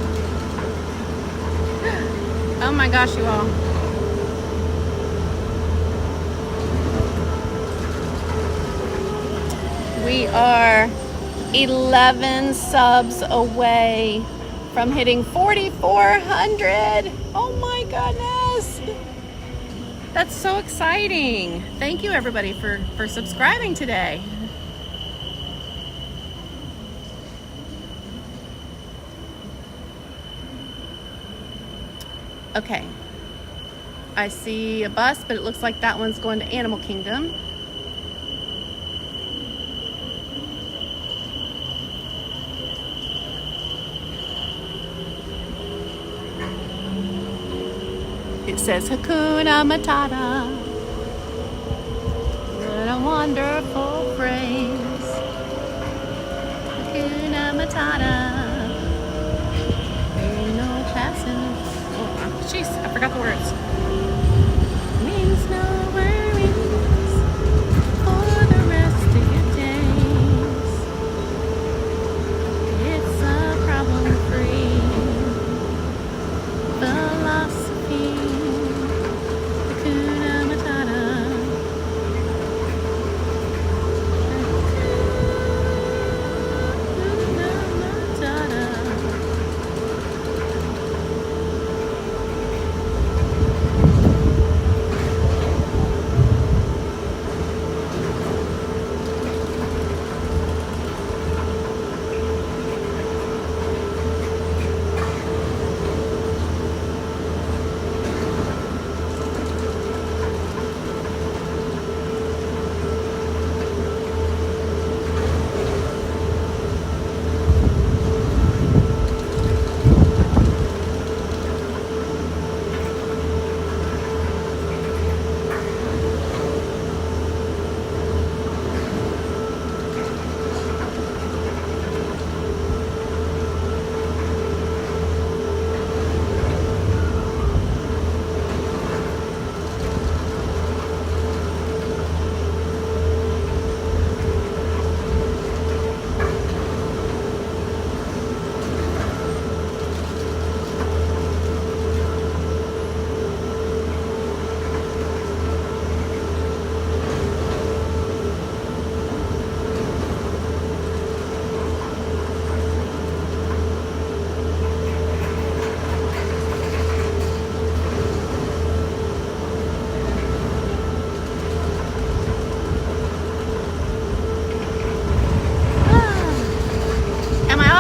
Oh my gosh, you all. We are 11 subs away from hitting 4,400. Oh my goodness. That's so exciting. Thank you everybody for subscribing today. Okay. I see a bus, but it looks like that one's going to Animal Kingdom. It says Hakuna Matata. What a wonderful phrase. Hakuna Matata. Ain't no passing. Oh, jeez, I forgot the words. Means no worries for the rest of your days. It's a problem-free philosophy.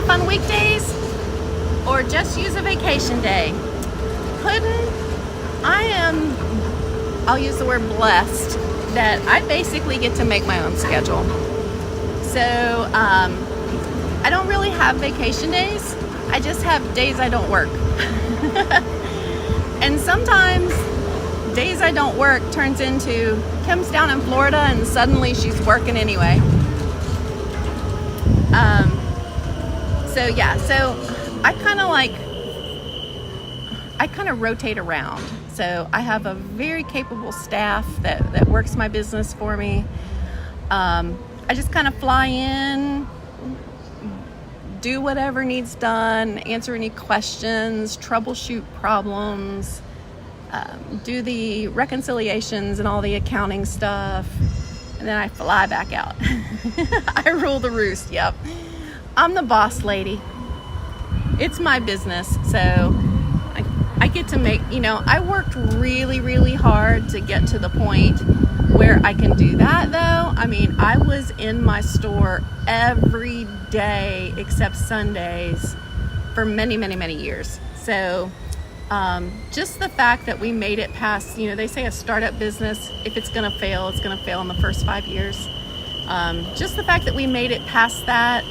On weekdays or just use a vacation day? Puddin', I'll use the word blessed that I basically get to make my own schedule. So I don't really have vacation days. I just have days I don't work. And sometimes days I don't work turns into Kim's down in Florida and suddenly she's working anyway. So yeah, so I kind of rotate around. So I have a very capable staff that works my business for me. I just kind of fly in, do whatever needs done, answer any questions, troubleshoot problems, do the reconciliations and all the accounting stuff, and then I fly back out. I rule the roost, yep. I'm the boss lady. It's my business, so I get to make, I worked really, really hard to get to the point where I can do that though. I mean, I was in my store every day except Sundays for many, many, many years. So just the fact that we made it past, they say a startup business, if it's gonna fail, it's gonna fail in the first 5 years. Just the fact that we made it past that,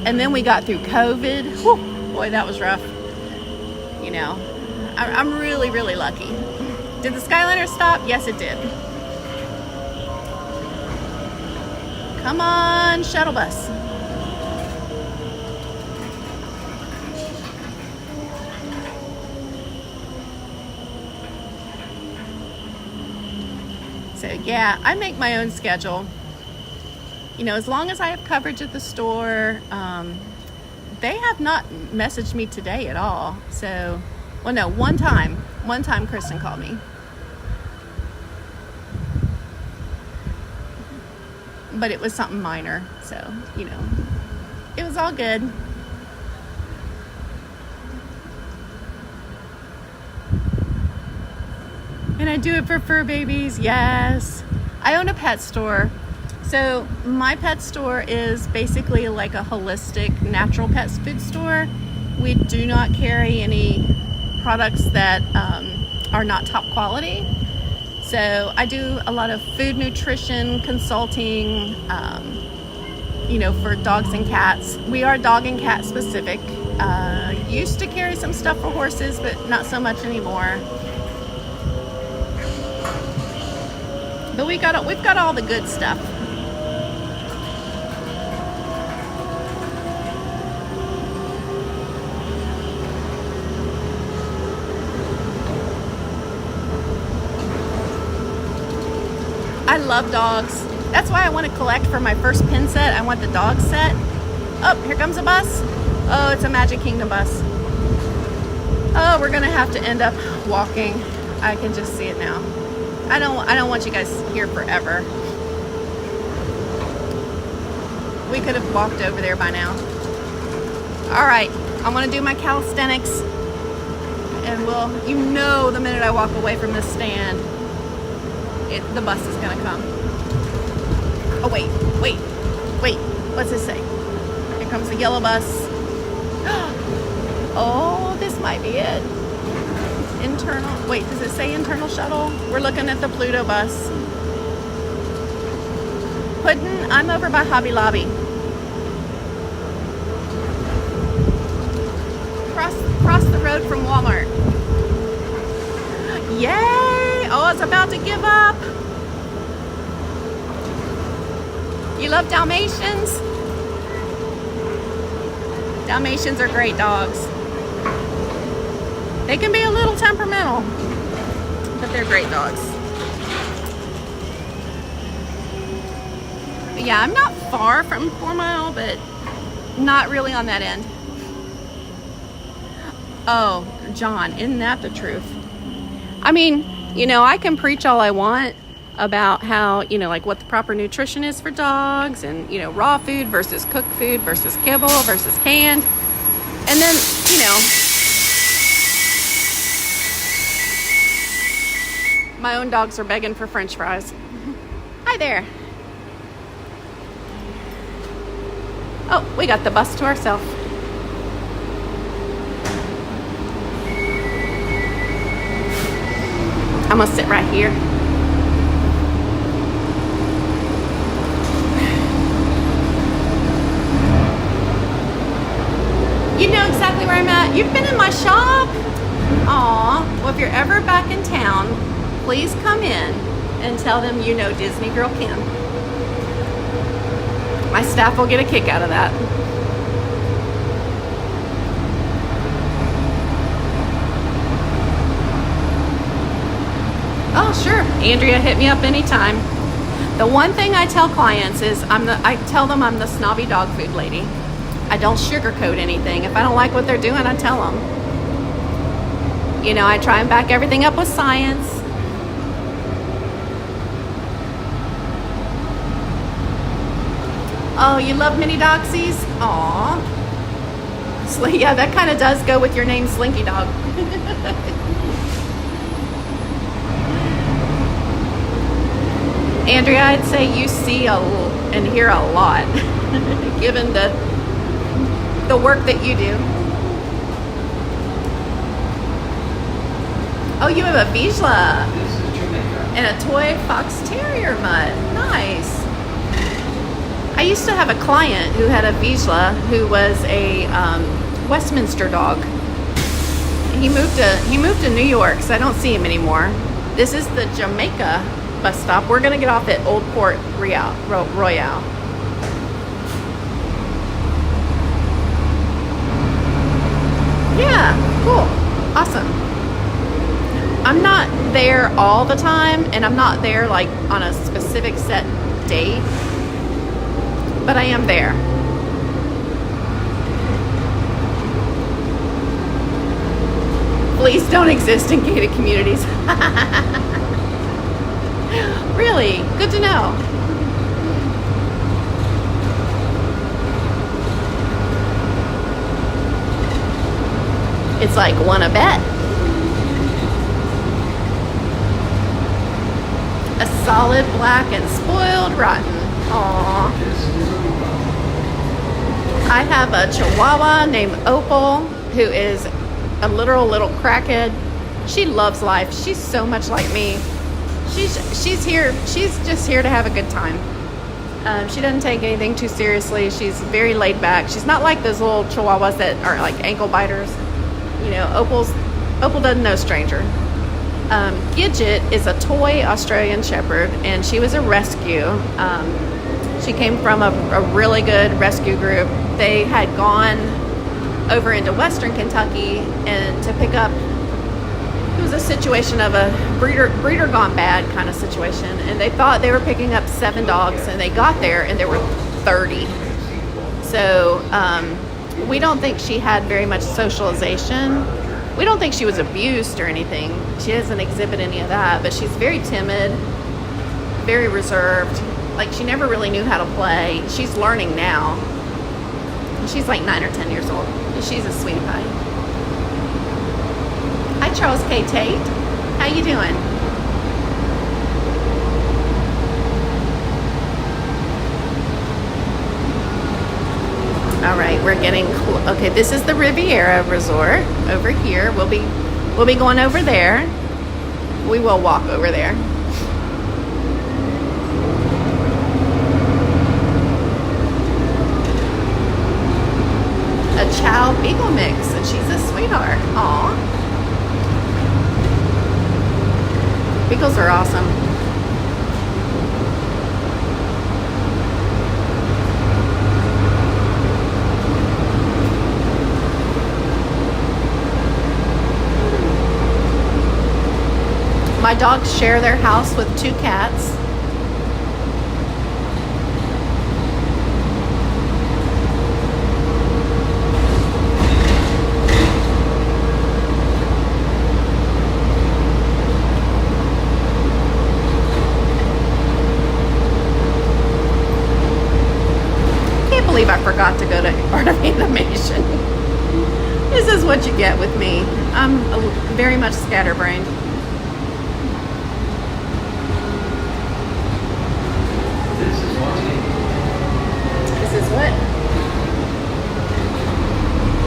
and then we got through COVID. Whew, boy, that was rough. I'm really, really lucky. Did the Skyliner stop? Yes, it did. Come on, shuttle bus. So yeah, I make my own schedule. You know, as long as I have coverage at the store. They have not messaged me today at all. So, well, no, one time Kristen called me. But it was something minor. So, you know, it was all good. And I do it for fur babies. Yes. I own a pet store. So my pet store is basically like a holistic natural pet food store. We do not carry any products that are not top quality. So I do a lot of food nutrition consulting, you know, for dogs and cats. We are dog and cat specific. Used to carry some stuff for horses, but not so much anymore. But we've got all the good stuff. I love dogs. That's why I want to collect for my first pin set. I want the dog set. Oh, here comes a bus. Oh, it's a Magic Kingdom bus. Oh, we're gonna have to end up walking. I can just see it now. I don't want you guys here forever. We could have walked over there by now. All right, I'm gonna do my calisthenics, and you know, the minute I walk away from this stand, the bus is gonna come. Oh wait, what's this say? Here comes the yellow bus. Oh, this might be it. Internal, wait, does it say internal shuttle? We're looking at the Pluto bus. Puddin', I'm over by Hobby Lobby. Cross the road from Walmart. Yay! Oh, it's about to give up. You love Dalmatians? Dalmatians are great dogs. They can be a little temperamental, but they're great dogs. But yeah, I'm not far from 4 Mile, but not really on that end. Oh, John, isn't that the truth? I mean, you know, I can preach all I want about how, you know, like what the proper nutrition is for dogs and, you know, raw food versus cooked food versus kibble versus canned. And then, you know, my own dogs are begging for French fries. Hi there. Oh, we got the bus to ourselves. I'm gonna sit right here. You know exactly where I'm at. You've been in my shop. Aw, well, if you're ever back in town, please come in and tell them you know Disney Girl Kim. My staff will get a kick out of that. Oh, sure. Andrea, hit me up anytime. The one thing I tell clients is I tell them I'm the snobby dog food lady. I don't sugarcoat anything. If I don't like what they're doing, I tell them. You know, I try and back everything up with science. Oh, you love mini doxies? Aw. So, yeah, that kind of does go with your name, Slinky Dog. Andrea, I'd say you see and hear a lot, given the work that you do. Oh, you have a Vizsla and a toy fox terrier mutt. Nice. I used to have a client who had a Vizsla who was a Westminster dog. He moved to New York, so I don't see him anymore. This is the Jamaica bus stop. We're gonna get off at Old Port Royale. Yeah, cool, awesome. I'm not there all the time, and I'm not there like on a specific set date, but I am there. Police don't exist in gated communities. Really? Good to know. It's like, wanna bet? A solid black and spoiled rotten. Aww. I have a Chihuahua named Opal, who is a literal little crackhead. She loves life. She's so much like me. She's here. She's just here to have a good time. She doesn't take anything too seriously. She's very laid back. She's not like those little Chihuahuas that are like ankle biters. You know, Opal doesn't know stranger. Gidget is a toy Australian Shepherd, and she was a rescue. She came from a really good rescue group. They had gone over into Western Kentucky and to pick up. It was a situation of a breeder gone bad kind of situation, and they thought they were picking up 7 dogs, and they got there and there were 30. So we don't think she had very much socialization. We don't think she was abused or anything. She doesn't exhibit any of that, but she's very timid, very reserved. Like, she never really knew how to play. She's learning now. She's like 9 or 10 years old. She's a sweetie pie. Hi, Charles K. Tate. How you doing? All right, we're getting okay. This is the Riviera Resort over here. We'll be going over there. We will walk over there. A Chow Beagle mix, and she's a sweetheart. Aw. Beagles are awesome. My dogs share their house with 2 cats. Can't believe I forgot to go to Art of Animation. This is what you get with me. I'm very much scatterbrained. This is what?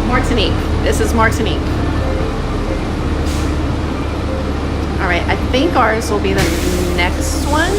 Martinique. This is Martinique. All right, I think ours will be the next one.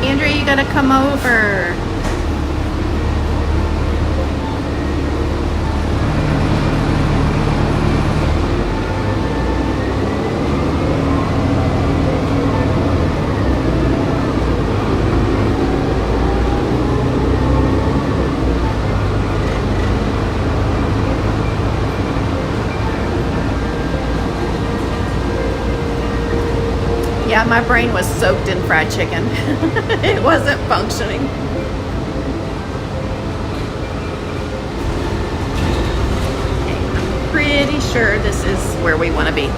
Andrea, you gotta come over. Yeah, my brain was soaked in fried chicken. It wasn't functioning. Okay, I'm pretty sure this is where we want to be.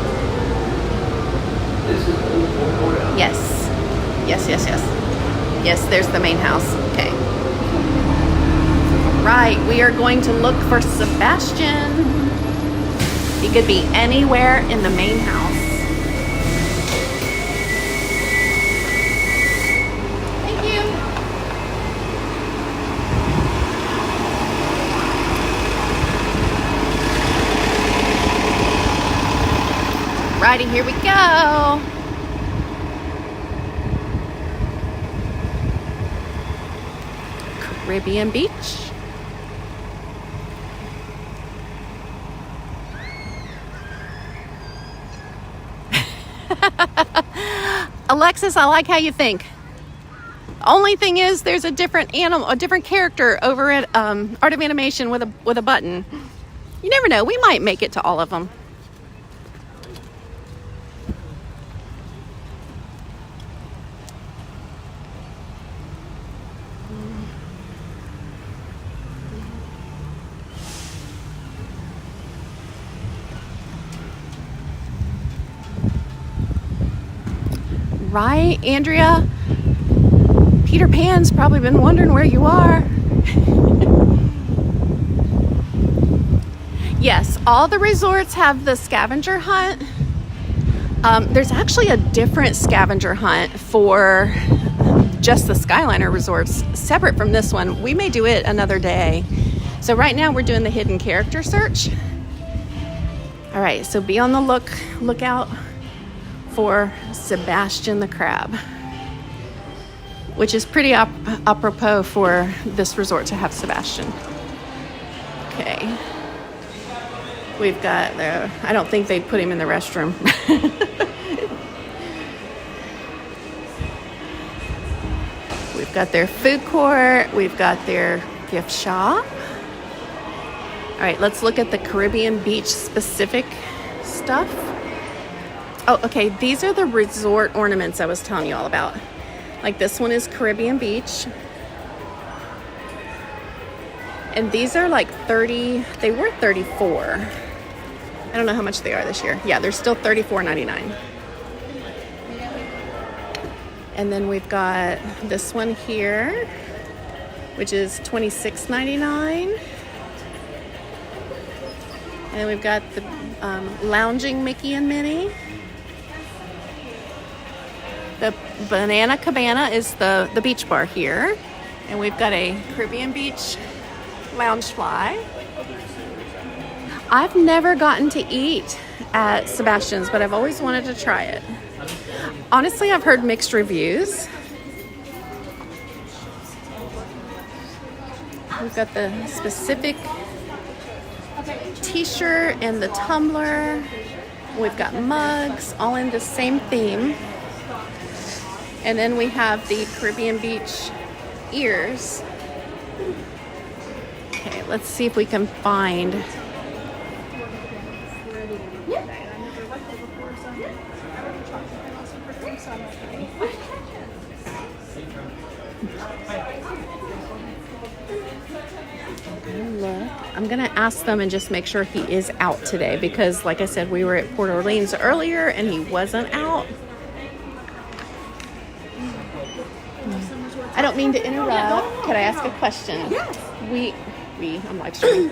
Yes. Yes, yes, yes. Yes, there's the main house. Okay. Right, we are going to look for Sebastian. He could be anywhere in the main house. Righty, here we go. Caribbean Beach. Alexis, I like how you think. Only thing is, there's a different animal, a different character over at Art of Animation with a button. You never know. We might make it to all of them. Right, Andrea? Peter Pan's probably been wondering where you are. Yes, all the resorts have the scavenger hunt. There's actually a different scavenger hunt for just the Skyliner resorts, separate from this one. We may do it another day. So right now we're doing the hidden character search. All right, so be on the lookout for Sebastian the Crab, which is pretty apropos for this resort to have Sebastian. Okay. We've got I don't think they'd put him in the restroom. We've got their food court. We've got their gift shop. All right, let's look at the Caribbean Beach specific stuff. Oh, okay, these are the resort ornaments I was telling you all about. Like this one is Caribbean Beach. And these are like 30, they were 34. I don't know how much they are this year. Yeah, they're still $34.99. And then we've got this one here, which is $26.99. And then we've got the lounging Mickey and Minnie. The Banana Cabana is the beach bar here. And we've got a Caribbean Beach Loungefly. I've never gotten to eat at Sebastian's, but I've always wanted to try it. Honestly, I've heard mixed reviews. We've got the specific t-shirt and the tumbler. We've got mugs, all in the same theme. And then we have the Caribbean Beach ears. Okay, let's see if we can find. I'm gonna ask them and just make sure he is out today, because like I said, we were at Port Orleans earlier and he wasn't out. I don't mean to interrupt. Could I ask a question? Yes. I'm live streaming.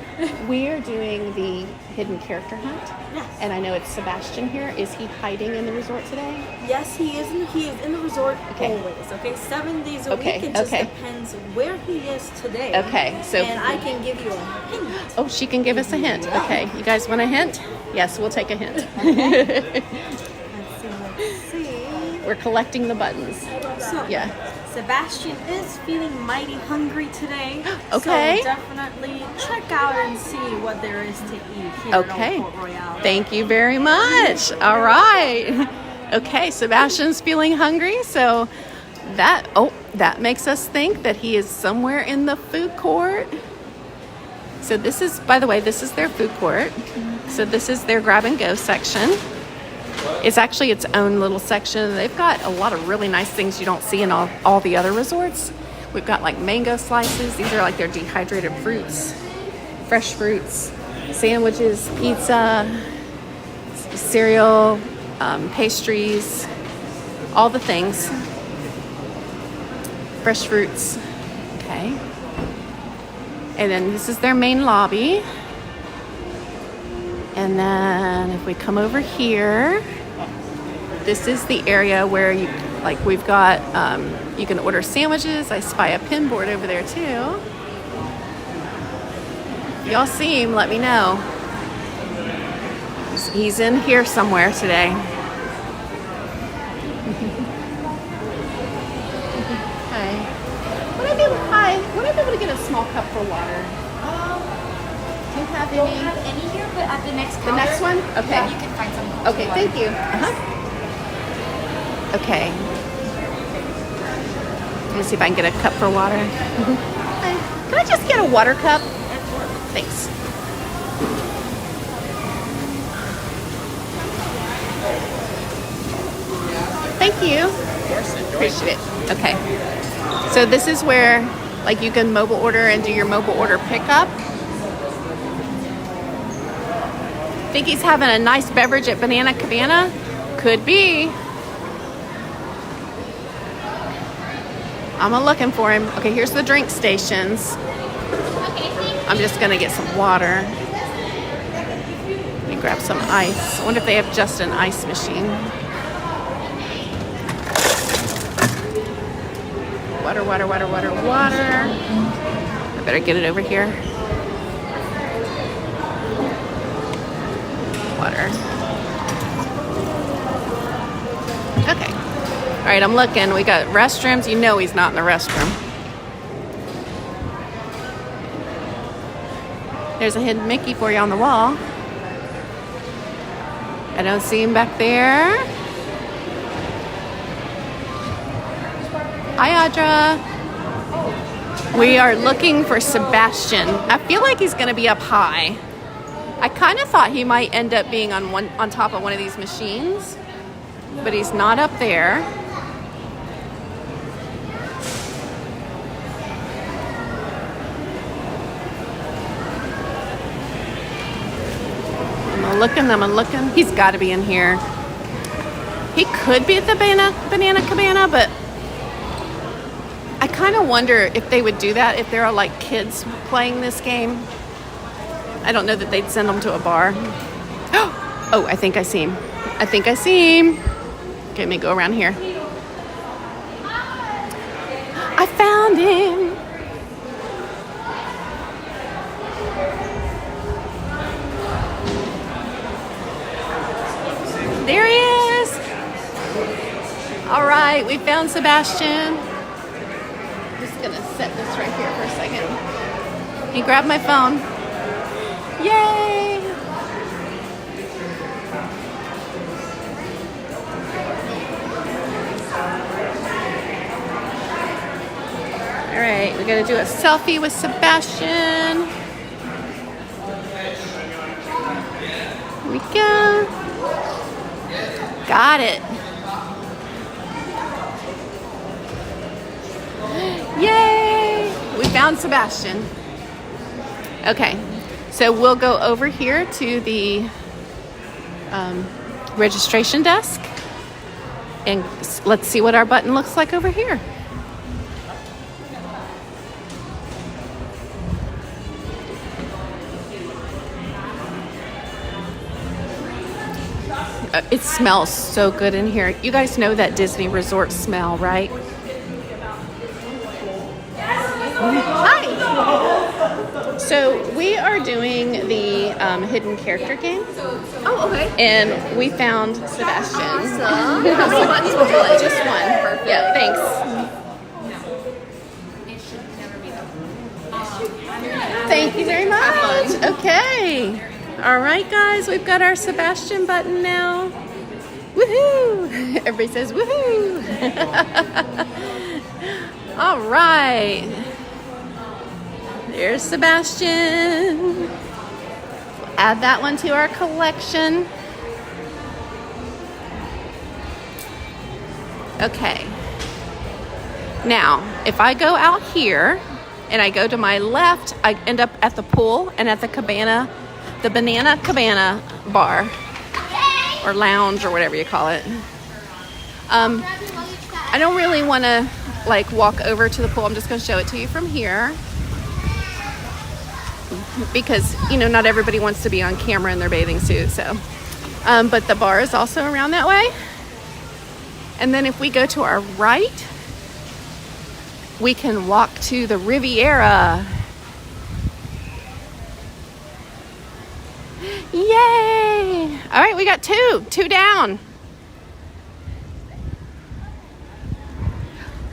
We are doing the hidden character hunt. Yes. And I know it's Sebastian here. Is he hiding in the resort today? Yes, he is. He is in the resort Okay. always. Okay, 7 days a Okay, week. It just okay. depends where he is today. Okay, so And I can give you a hint. oh, she can give us a hint. Okay, you guys want a hint? Yes, we'll take a hint. Let's see. We're collecting the buttons. So, Yeah. Sebastian is feeling mighty hungry today. Okay. So definitely check out and see what there is to eat here Okay. at Port Royale. Thank you very much. All right. Okay, Sebastian's feeling hungry, so that makes us think that he is somewhere in the food court. So this is, by the way, this is their food court. So this is their grab and go section. It's actually its own little section. They've got a lot of really nice things you don't see in all the other resorts. We've got like mango slices. These are like their dehydrated fruits, fresh fruits, sandwiches, pizza, cereal, pastries, all the things. Fresh fruits. Okay. And then this is their main lobby. And then if we come over here, this is the area where we've got, you can order sandwiches. I spy a pin board over there too. If y'all see him, let me know. He's in here somewhere today. Hi. Would I be able to to get a small cup for water. Do you have Don't any? have any here, but at the next The counter. next one? Okay. Yeah, you can find some. Okay, thank you. Okay. Let me see if I can get a cup for water. Can I just get a water cup? Thanks. Thank you. Appreciate it. Okay. So this is where like you can mobile order and do your mobile order pickup. Think he's having a nice beverage at Banana Cabana? Could be. I'm looking for him. Okay, here's the drink stations. I'm just gonna get some water. Let me grab some ice. I wonder if they have just an ice machine. Water, water, water, water, water. I better get it over here. Water. Okay. All right, I'm looking. We got restrooms. You know he's not in the restroom. There's a hidden Mickey for you on the wall. I don't see him back there. Hi, Audra. We are looking for Sebastian. I feel like he's going to be up high. I kind of thought he might end up being on top of one of these machines, but he's not up there. I'm looking. He's got to be in here. He could be at the Banana Cabana, but I kind of wonder if they would do that if there are like kids playing this game. I don't know that they'd send them to a bar. Oh, I think I see him. Okay, let me go around here. I found him. There he is. All right, we found Sebastian. I'm just gonna set this right here for a second. He grabbed my phone. Yay! All right, we're gonna do a selfie with Sebastian. Here we go. Got it. Yay! We found Sebastian. Okay, so we'll go over here to the registration desk and let's see what our button looks like over here. It smells so good in here. You guys know that Disney Resort smell, right? Hi! So we are doing the hidden character game. Oh, okay. And we found Sebastian. Awesome. How many buttons will do it? Just one. Perfect. Yeah, thanks. Thank you very much. Okay. All right, guys, we've got our Sebastian button now. Woohoo! Everybody says woohoo! All right. There's Sebastian. We'll add that one to our collection. Okay. Now, if I go out here and I go to my left, I end up at the pool and at the Banana Cabana bar or lounge or whatever you call it. I don't really want to like walk over to the pool. I'm just going to show it to you from here because, you know, not everybody wants to be on camera in their bathing suit. So, but the bar is also around that way. And then if we go to our right, we can walk to the Riviera. Yay! All right, we got two down.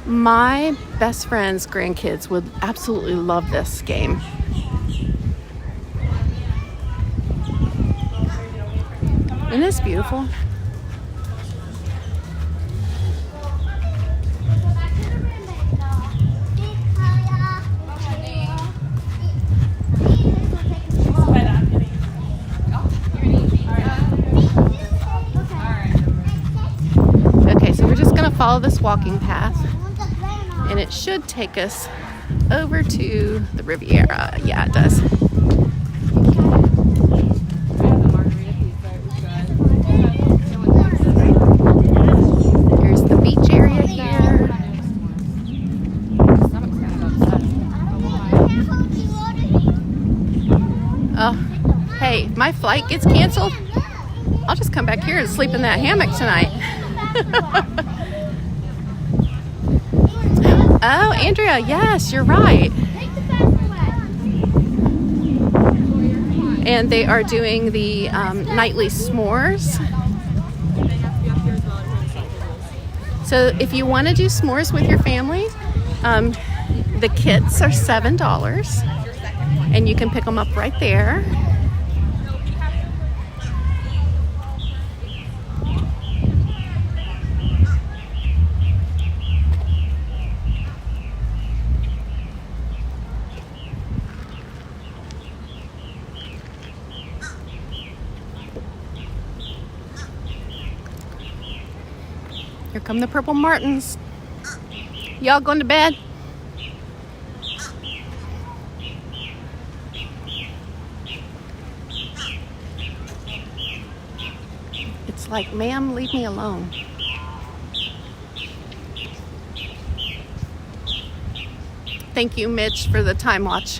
My best friend's grandkids would absolutely love this game. Isn't this beautiful? Okay, so we're just gonna follow this walking path, and it should take us over to the Riviera. Yeah, it does. Here's the beach area here. Oh, hey, my flight gets canceled. I'll just come back here and sleep in that hammock tonight. Oh, Andrea, yes, you're right. And they are doing the nightly s'mores. So if you want to do s'mores with your family, the kits are $7, and you can pick them up right there. Here come the purple martins. Y'all going to bed? It's like, ma'am, leave me alone. Thank you, Mitch, for the time watch.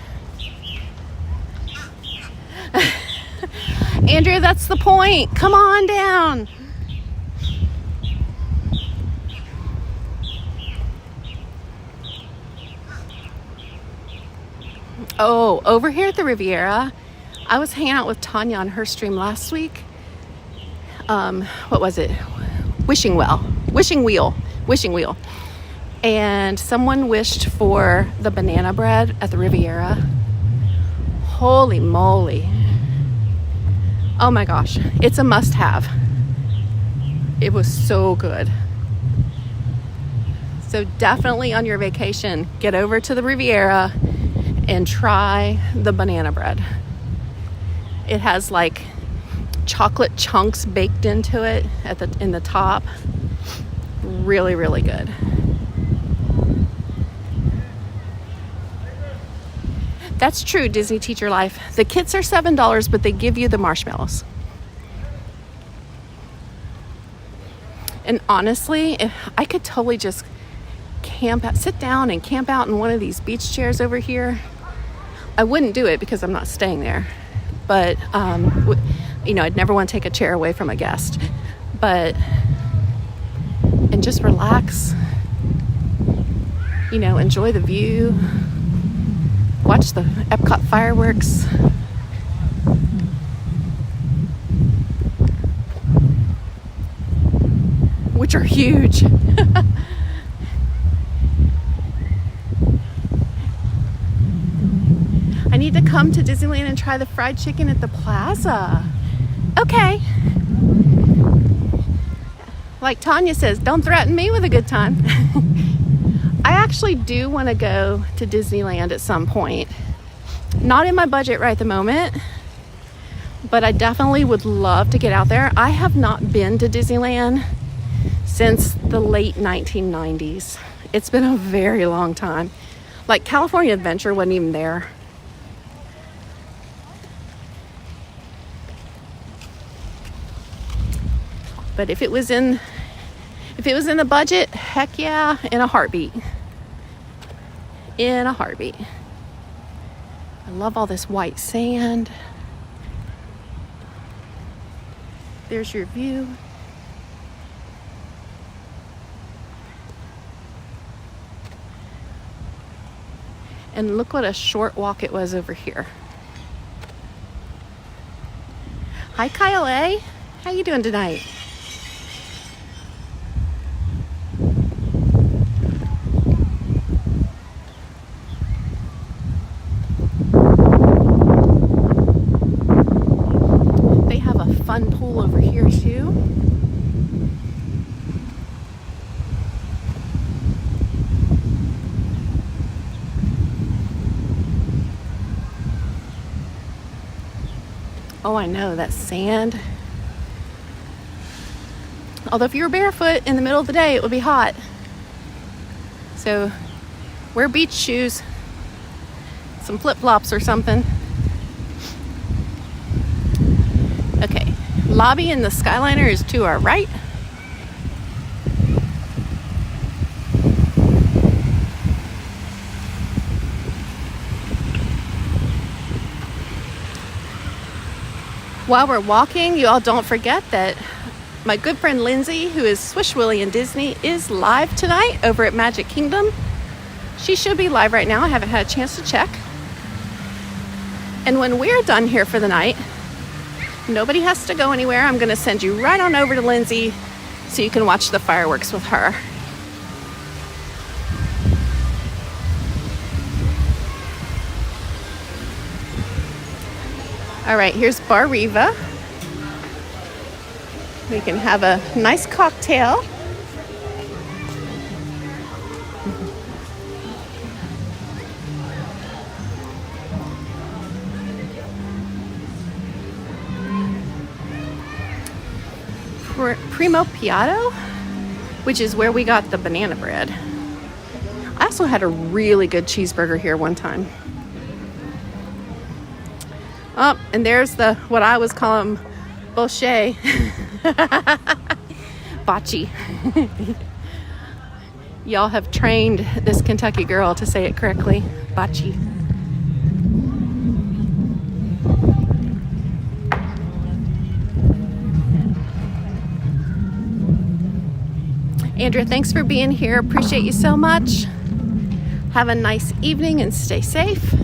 Andrea, that's the point. Come on down. Oh, over here at the Riviera, I was hanging out with Tanya on her stream last week. What was it? Wishing Wheel. And someone wished for the banana bread at the Riviera. Holy moly. Oh my gosh, it's a must-have. It was so good. So definitely on your vacation, get over to the Riviera and try the banana bread. It has like chocolate chunks baked into it in the top. Really, really good. That's true, Disney Teacher Life. The kits are $7, but they give you the marshmallows. And honestly, I could totally just sit down and camp out in one of these beach chairs over here. I wouldn't do it because I'm not staying there. But, I'd never want to take a chair away from a guest. And just relax, enjoy the view, watch the Epcot fireworks. Which are huge. I need to come to Disneyland and try the fried chicken at the plaza. Okay. Like Tanya says, don't threaten me with a good time. I actually do want to go to Disneyland at some point. Not in my budget right at the moment, but I definitely would love to get out there. I have not been to Disneyland since the late 1990s. It's been a very long time. Like California Adventure wasn't even there. But if it was in the budget, heck yeah, in a heartbeat. In a heartbeat. I love all this white sand. There's your view. And look what a short walk it was over here. Hi, Kyle A. How you doing tonight? Oh, I know, that sand. Although if you were barefoot in the middle of the day, it would be hot. So wear beach shoes, some flip-flops or something. Okay, lobby in the Skyliner is to our right. While we're walking, you all don't forget that my good friend Lindsay, who is Swish Willie in Disney, is live tonight over at Magic Kingdom. She should be live right now. I haven't had a chance to check. And when we're done here for the night, nobody has to go anywhere. I'm going to send you right on over to Lindsay so you can watch the fireworks with her. All right, here's Bar Riva. We can have a nice cocktail. Primo Piatto, which is where we got the banana bread. I also had a really good cheeseburger here one time. Oh, and there's the, what I was calling bocce. Bocce. Y'all have trained this Kentucky girl to say it correctly. Bocce. Andrea, thanks for being here. Appreciate you so much. Have a nice evening and stay safe.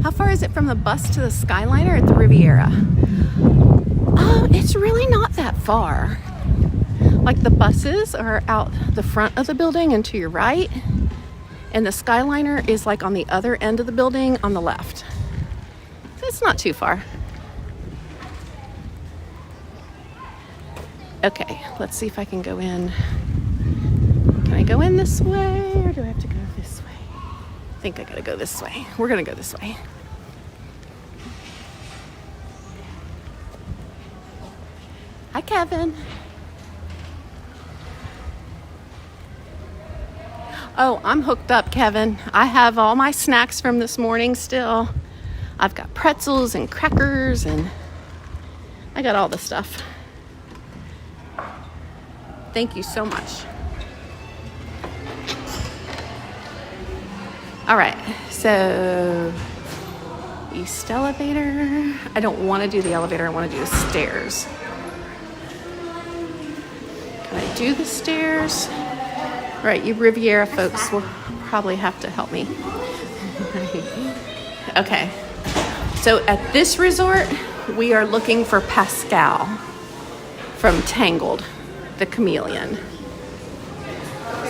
How far is it from the bus to the Skyliner at the Riviera? It's really not that far. Like the buses are out the front of the building and to your right, and the Skyliner is like on the other end of the building on the left. So it's not too far. Okay, let's see if I can go in. Can I go in this way or do I have to go this way? I think I gotta go this way. We're gonna go this way. Hi, Kevin. Oh, I'm hooked up, Kevin. I have all my snacks from this morning still. I've got pretzels and crackers and I got all the stuff. Thank you so much. All right, so east elevator. I don't want to do the elevator. I want to do the stairs. Can I do the stairs? All right, you Riviera folks will probably have to help me. Okay, so at this resort, we are looking for Pascal from Tangled, the chameleon.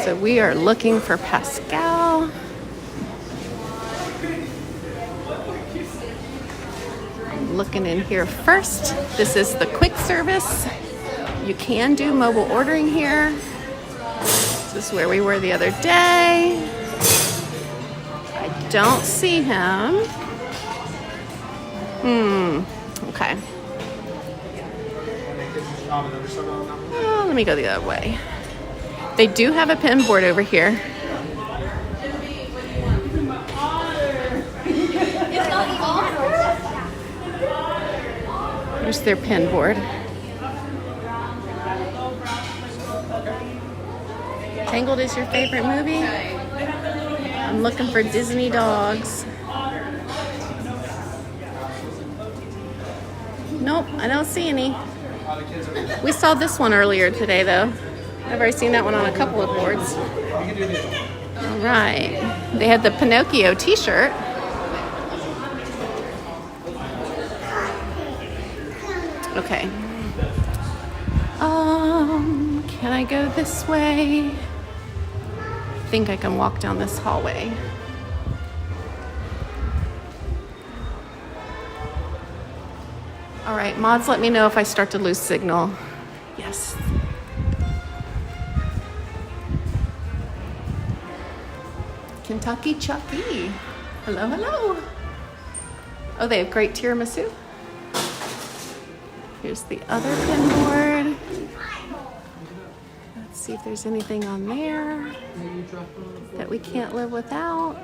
So we are looking for Pascal. I'm looking in here first. This is the quick service. You can do mobile ordering here. This is where we were the other day. I don't see him. Okay. Oh, let me go the other way. They do have a pin board over here. There's their pin board. Tangled is your favorite movie? I'm looking for Disney dogs. Nope, I don't see any. We saw this one earlier today, though. I've already seen that one on a couple of boards. All right. They had the Pinocchio t-shirt. Okay. Can I go this way? I think I can walk down this hallway. All right, mods, let me know if I start to lose signal. Yes. Kentucky Chucky. Hello, hello. Oh, they have great tiramisu. Here's the other pin board. Let's see if there's anything on there that we can't live without.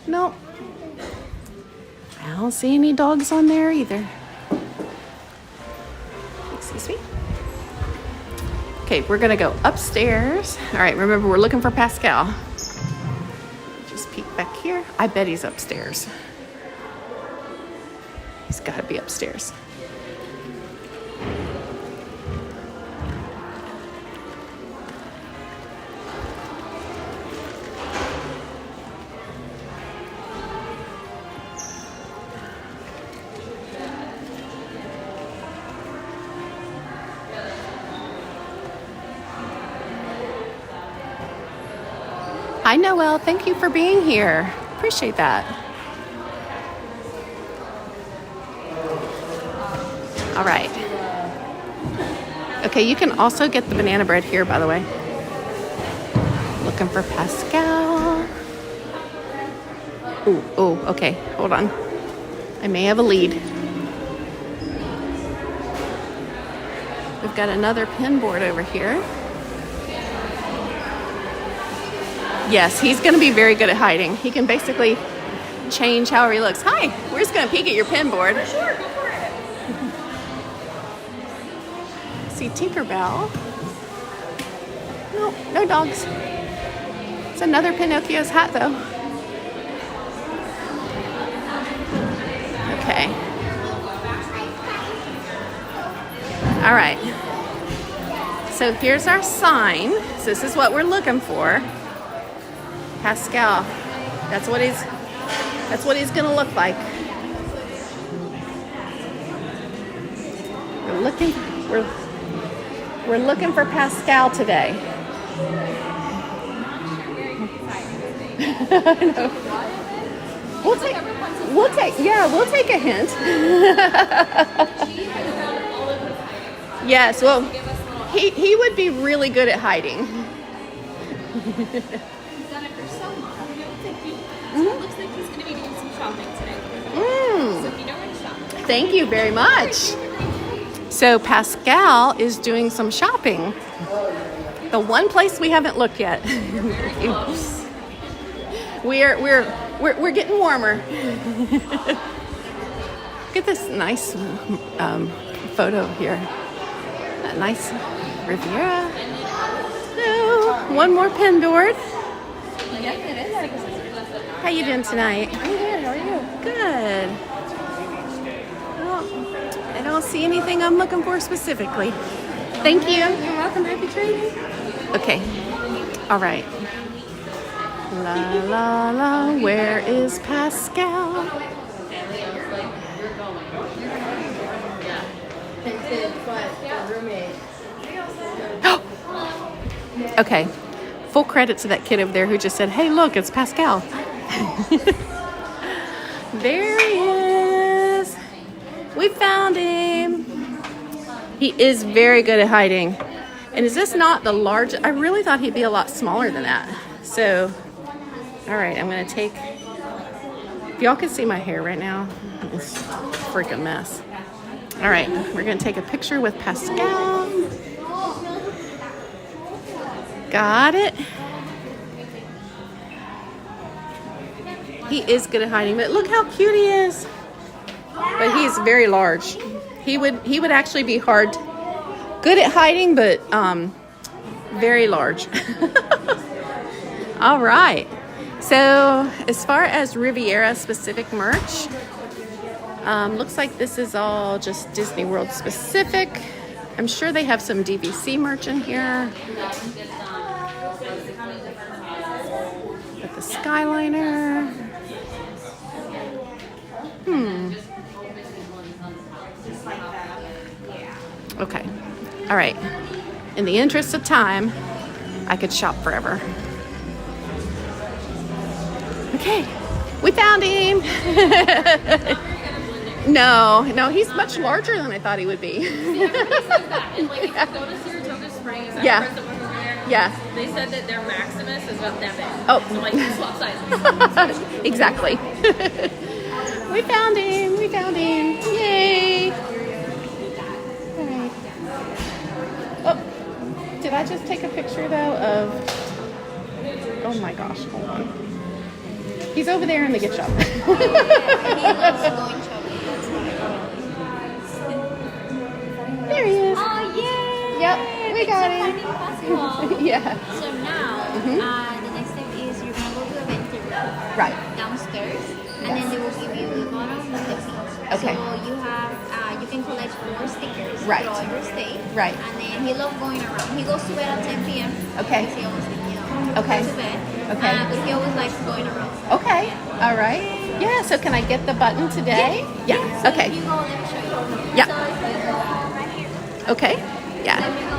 Nope. I don't see any dogs on there either. Excuse me. Okay, we're gonna go upstairs. All right, remember we're looking for Pascal. Just peek back here. I bet he's upstairs. He's gotta be upstairs. Hi, Noelle. Thank you for being here. Appreciate that. All right. Okay, you can also get the banana bread here, by the way. Looking for Pascal. Oh, okay. Hold on. I may have a lead. We've got another pin board over here. Yes, he's going to be very good at hiding. He can basically change however he looks. Hi, we're just going to peek at your pin board. Sure, go for it. See Tinkerbell. No, no dogs. It's another Pinocchio's hat, though. Okay. All right. So here's our sign. So this is what we're looking for. Pascal. That's what he's gonna look like. We're looking for Pascal today. I know. We'll take a hint. Yes, well, he would be really good at hiding. It looks like he's going to be doing some shopping today. So if you know where to shop. Thank you very much. So Pascal is doing some shopping. The one place we haven't looked yet. We're getting warmer. Look at this nice photo here. That nice Riviera. No, one more pin board. How you doing tonight? I'm good. How are you? Good. Well, I don't see anything I'm looking for specifically. Thank you. You're welcome. Happy trading. Okay. All right. La la la. Where is Pascal? Okay. Full credit to that kid over there who just said, "Hey, look, it's Pascal." There he is. We found him. He is very good at hiding. And is this not the large? I really thought he'd be a lot smaller than that. So, all right, I'm going to take, if y'all can see my hair right now, it's a freaking mess. All right, we're going to take a picture with Pascal. Got it. He is good at hiding, but look how cute he is. But he's very large. He would actually be good at hiding, but very large. All right. So as far as Riviera specific merch, looks like this is all just Disney World specific. I'm sure they have some DVC merch in here. Got the Skyliner. Okay. All right. In the interest of time, I could shop forever. Okay. We found him. No, he's much larger than I thought he would be. And like if you go to Saratoga Springs, Yeah. I Yeah. They said that their Maximus is about that big. Oh. So like swap sizes. Exactly. We found him. We found him. Yay. All right. Oh, did I just take a picture though of? Oh my gosh! Hold on. He's over there in the gift shop. He loves going shopping. That's why. There he is. Oh, yay! Yep, we got It's a him. funny basketball. Yeah. So now, Mhm. the next step is you're gonna go to the venti room Right. downstairs, and then they will give you the bottom with the fees. Okay. So you have, you can collect 4 stickers Right. throughout your stay. Right. And then he loves going around. He goes to bed at 10 p.m. Okay. Because he always, Okay. goes to bed. Okay. But he always likes going around. Okay. All right. Yeah. So can I get the button today? Yeah. So Okay. if you go, let me show you. Yeah. So if you go right here. Okay. So Yeah. if you go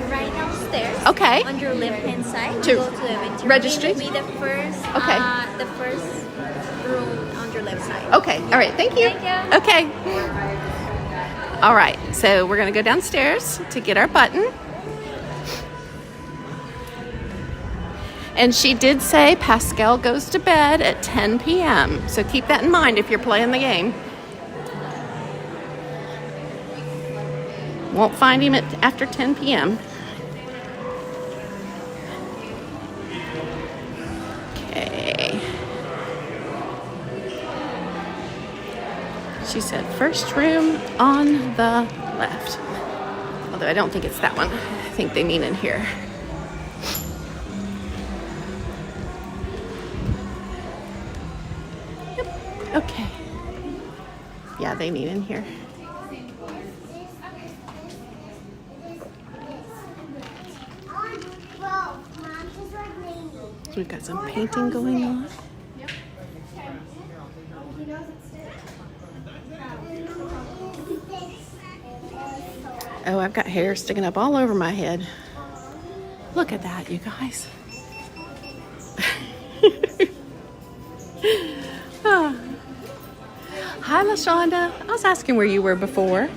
right downstairs. Okay. On your left hand side. To You go to the inventory. registry? It will be the first. Okay. The first room on your left side. Okay. All right. Thank you. Thank you. Okay. All right. So we're gonna go downstairs to get our button. And she did say Pascal goes to bed at 10 p.m. So keep that in mind if you're playing the game. Won't find him after 10 p.m. Okay. She said first room on the left. Although I don't think it's that one. I think they mean in here. Okay. Yeah, they meet in here. So we've got some painting going on. Oh, I've got hair sticking up all over my head. Look at that, you guys. Oh. Hi, LaShonda. I was asking where you were before.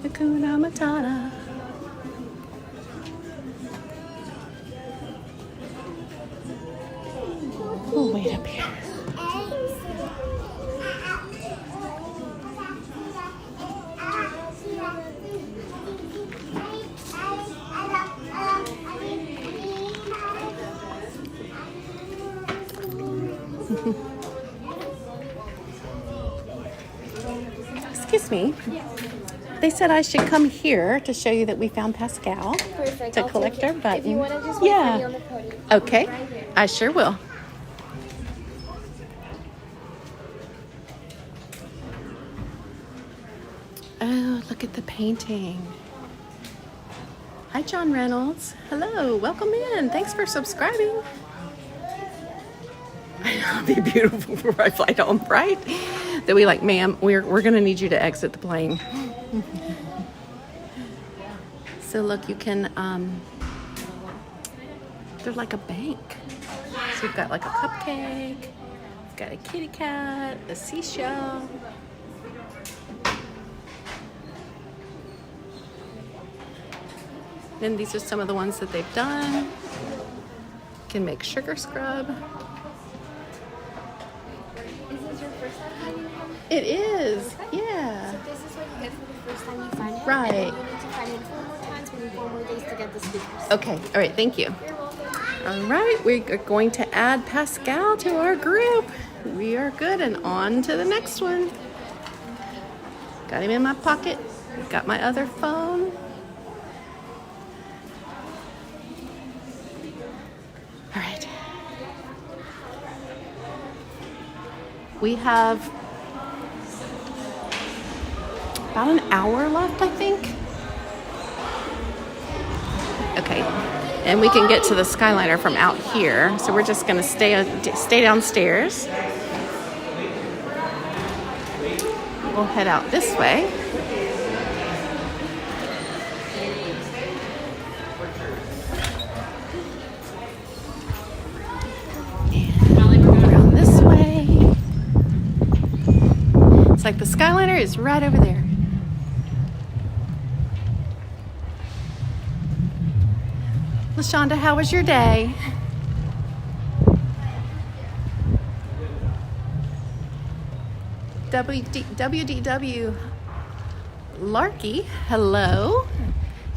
Hakuna Matata. We'll wait up here. Excuse me. They said I should come here to show you that we found Pascal. Perfect. To collect our button. If you want to just wait for me on the podium. Okay. Right here. I sure will. Oh, look at the painting. Hi, John Reynolds. Hello. Welcome in. Thanks for subscribing. I'll be beautiful before I fly home, right? That we like, ma'am, we're going to need you to exit the plane. So look, you can, they're like a bank. So we've got like a cupcake, we've got a kitty cat, a seashell. Then these are some of the ones that they've done. You can make sugar scrub. Is this your first time finding it? It is, yeah. So this is what you get for the first time you find it. Right. And then you need to find it 4 more times, maybe 4 more days to get the stickers. Okay, all right, thank you. You're welcome. All right, we are going to add Pascal to our group. We are good, and on to the next one. Got him in my pocket. Got my other phone. All right. We have about an hour left, I think. Okay. And we can get to the Skyliner from out here. So we're just going to stay downstairs. We'll head out this way. And like the Skyliner is right over there. LaShonda, how was your day? WDW Larky, hello.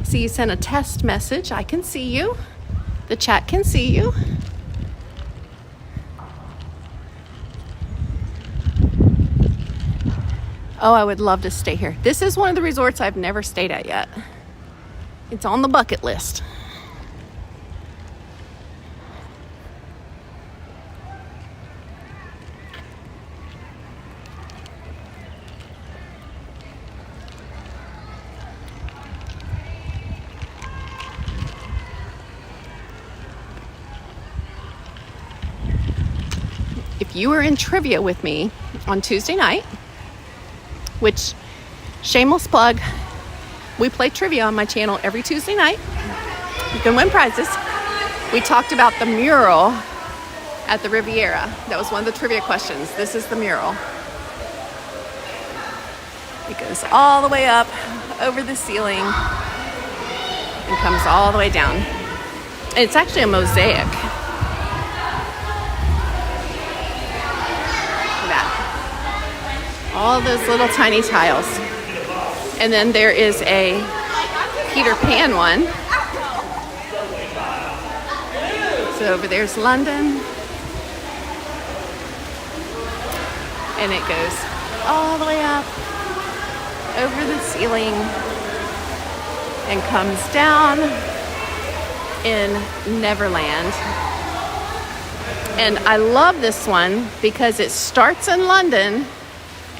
See, you sent a test message. I can see you. The chat can see you. Oh, I would love to stay here. This is one of the resorts I've never stayed at yet. It's on the bucket list. If you were in trivia with me on Tuesday night, which, shameless plug, we play trivia on my channel every Tuesday night. You can win prizes. We talked about the mural at the Riviera. That was one of the trivia questions. This is the mural. It goes all the way up over the ceiling and comes all the way down. And it's actually a mosaic. All those little tiny tiles. And then there is a Peter Pan one. So over there's London. And it goes all the way up over the ceiling and comes down in Neverland. And I love this one because it starts in London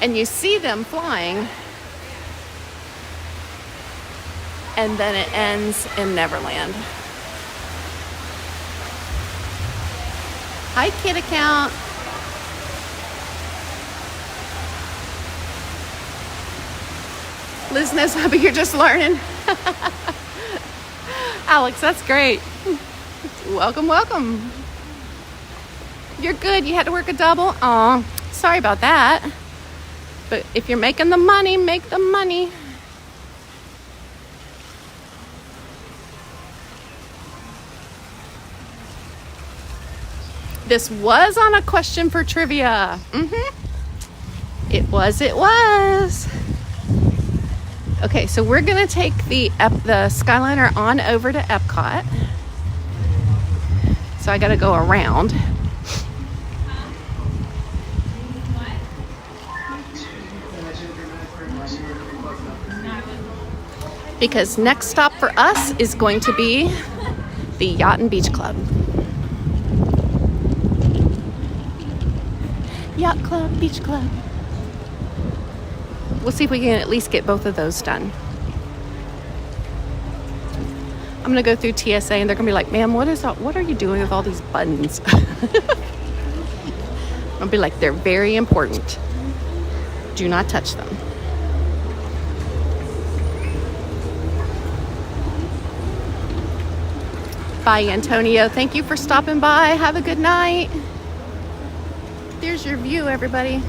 and you see them flying, and then it ends in Neverland. Hi, kid account. Liz knows how, but you're just learning. Alex, that's great. Welcome, welcome. You're good. You had to work a double? Aw, sorry about that. But if you're making the money, make the money. This was on a question for trivia. It was. Okay, so we're gonna take the Skyliner on over to Epcot. So I gotta go around. Because next stop for us is going to be the Yacht and Beach Club. Yacht Club, Beach Club. We'll see if we can at least get both of those done. I'm gonna go through TSA and they're gonna be like, ma'am, what are you doing with all these buttons? I'll be like, they're very important. Do not touch them. Bye, Antonio. Thank you for stopping by. Have a good night. There's your view, everybody.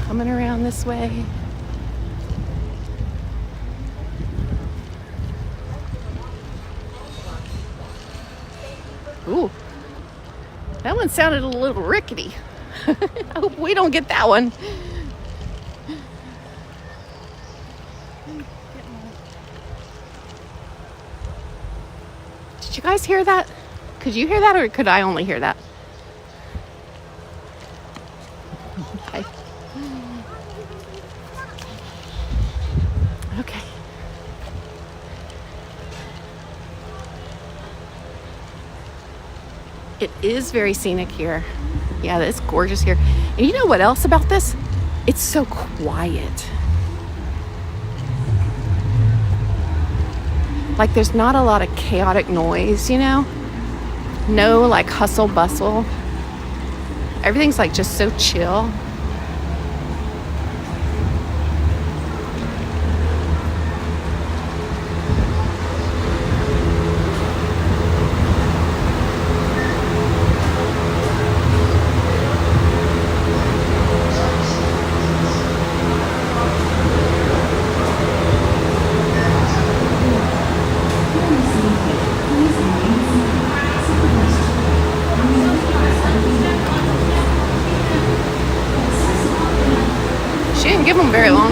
Coming around this way. Ooh, that one sounded a little rickety. I hope we don't get that one. Did you guys hear that? Could you hear that, or could I only hear that? Okay. Okay. It is very scenic here. Yeah, it's gorgeous here. And you know what else about this? It's so quiet. Like there's not a lot of chaotic noise, you know? No like hustle bustle. Everything's like just so chill. She didn't give them very long.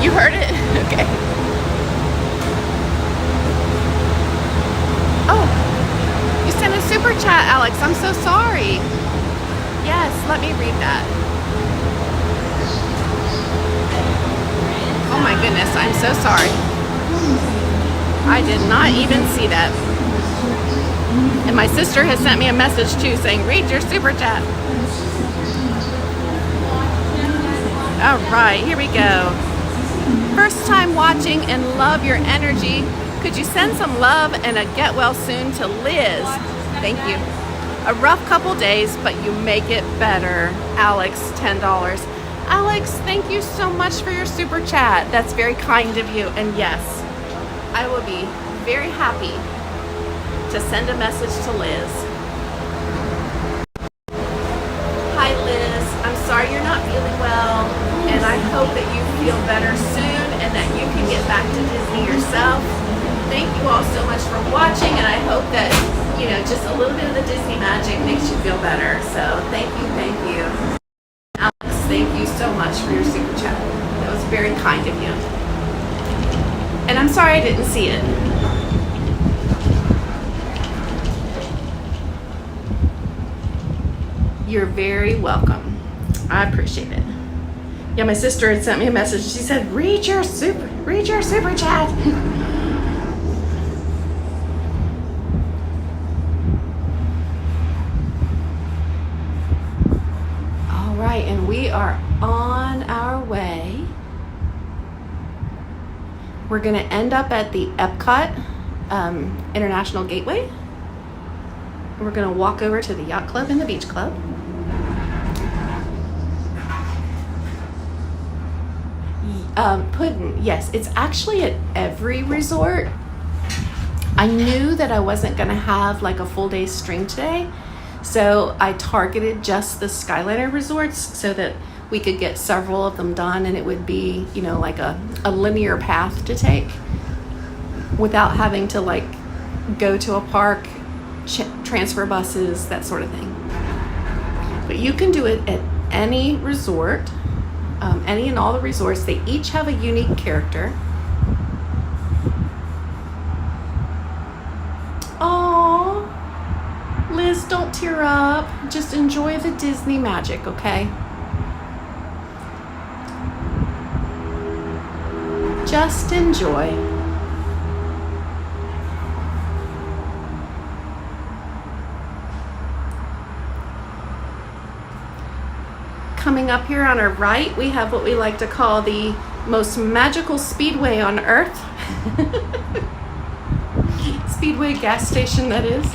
You heard it? Okay. Oh, you sent a super chat, Alex. I'm so sorry. Yes, let me read that. Oh my goodness, I'm so sorry. I did not even see that. And my sister has sent me a message too saying, read your super chat. All right, here we go. First time watching and love your energy. Could you send some love and a get well soon to Liz? Thank you. A rough couple days, but you make it better. Alex, $10. Alex, thank you so much for your super chat. That's very kind of you. And yes, I will be very happy to send a message to Liz. Hi, Liz. I'm sorry you're not feeling well, and I hope that you feel better soon and that you can get back to Disney yourself. Thank you all so much for watching, and I hope that, you know, just a little bit of the Disney magic makes you feel better. So thank you, thank you. Alex, thank you so much for your super chat. That was very kind of you. And I'm sorry I didn't see it. You're very welcome. I appreciate it. Yeah, my sister had sent me a message. She said, read your super chat. All right, and we are on our way. We're gonna end up at the Epcot International Gateway. We're gonna walk over to the Yacht Club and the Beach Club. Pudding, yes, it's actually at every resort. I knew that I wasn't gonna have like a full day stream today, so I targeted just the Skyliner resorts so that we could get several of them done, and it would be, you know, like a linear path to take without having to like go to a park, transfer buses, that sort of thing. But you can do it at any resort, any and all the resorts. They each have a unique character. Oh, Liz, don't tear up. Just enjoy the Disney magic, okay? Just enjoy. Coming up here on our right, we have what we like to call the most magical speedway on earth. Speedway gas station, that is.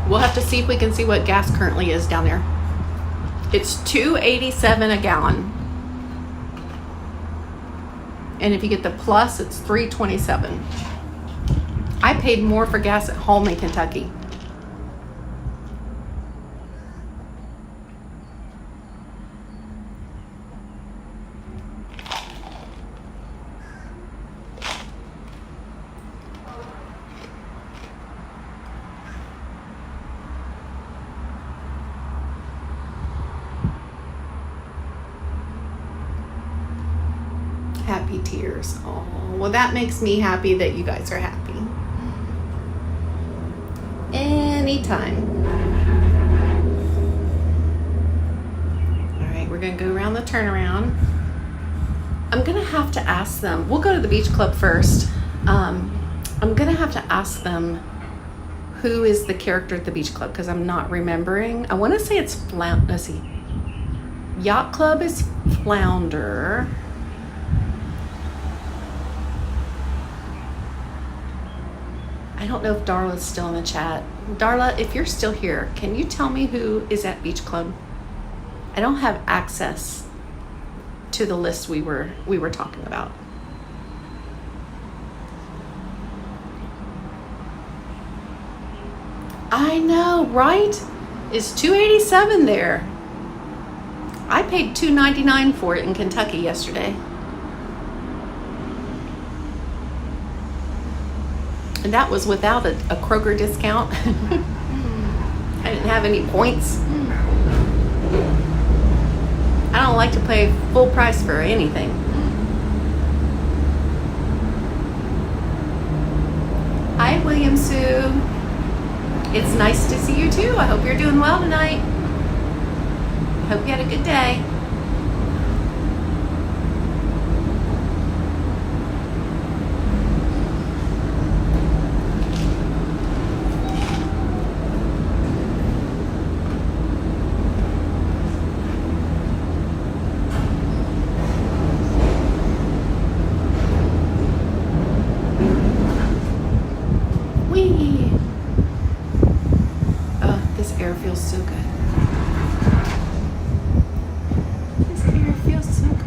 We'll have to see if we can see what gas currently is down there. It's $2.87 a gallon. And if you get the plus, it's $3.27. I paid more for gas at home in Kentucky. Happy tears. Oh, well, that makes me happy that you guys are happy. Anytime. gonna go around the turnaround. I'm gonna have to ask them. We'll go to the beach club first. I'm gonna have to ask them who is the character at the beach club because I'm not remembering. I want to say it's let's see. Yacht Club is Flounder. I don't know if Darla's still in the chat. Darla, if you're still here, can you tell me who is at beach club? I don't have access to the list we were talking about. I know, right? It's $287 there. I paid $299 for it in Kentucky yesterday. And that was without a Kroger discount. I didn't have any points. I don't like to pay full price for anything. Hi, William Sue. It's nice to see you too. I hope you're doing well tonight. Hope you had a good day. Whee! Oh, this air feels so good. This air feels so good.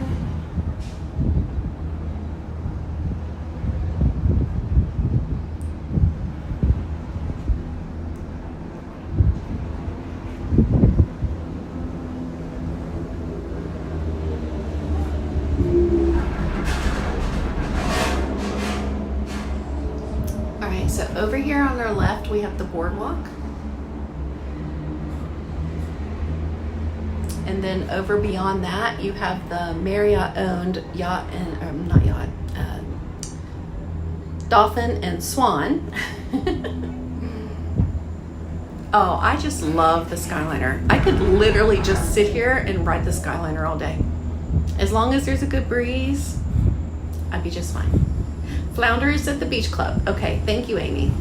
All right, so over here on our left, we have the boardwalk. And then over beyond that, you have the Marriott-owned yacht and, not yacht, Dolphin and Swan. Oh, I just love the Skyliner. I could literally just sit here and ride the Skyliner all day. As long as there's a good breeze, I'd be just fine. Flounder is at the beach club. Okay, thank you, Amy.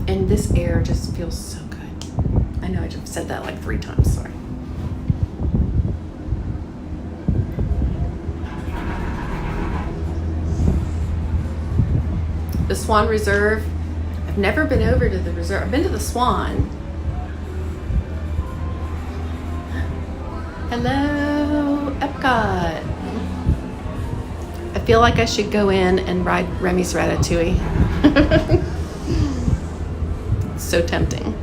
And this air just feels so good. I know I just said that like 3 times, sorry. The Swan Reserve. I've never been over to the Reserve. I've been to the Swan. Hello, Epcot. I feel like I should go in and ride Remy's Ratatouille. So tempting.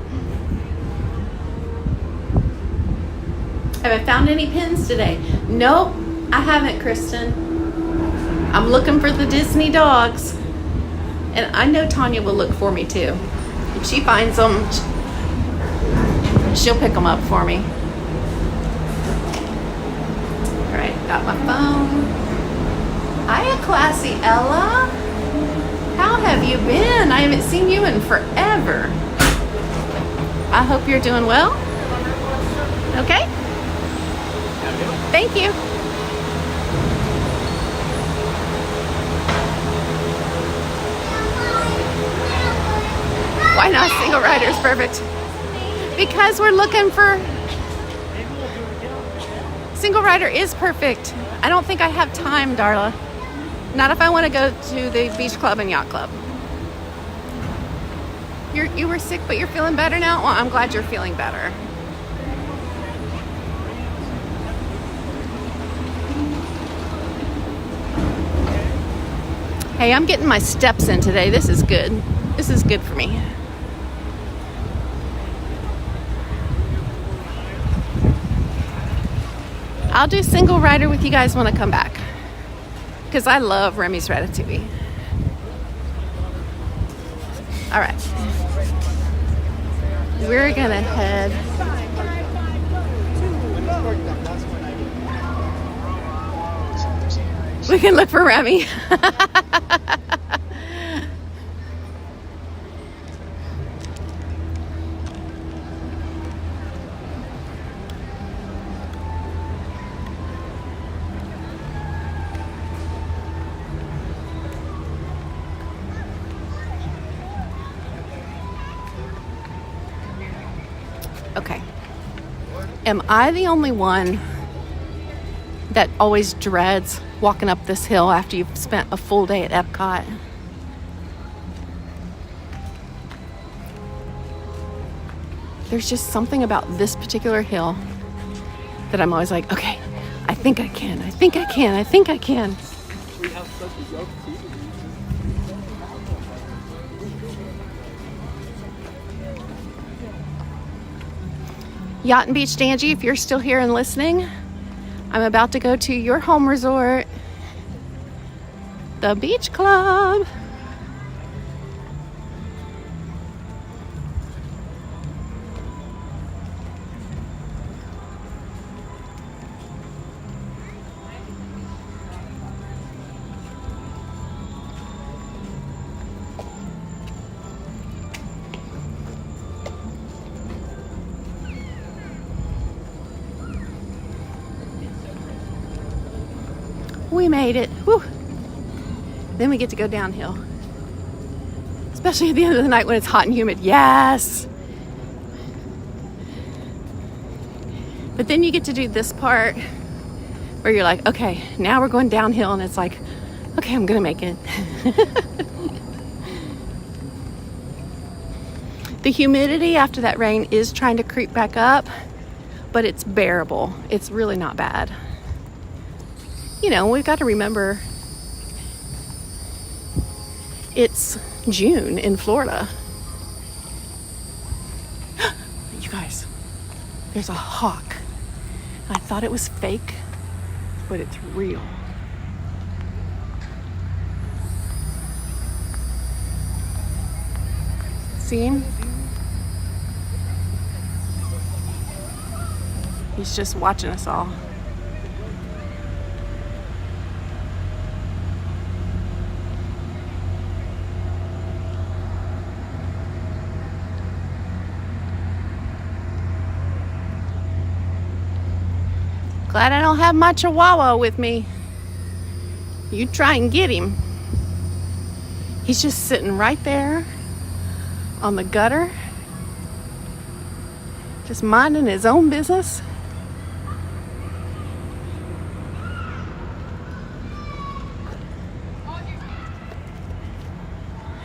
Have I found any pins today? Nope, I haven't, Kristen. I'm looking for the Disney dogs. And I know Tanya will look for me too. If she finds them, she'll pick them up for me. All right, got my phone. Hiya, Classy Ella. How have you been? I haven't seen you in forever. I hope you're doing well. Okay? Thank you. Why not? Single rider is perfect. Because we're looking for... Single rider is perfect. I don't think I have time, Darla. Not if I want to go to the beach club and yacht club. You were sick, but you're feeling better now? Well, I'm glad you're feeling better. Hey, I'm getting my steps in today. This is good. This is good for me. I'll do single rider with you guys when I come back, because I love Remy's Ratatouille. All right. We're gonna head. We can look for Remy. Okay. Am I the only one that always dreads walking up this hill after you've spent a full day at Epcot? There's just something about this particular hill that I'm always like, okay, I think I can, I think I can, I think I can. Yacht and Beach Angie, if you're still here and listening, I'm about to go to your home resort, the Beach Club. We made it. Woo. Then we get to go downhill. Especially at the end of the night when it's hot and humid. Yes. But then you get to do this part where you're like, okay, now we're going downhill, and it's like, okay, I'm gonna make it. The humidity after that rain is trying to creep back up, but it's bearable. It's really not bad. You know, we've got to remember it's June in Florida. You guys, there's a hawk. I thought it was fake, but it's real. See him? He's just watching us all. Glad I don't have my Chihuahua with me. You try and get him. He's just sitting right there on the gutter, just minding his own business.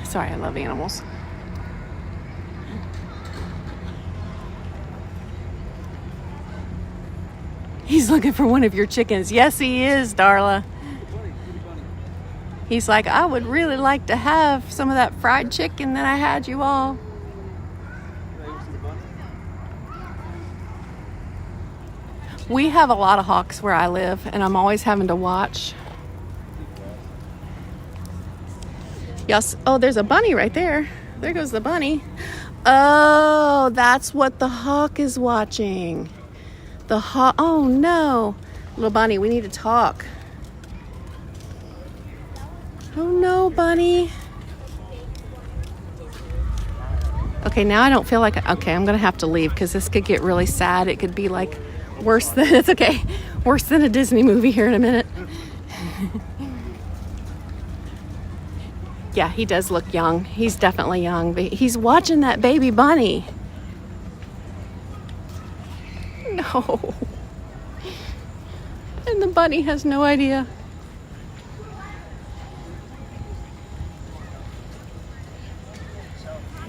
Sorry, I love animals. He's looking for one of your chickens. Yes, he is, Darla. He's like, I would really like to have some of that fried chicken that I had you all. We have a lot of hawks where I live, and I'm always having to watch. Yes. Oh, there's a bunny right there. There goes the bunny. Oh, that's what the hawk is watching. The hawk. Oh no, little bunny, we need to talk. Oh no, bunny. Okay, now I don't feel like. Okay, I'm gonna have to leave because this could get really sad. It could be like worse than. It's okay. Worse than a Disney movie here in a minute. Yeah, he does look young. He's definitely young, but he's watching that baby bunny. No. And the bunny has no idea.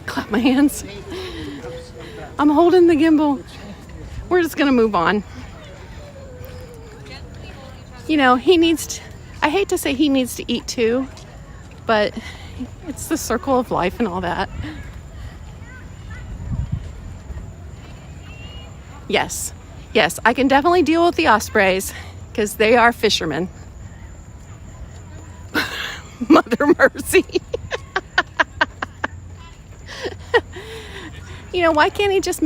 Clap my hands. I'm holding the gimbal. We're just gonna move on. You know, he needs to, I hate to say he needs to eat too, but it's the circle of life and all that. Yes. Yes, I can definitely deal with the ospreys because they are fishermen. Mother mercy. You know, why can't he just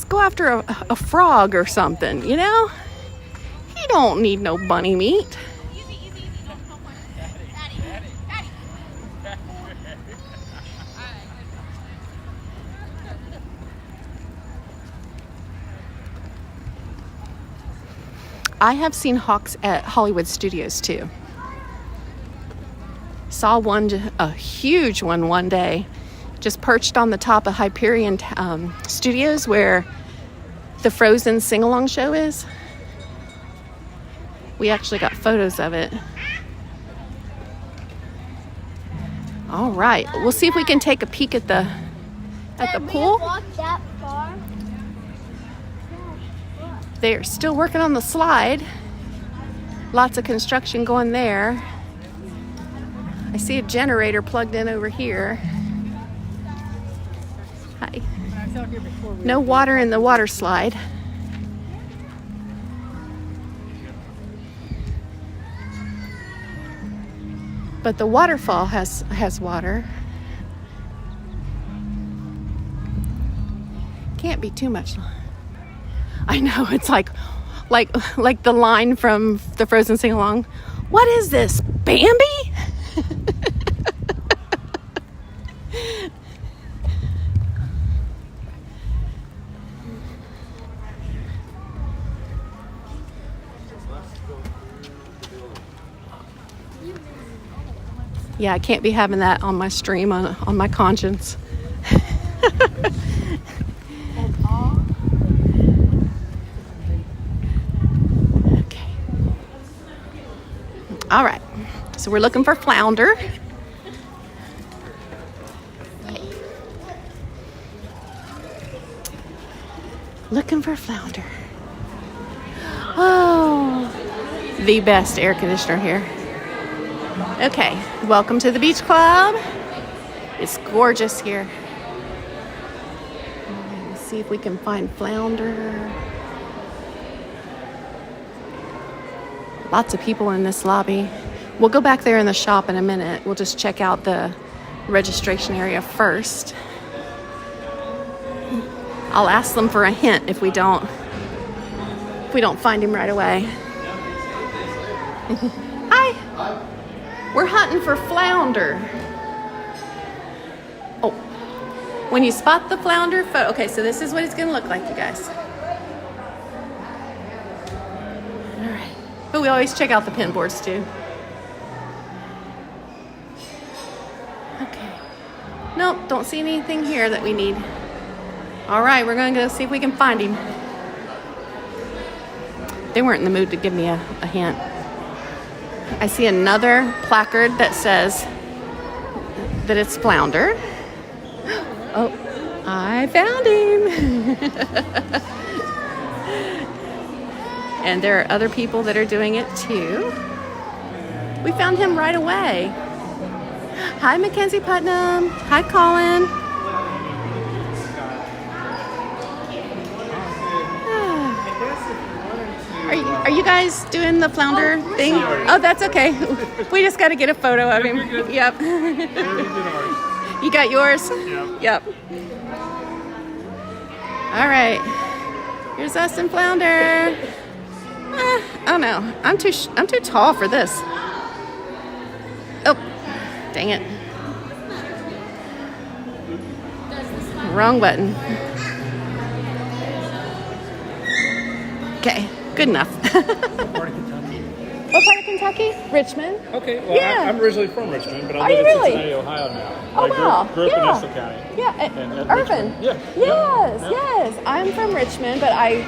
go after a frog or something, you know? He don't need no bunny meat. I have seen hawks at Hollywood Studios too. Saw a huge one day, just perched on the top of Hyperion Studios where the Frozen sing-along show is. We actually got photos of it. All right, we'll see if we can take a peek at the pool. That far? They're still working on the slide. Lots of construction going there. I see a generator plugged in over here. Hi. No water in the water slide. But the waterfall has water. Can't be too much. I know, it's like the line from the Frozen sing-along. What is this, Bambi? Yeah, I can't be having that on my stream, on my conscience. Okay. All right. So we're looking for flounder. Looking for flounder. Oh, the best air conditioner here. Okay, welcome to the beach club. It's gorgeous here. Let's see if we can find flounder. Lots of people in this lobby. We'll go back there in the shop in a minute. We'll just check out the registration area first. I'll ask them for a hint if we don't find him right away. Hi. We're hunting for flounder. Oh, when you spot the flounder photo, okay, so this is what it's gonna look like, you guys. All right, but we always check out the pin boards too. Okay, nope, don't see anything here that we need. All right, we're gonna go see if we can find him. They weren't in the mood to give me a hint. I see another placard that says that it's flounder. Oh, I found him. And there are other people that are doing it too. We found him right away. Hi, Mackenzie Putnam. Hi, Colin. Are you guys doing the flounder thing? Oh, that's okay. We just got to get a photo of him. Yep. You got yours? Yep. All right. Here's us and flounder. Oh no, I'm too tall for this. Oh, dang it. Wrong button. Okay. Good enough. What part of Kentucky? What part of Kentucky? Richmond. Okay, well, Yeah. I'm originally from Richmond, but I Are live you in really? Cincinnati, Ohio now. Oh, wow. Grew up Yeah. in Estill County. Yeah, And Irvin. Richmond. Yeah. Yes, Yeah. yes. I'm from Richmond, but I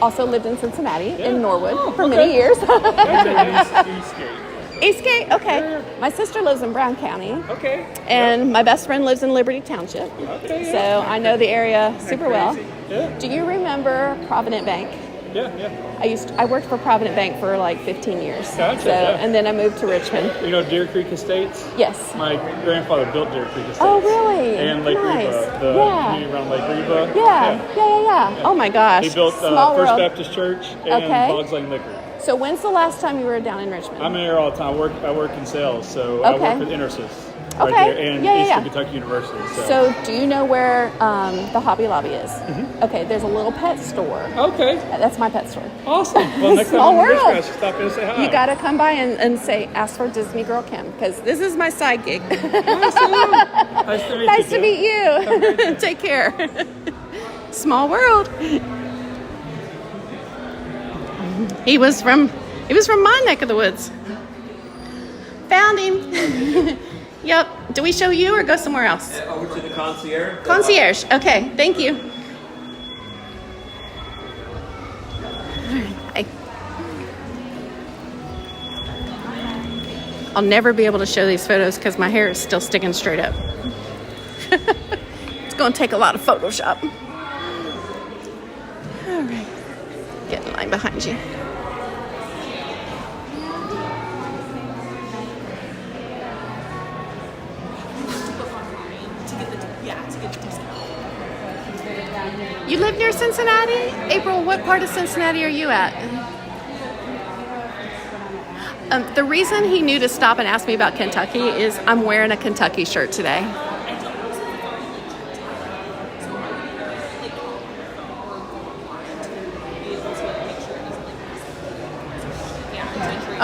also lived in Cincinnati, Yeah. in Norwood, for okay. many years. That's Eastgate. Eastgate, okay. Yeah. My sister lives in Brown County, Okay. and my best friend lives in Liberty Township. Okay, yeah. So I know the area super well. Yeah. Do you remember Provident Bank? Yeah. I worked for Provident Bank for like 15 years. Gotcha, So, yeah. and then I moved to Richmond. You know Deer Creek Estates? Yes. My grandfather built Deer Creek Estates. Oh, really? And Lake Nice. Reba, the Yeah. community around Lake Reba. Yeah. Oh my gosh. He built Small First world. Baptist Church and Okay. Boggs Lane Liquor. So when's the last time you were down in Richmond? I'm here all the time. I work in sales, so I Okay. work with Intersys right Okay. there and Yeah. Eastern Kentucky University. So do you know where the Hobby Lobby is? Okay, there's a little pet store. Okay. That's my pet store. Awesome. Well, next Small time I'm in world. Richmond, I should stop in and say hi. You got to come by and say, ask for Disney Girl Kim, because this is my side gig. Nice to meet Nice you. to meet you. Take care. Small world. He was from my neck of the woods. Found him. Yep. Do we show you or go somewhere else? Over to the concierge. Concierge. Okay. Thank you. Hi. I'll never be able to show these photos because my hair is still sticking straight up. It's going to take a lot of Photoshop. All right. Get in line behind you. You live near Cincinnati? April, what part of Cincinnati are you at? The reason he knew to stop and ask me about Kentucky is I'm wearing a Kentucky shirt today.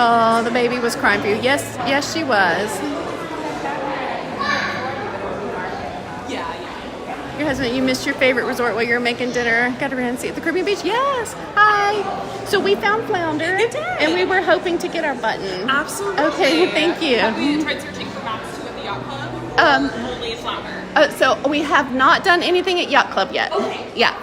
Oh, the baby was crying for you. Yes, she was. Your husband, you missed your favorite resort while you were making dinner. Got to run and see at the Caribbean beach. Yes. Hi. So we found flounder, and we were hoping to get our button. Absolutely. Okay. Thank you. Have you tried searching for maps to at the yacht club? Only a flounder. So we have not done anything at Yacht Club yet. Okay. Yeah.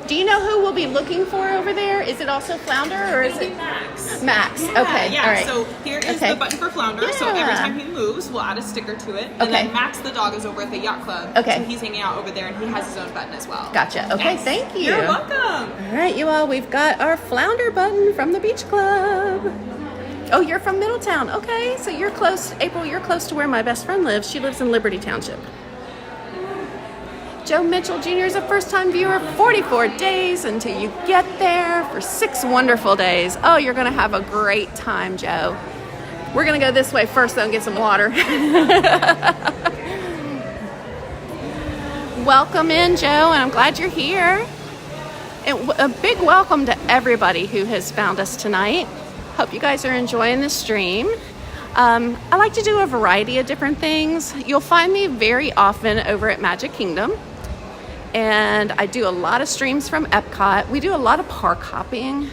Do you know who we'll be looking for over there? Is it also flounder or is it Max? Max? Yeah, Okay. yeah. All right. So here is Okay. the button for flounder. So Yeah. every time he moves, we'll add a sticker to it. And Okay. then Max the dog is over at the yacht club. Okay. So he's hanging out over there and he has his own button as well. Gotcha. Okay. Yes. Thank you. You're welcome. All right, you all. We've got our flounder button from the beach club. Oh, you're from Middletown. Okay, so you're close. April, you're close to where my best friend lives. She lives in Liberty Township. Joe Mitchell Jr. is a first-time viewer. 44 days until you get there for 6 wonderful days. Oh, you're going to have a great time, Joe. We're going to go this way first, though, and get some water. Welcome in, Joe, and I'm glad you're here. And a big welcome to everybody who has found us tonight. Hope you guys are enjoying the stream. I like to do a variety of different things. You'll find me very often over at Magic Kingdom. And I do a lot of streams from Epcot. We do a lot of park hopping.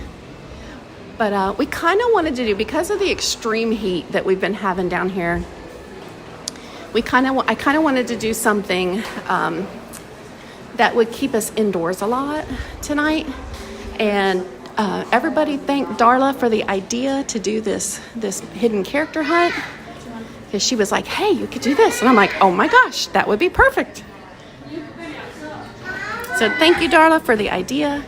But we kind of wanted to do, because of the extreme heat that we've been having down here, I kind of wanted to do something that would keep us indoors a lot tonight. And everybody thank Darla for the idea to do this hidden character hunt, because she was like, hey, you could do this. And I'm like, oh my gosh, that would be perfect. So thank you, Darla, for the idea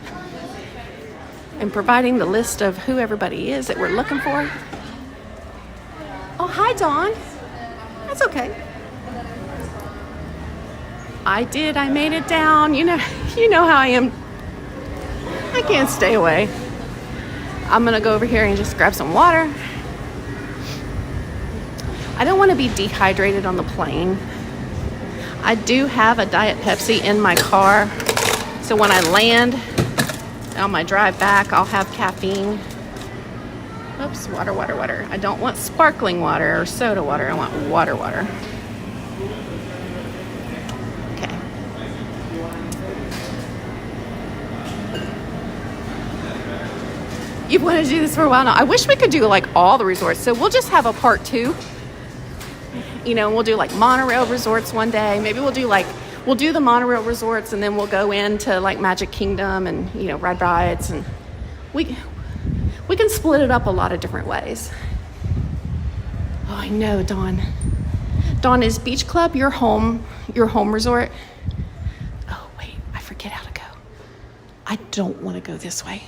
and providing the list of who everybody is that we're looking for. Oh, hi, Dawn. That's okay. I made it down. You know how I am. I can't stay away. I'm gonna go over here and just grab some water. I don't want to be dehydrated on the plane. I do have a Diet Pepsi in my car, so when I land on my drive back, I'll have caffeine. Oops, water. I don't want sparkling water or soda water. I want water. Okay. You've wanted to do this for a while now. I wish we could do like all the resorts. So we'll just have a part 2. We'll do like monorail resorts one day. Maybe we'll do the monorail resorts, and then we'll go into like Magic Kingdom and, ride rides, and we can split it up a lot of different ways. Oh, I know, Dawn. Dawn, is Beach Club your home resort? Oh, wait, I forget how to go. I don't want to go this way.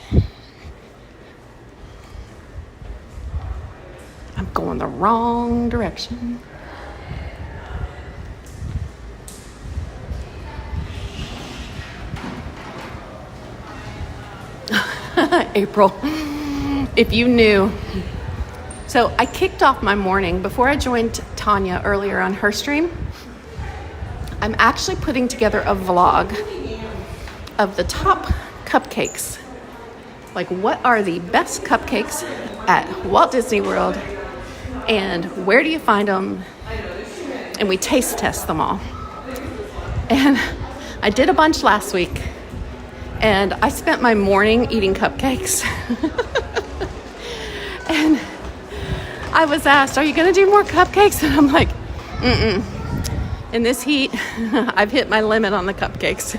going the wrong direction. April, if you knew. So I kicked off my morning before I joined Tanya earlier on her stream. I'm actually putting together a vlog of the top cupcakes. Like, what are the best cupcakes at Walt Disney World, and where do you find them? And we taste test them all. And I did a bunch last week, and I spent my morning eating cupcakes. And I was asked, are you going to do more cupcakes? And I'm like, in this heat, I've hit my limit on the cupcakes.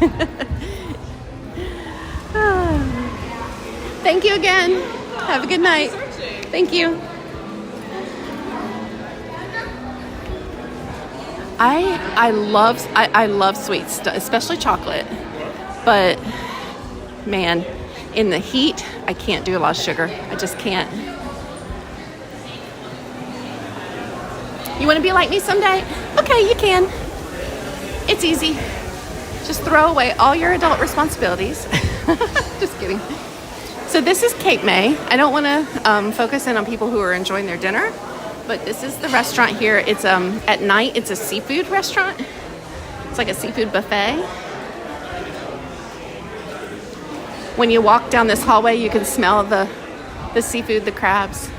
Thank you again. Have a good night. Thank you. I love sweets, especially chocolate. But man, in the heat, I can't do a lot of sugar. I just can't. You want to be like me someday? Okay, you can. It's easy. Just throw away all your adult responsibilities. Just kidding. So this is Cape May. I don't want to focus in on people who are enjoying their dinner, but this is the restaurant here. It's at night, it's a seafood restaurant. It's like a seafood buffet. When you walk down this hallway, you can smell the seafood, the crabs.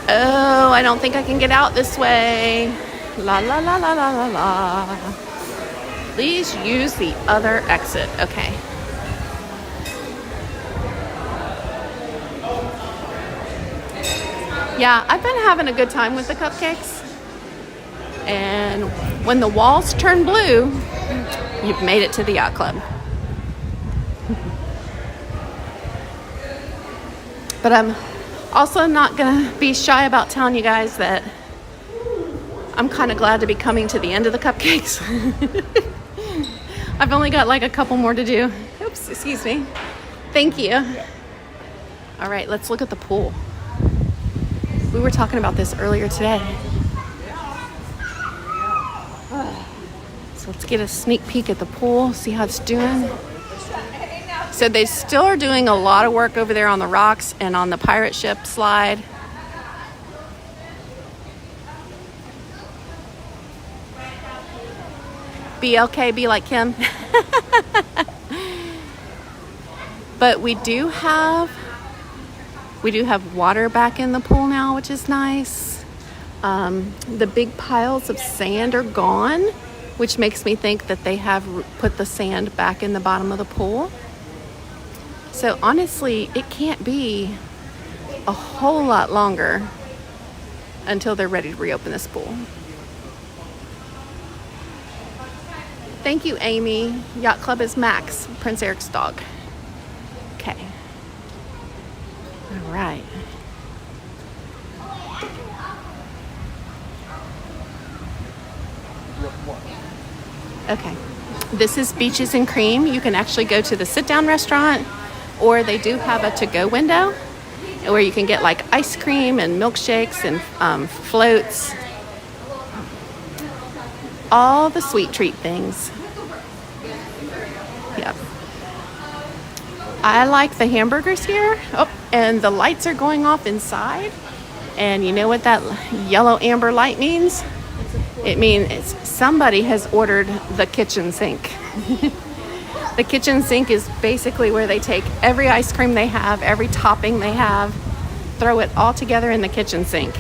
Oh, I don't think I can get out this way. La la la la la la la. Please use the other exit. Okay. Yeah, I've been having a good time with the cupcakes. And when the walls turn blue, you've made it to the yacht club. But I'm also not going to be shy about telling you guys that I'm kind of glad to be coming to the end of the cupcakes. I've only got like a couple more to do. Oops, excuse me. Thank you. All right, let's look at the pool. We were talking about this earlier today. So let's get a sneak peek at the pool, see how it's doing. So they still are doing a lot of work over there on the rocks and on the pirate ship slide. BLK, be like Kim. But we do have water back in the pool now, which is nice. The big piles of sand are gone, which makes me think that they have put the sand back in the bottom of the pool. So honestly, it can't be a whole lot longer until they're ready to reopen this pool. Thank you, Amy. Yacht Club is Max, Prince Eric's dog. Okay. All right. Okay. This is Beaches and Cream. You can actually go to the sit-down restaurant, or they do have a to-go window where you can get like ice cream and milkshakes and floats. All the sweet treat things. Yep. I like the hamburgers here. Oh, and the lights are going off inside. And you know what that yellow amber light means? It means somebody has ordered the kitchen sink. The kitchen sink is basically where they take every ice cream they have, every topping they have, throw it all together in the kitchen sink.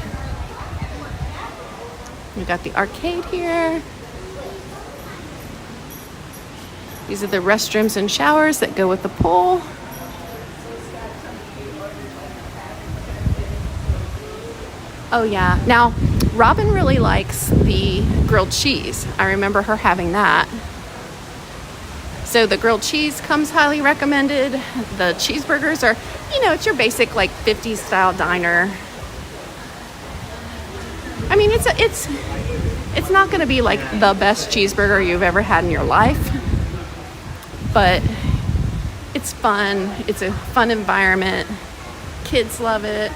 We got the arcade here. These are the restrooms and showers that go with the pool. Oh yeah. Now, Robin really likes the grilled cheese. I remember her having that. So the grilled cheese comes highly recommended. The cheeseburgers are, it's your basic like 50s style diner. I mean, it's not going to be like the best cheeseburger you've ever had in your life, but It's fun. It's a fun environment. Kids love it.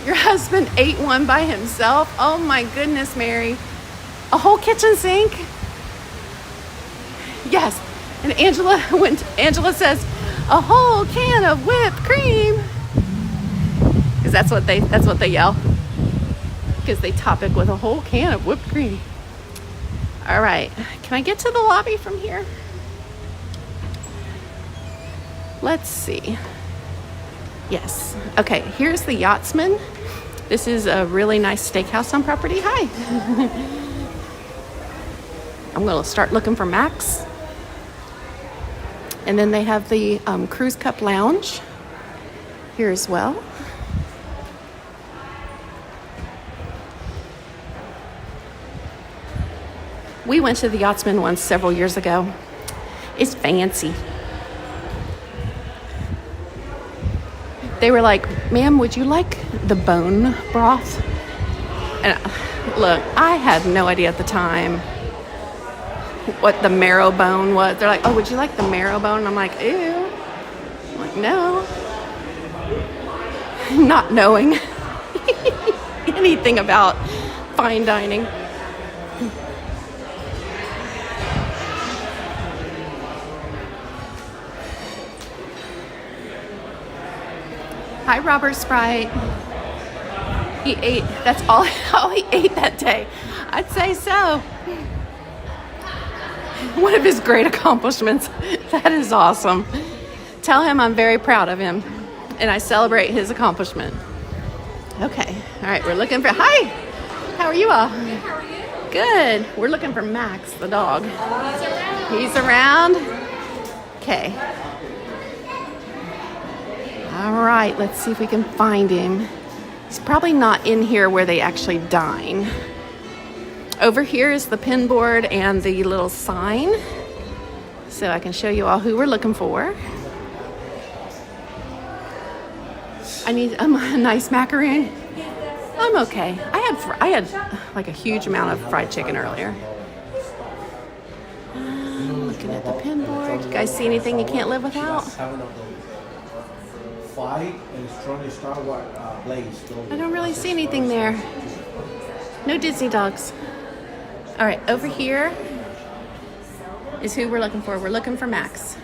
Your husband ate one by himself? Oh my goodness, Mary. A whole kitchen sink? Yes. And Angela says, a whole can of whipped cream. Because that's what they yell. Because they top it with a whole can of whipped cream. All right. Can I get to the lobby from here? Let's see. Yes. Okay, here's the Yachtsman. This is a really nice steakhouse on property. Hi. I'm going to start looking for Max. And then they have the Cruise Cup Lounge here as well. We went to the Yachtsman once several years ago. It's fancy. They were like, ma'am, would you like the bone broth? And look, I had no idea at the time what the marrow bone was. They're like, oh, would you like the marrow bone? And I'm like, ew. I'm like, no. Not knowing anything about fine dining. Hi, Robert Sprite. He ate, that's all he ate that day. I'd say so. One of his great accomplishments. That is awesome. Tell him I'm very proud of him and I celebrate his accomplishment. Okay. All right. We're looking for, hi. How are you all? Good, how are you? Good. We're looking for Max, the dog. He's around. Okay. All right. Let's see if we can find him. He's probably not in here where they actually dine. Over here is the pin board and the little sign. So I can show you all who we're looking for. I need a nice macaroon. I'm okay. I had like a huge amount of fried chicken earlier. Looking at the pin board. You guys see anything you can't live without? I don't really see anything there. No Disney dogs. All right, over here is who we're looking for. We're looking for Max.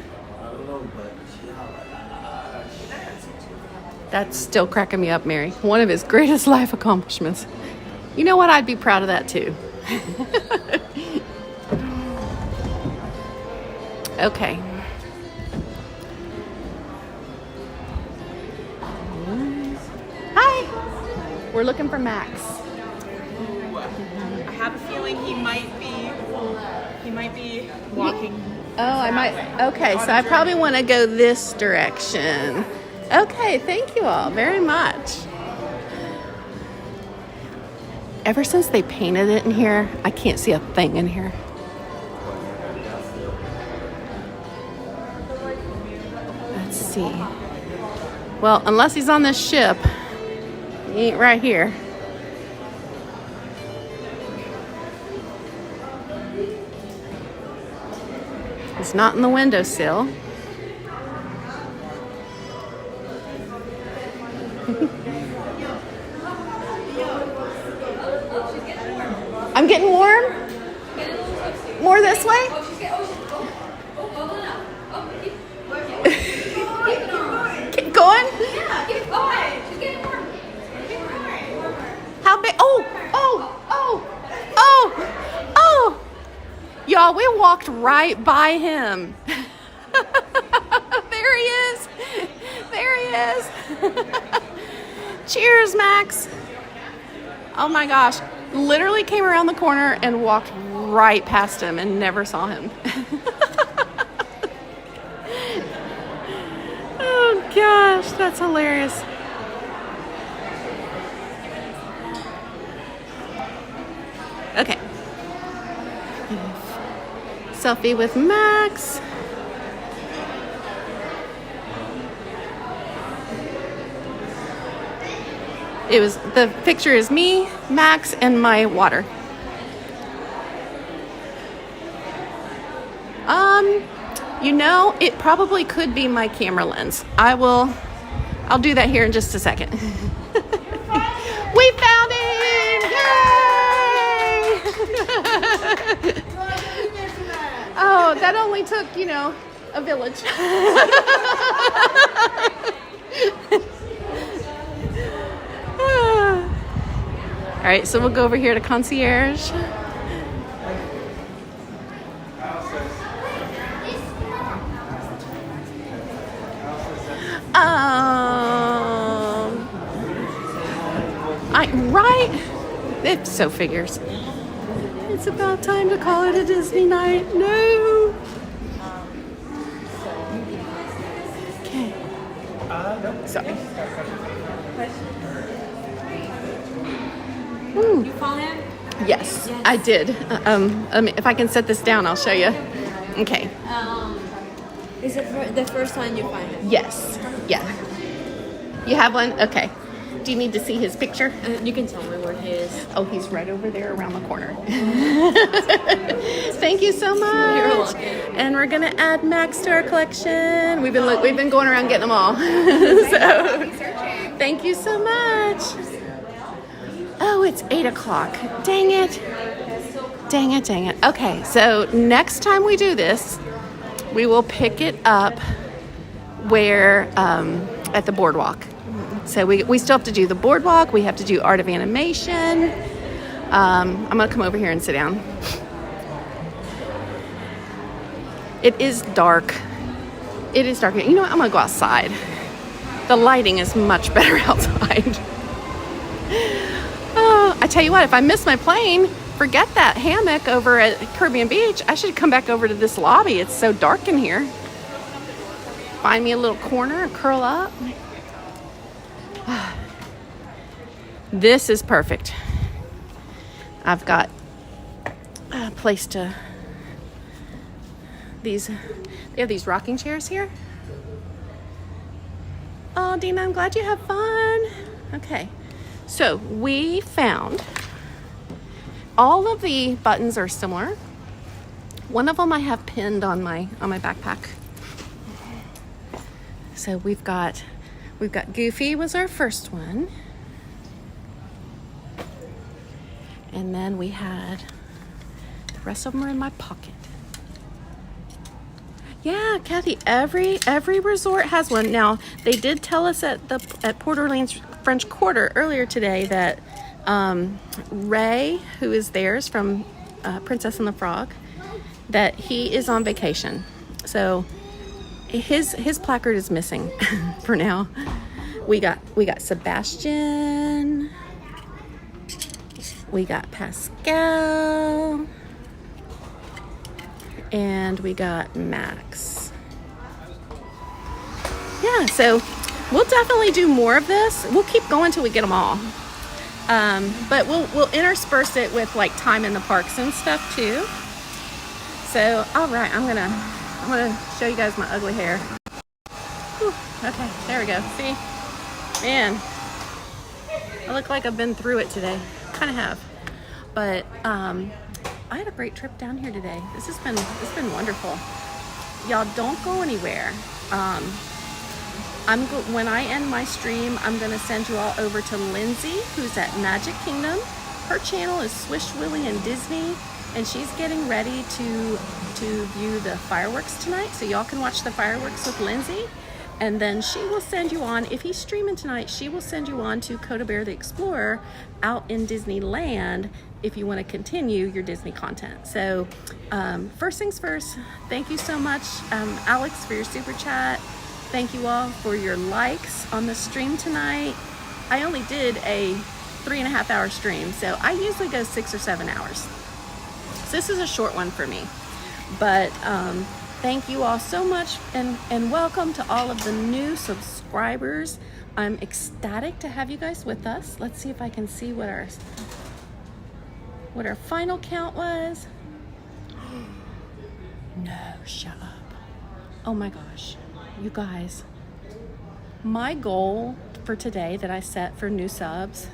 That's still cracking me up, Mary. One of his greatest life accomplishments. You know what? I'd be proud of that too. Okay. Hi. We're looking for Max. I have a feeling he might be walking. Oh, I might. Okay, so I probably want to go this direction. Okay, thank you all very much. Ever since they painted it in here, I can't see a thing in here. Let's see. Well, unless he's on this ship, he ain't right here. It's not in the windowsill. I'm getting warm. More this way. Keep going. Yeah, keep going. She's getting warm. Keep going. How big? Oh. Y'all, we walked right by him. There he is. There he is. Cheers, Max. Oh my gosh. Literally came around the corner and walked right past him and never saw him. Oh gosh, that's hilarious. Okay. Selfie with Max. The picture is me, Max, and my water. You know, it probably could be my camera lens. I'll do that here in just a second. We found him! Yay! Oh, that only took, a village. All right, so we'll go over here to concierge. Right? It so figures. It's about time to call it a Disney night. No. Okay. Sorry. You fall in? Yes, I did. If I can set this down, I'll show you. Okay. Is it the first time you find it? Yes. Yeah. You have one? Okay. Do you need to see his picture? You can tell me where he is. Oh, he's right over there around the corner. Thank you so much. You're welcome. And we're gonna add Max to our collection. We've been going around getting them all. So thank you so much. Oh, it's 8 o'clock. Dang it. Dang it, dang it. Okay, so next time we do this, we will pick it up where at the boardwalk. So we still have to do the boardwalk. We have to do Art of Animation. I'm going to come over here and sit down. It is dark. It is dark. You know what? I'm going to go outside. The lighting is much better outside. Oh, I tell you what, if I miss my plane, forget that hammock over at Caribbean Beach. I should come back over to this lobby. It's so dark in here. Find me a little corner and curl up. This is perfect. I've got a place to they have these rocking chairs here. Oh, Dina, I'm glad you have fun. Okay, so we found all of the buttons are similar. One of them I have pinned on my backpack. So we've got Goofy was our first one. And then we had, the rest of them are in my pocket. Yeah, Kathy, every resort has one. Now, they did tell us at Port Orleans French Quarter earlier today that Ray, who is theirs from Princess and the Frog, that he is on vacation. So his placard is missing for now. We got Sebastian. We got Pascal. And we got Max. Yeah, so we'll definitely do more of this. We'll keep going till we get them all. But we'll intersperse it with like time in the parks and stuff too. So, all right, I'm gonna show you guys my ugly hair. Whew, okay, there we go. See, man, I look like I've been through it today. Kind of have, but I had a great trip down here today. It's been wonderful. Y'all don't go anywhere. When I end my stream, I'm gonna send you all over to Lindsay, who's at Magic Kingdom. Her channel is Swish Willy and Disney, and she's getting ready to view the fireworks tonight. So y'all can watch the fireworks with Lindsay. And then she will send you on, if he's streaming tonight, she will send you on to Coda Bear the Explorer out in Disneyland if you want to continue your Disney content. So first things first, thank you so much, Alex, for your super chat. Thank you all for your likes on the stream tonight. I only did a 3.5 hour stream, so I usually go 6 or 7 hours. So this is a short one for me. But thank you all so much, and welcome to all of the new subscribers. I'm ecstatic to have you guys with us. Let's see if I can see what our final count was. No, shut up. Oh my gosh, you guys. My goal for today that I set for new subs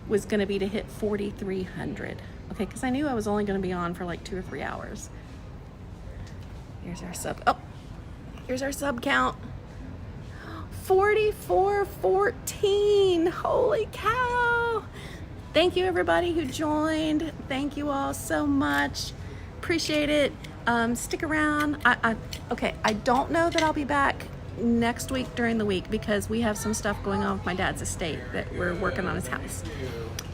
was gonna be to hit 4,300. Okay, because I knew I was only gonna be on for like 2 or 3 hours. Here's our sub. Oh, Here's our sub count. 4414. Holy cow. Thank you everybody who joined. Thank you all so much. Appreciate it. Stick around. Okay, I don't know that I'll be back next week during the week because we have some stuff going on with my dad's estate that we're working on his house.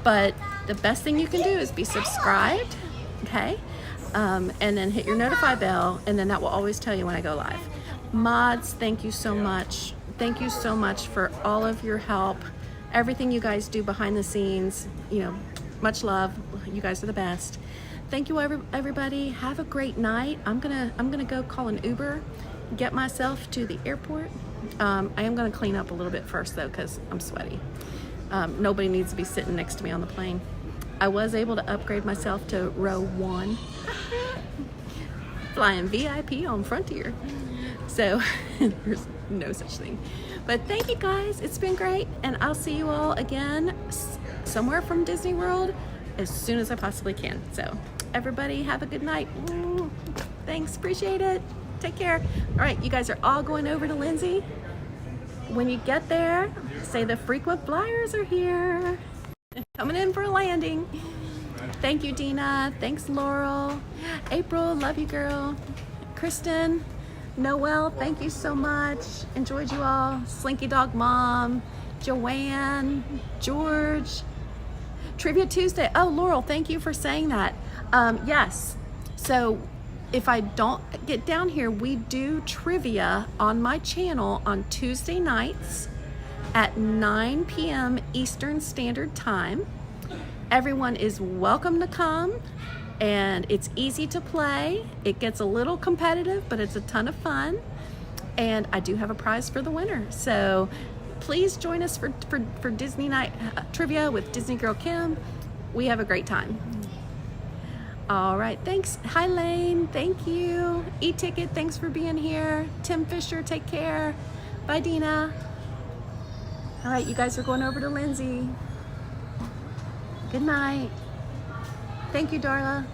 But the best thing you can do is be subscribed, okay? And then hit your notify bell, and then that will always tell you when I go live. Mods, thank you so much. Thank you so much for all of your help, everything you guys do behind the scenes. You know, much love. You guys are the best. Thank you everybody. Have a great night. I'm gonna go call an Uber, get myself to the airport. I am gonna clean up a little bit first though, because I'm sweaty. Nobody needs to be sitting next to me on the plane. I was able to upgrade myself to row 1. Flying VIP on Frontier. So there's no such thing. But thank you guys. It's been great. And I'll see you all again somewhere from Disney World as soon as I possibly can. So everybody have a good night. Thanks. Appreciate it. Take care. All right. You guys are all going over to Lindsay. When you get there, say the frequent flyers are here. Coming in for a landing. Thank you, Dina. Thanks, Laurel. April, love you, girl. Kristen, Noel, thank you so much. Enjoyed you all. Slinky Dog Mom, Joanne, George. Trivia Tuesday. Oh, Laurel, thank you for saying that. Yes. So if I don't get down here, we do trivia on my channel on Tuesday nights at 9 p.m. Eastern Standard Time. Everyone is welcome to come, and it's easy to play. It gets a little competitive, but it's a ton of fun. And I do have a prize for the winner. So please join us for Disney Night Trivia with DisneyGirlKim. We have a great time. All right, thanks. Hi, Lane. Thank you. E-Ticket, thanks for being here. Tim Fisher, take care. Bye, Dina. All right, you guys are going over to Lindsay. Good night. Thank you, Darla.